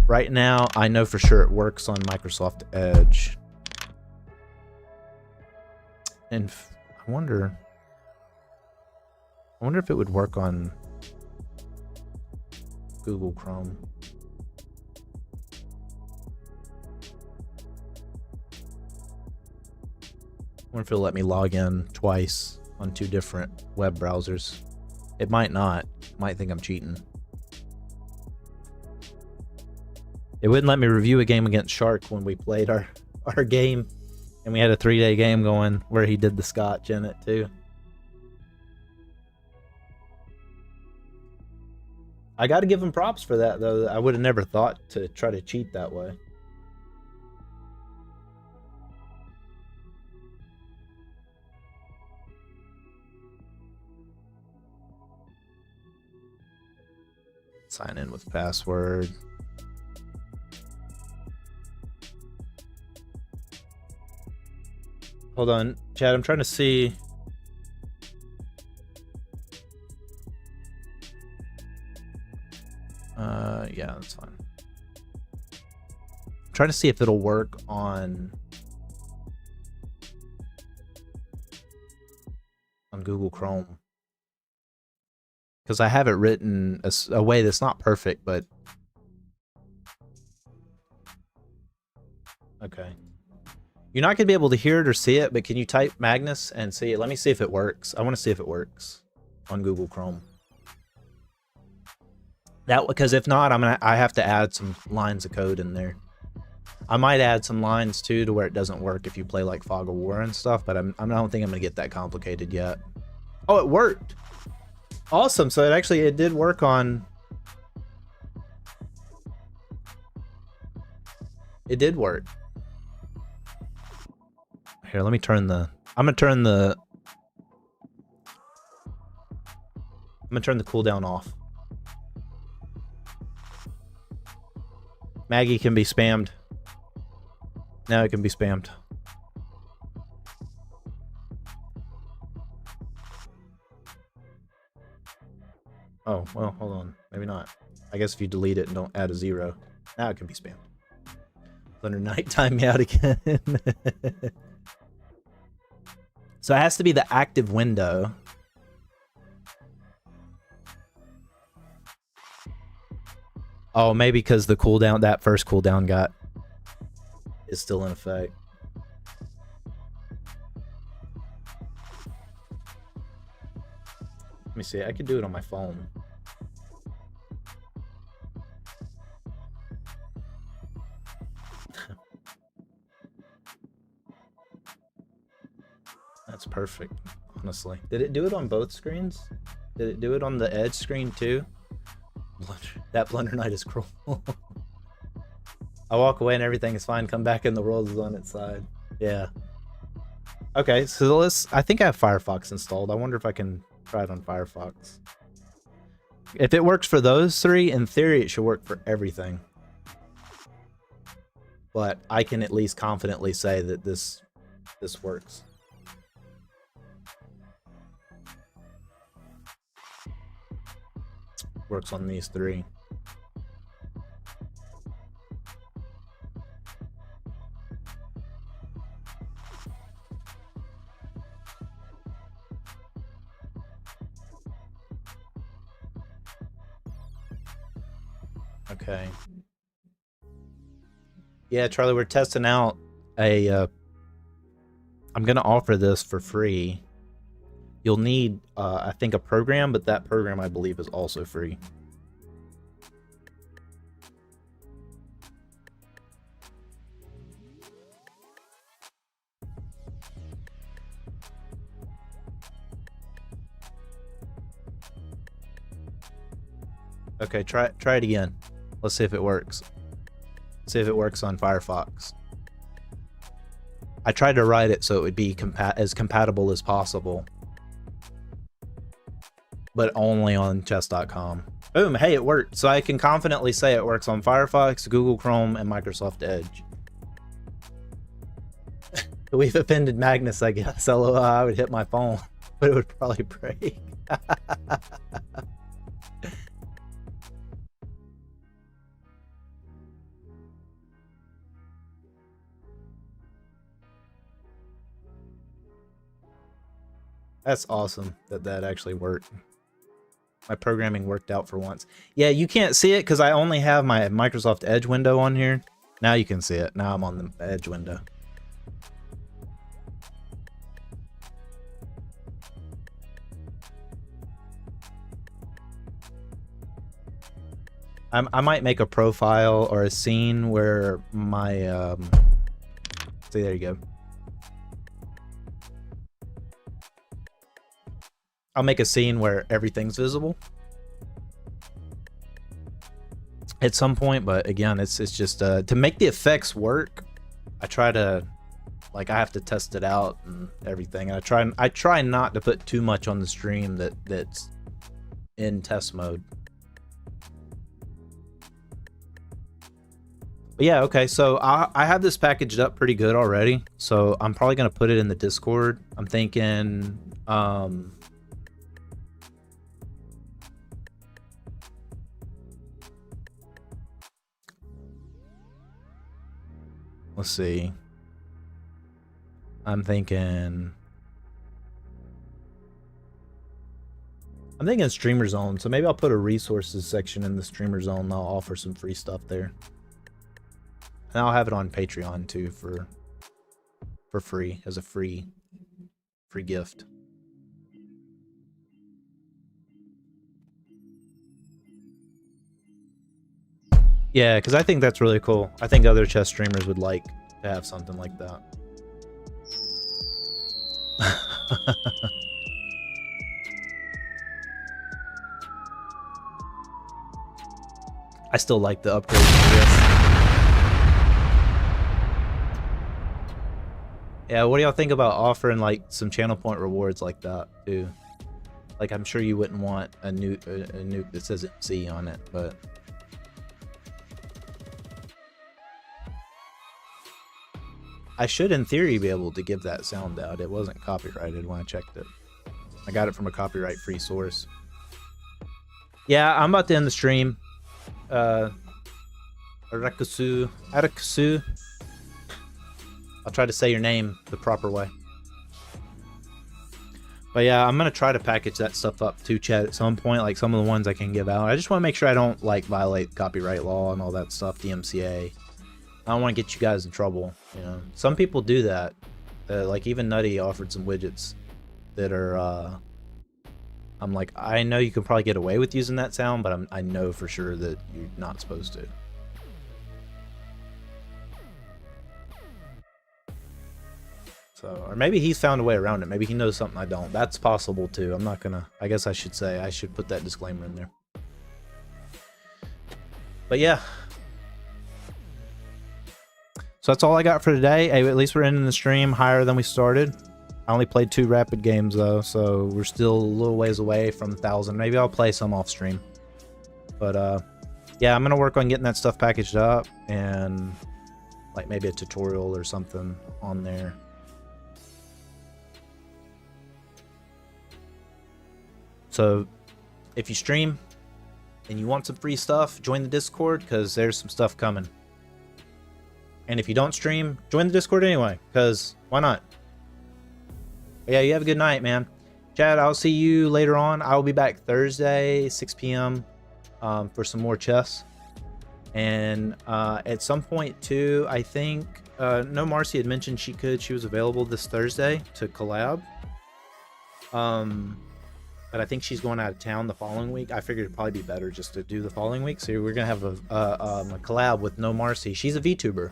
Speaker 1: Right now, I know for sure it works on Microsoft Edge. And I wonder if it would work on Google Chrome. I wonder if it'll let me log in twice on 2 different web browsers. It might not. It might think I'm cheating. It wouldn't let me review a game against Shark when we played our game. And we had a 3-day game going where he did the scotch in it too. I got to give him props for that though. I would have never thought to try to cheat that way. Sign in with password. Hold on, Chad, I'm trying to see. Yeah, that's fine. I'm trying to see if it'll work on Google Chrome. Because I have it written a way that's not perfect, but okay. You're not going to be able to hear it or see it, but can you type Magnus and see it? Let me see if it works. I want to see if it works on Google Chrome. That, because if not, I have to add some lines of code in there. I might add some lines too to where it doesn't work if you play like Fog of War and stuff, but I don't think I'm going to get that complicated yet. Oh, it worked. Awesome. So it did work on. It did work. Here, let me turn the. I'm gonna turn the cooldown off. Maggie can be spammed. Now it can be spammed. Oh, well, hold on. Maybe not. I guess if you delete it and don't add a 0, now it can be spammed. Thunder Knight, time me out again. So it has to be the active window. Oh, maybe because the cooldown, that first cooldown is still in effect. Let me see. I could do it on my phone. That's perfect. honestly. Did it do it on both screens? Did it do it on the Edge screen too? That Blunder Knight is cruel. I walk away and everything is fine. Come back and the world is on its side. Yeah. Okay, so I think I have Firefox installed. I wonder if I can try it on Firefox. If it works for those three, in theory it should work for everything. But I can at least confidently say that this works. Works on these three. Okay. Yeah, Charlie, we're testing out a I'm gonna offer this for free. You'll need I think a program, but that program I believe is also free. Okay, try it again. Let's see if it works. See if it works on Firefox. I tried to write it so it would be as compatible as possible, but only on chess.com. Boom, hey, it worked. So I can confidently say it works on Firefox, Google Chrome, and Microsoft Edge. We've offended Magnus, I guess. LOL, I would hit my phone, but it would probably break. That's awesome that actually worked. My programming worked out for once. Yeah, you can't see it because I only have my Microsoft Edge window on here. Now you can see it. Now I'm on the Edge window. I might make a profile or a scene where my see, there you go. I'll make a scene where everything's visible at some point, but again, it's just to make the effects work. I try to, like, I have to test it out and everything. And I try not to put too much on the stream that's in test mode. But yeah, okay, so I have this packaged up pretty good already, so I'm probably gonna put it in the Discord. I'm thinking let's see. I'm thinking Streamer Zone, so maybe I'll put a resources section in the Streamer Zone and I'll offer some free stuff there. And I'll have it on Patreon too for free, as a free gift. Yeah, because I think that's really cool. I think other chess streamers would like to have something like that. I still like the upgrade for this. Yeah, what do y'all think about offering like some channel point rewards like that too? Like, I'm sure you wouldn't want a nuke that says MC on it, but I should, in theory, be able to give that sound out. It wasn't copyrighted when I checked it. I got it from a copyright-free source. Yeah, I'm about to end the stream. Arakusu. I'll try to say your name the proper way. But yeah, I'm gonna try to package that stuff up to chat at some point, like some of the ones I can give out. I just want to make sure I don't like violate copyright law and all that stuff, DMCA. I don't want to get you guys in trouble, you know. Some people do that. Like even Nutty offered some widgets that are I'm like, I know you can probably get away with using that sound, but I know for sure that you're not supposed to. So So, or maybe he's found a way around it. Maybe he knows something I don't. That's possible too. I'm not gonna, I guess I should say, I should put that disclaimer in there. But yeah. So that's all I got for today. Hey, at least we're ending the stream higher than we started. I only played 2 rapid games though, so we're still a little ways away from 1,000. Maybe I'll play some off stream. But yeah, I'm gonna work on getting that stuff packaged up and like maybe a tutorial or something on there. So if you stream and you want some free stuff, join the Discord because there's some stuff coming. And if you don't stream, join the Discord anyway, because why not? But yeah, you have a good night, man. Chad, I'll see you later on. I'll be back Thursday, 6 p.m. For some more chess. And at some point too, I think, no, Marcy had mentioned she was available this Thursday to collab. But I think she's going out of town the following week. I figured it'd probably be better just to do the following week. So we're gonna have a collab with No Marcy. She's a VTuber.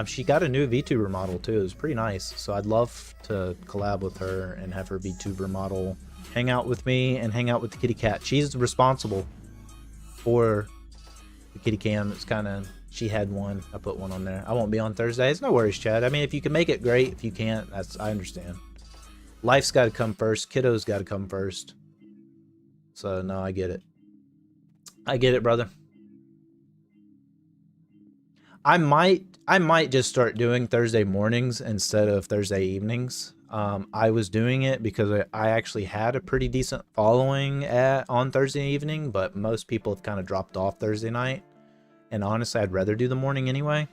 Speaker 1: She got a new VTuber model too. It was pretty nice. So I'd love to collab with her and have her VTuber model hang out with me and hang out with the kitty cat. She's responsible for the kitty cam. It's kind of, she had one. I put one on there. I won't be on Thursday. It's no worries, Chad. I mean, if you can make it, great. If you can't, I understand. Life's got to come first. Kiddo's got to come first. So no, I get it. I get it, brother. I might just start doing Thursday mornings instead of Thursday evenings. I was doing it because I actually had a pretty decent following on Thursday evening, but most people have kind of dropped off Thursday night. And honestly, I'd rather do the morning anyway.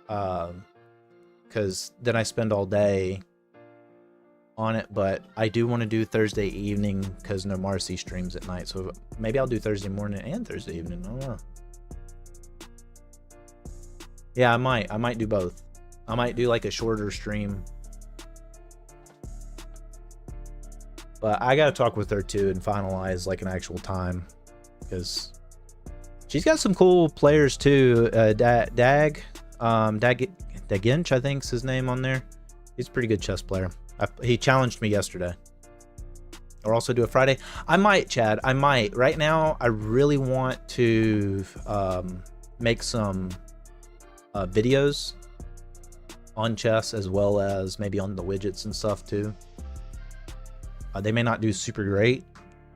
Speaker 1: Because then I spend all day on it, but I do want to do Thursday evening because No Marcy streams at night. So maybe I'll do Thursday morning and Thursday evening. I don't know. Yeah, I might do both. I might do like a shorter stream. But I gotta talk with her too and finalize like an actual time, because she's got some cool players too. Daginch, I think's his name on there. He's a pretty good chess player. He challenged me yesterday. Or also do a Friday. I might, Chad. I might. Right now, I really want to make some videos on chess, as well as maybe on the widgets and stuff too. They may not do super great,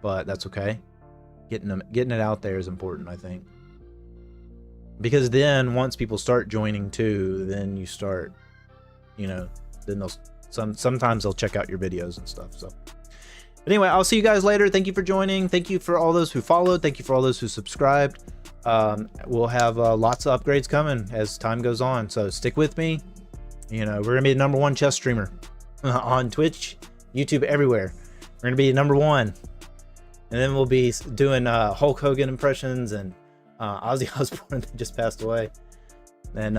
Speaker 1: but that's okay. Getting it out there is important, I think. Because then once people start joining too, then you start, you know, then they'll sometimes they'll check out your videos and stuff. So but anyway, I'll see you guys later. Thank you for joining. Thank you for all those who followed. Thank you for all those who subscribed. We'll have lots of upgrades coming as time goes on, so stick with me. You know, we're gonna be the #1 chess streamer on Twitch, YouTube, everywhere. We're gonna be #1, and then we'll be doing Hulk Hogan impressions and Ozzy Osbourne that just passed away. And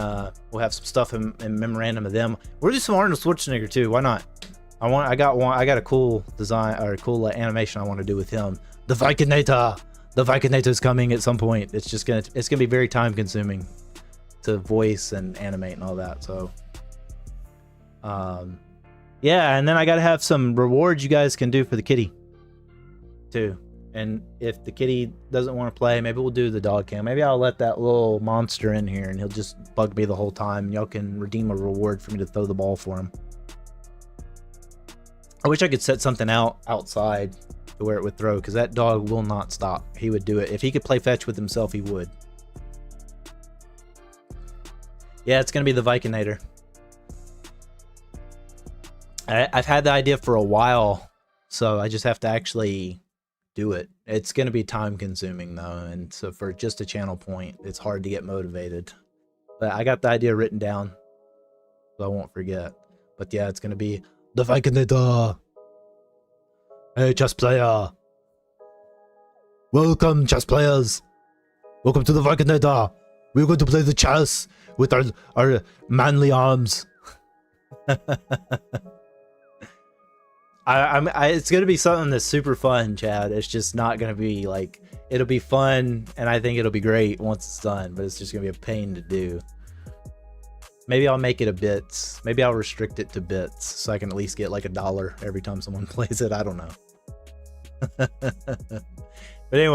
Speaker 1: we'll have some stuff in memorandum of them. We'll do some Arnold Schwarzenegger too. Why not? I got a cool design or a cool animation I want to do with him. The Vikinator. The Vikinator is coming at some point. It's gonna be very time consuming to voice and animate and all that. So yeah, and then I gotta have some rewards you guys can do for the kitty too. And if the kitty doesn't want to play, maybe we'll do the dog cam. Maybe I'll let that little monster in here and he'll just bug me the whole time. Y'all can redeem a reward for me to throw the ball for him. I wish I could set something outside to where it would throw, because that dog will not stop. He would do it. If he could play fetch with himself, he would. Yeah, it's going to be the Vikinator. I've had the idea for a while, so I just have to actually do it. It's going to be time consuming though, and so for just a channel point, it's hard to get motivated. But I got the idea written down, so I won't forget. But yeah, it's going to be the Vikinator. Hey, chess player. Welcome, chess players. Welcome to the Vikinator. We're going to play the chess with our manly arms. It's gonna be something that's super fun, Chad. It's just not gonna be like, it'll be fun and I think it'll be great once it's done, but it's just gonna be a pain to do. Maybe I'll make it a bits. Maybe I'll restrict it to bits so I can at least get like $1 every time someone plays it. I don't know. But anyway.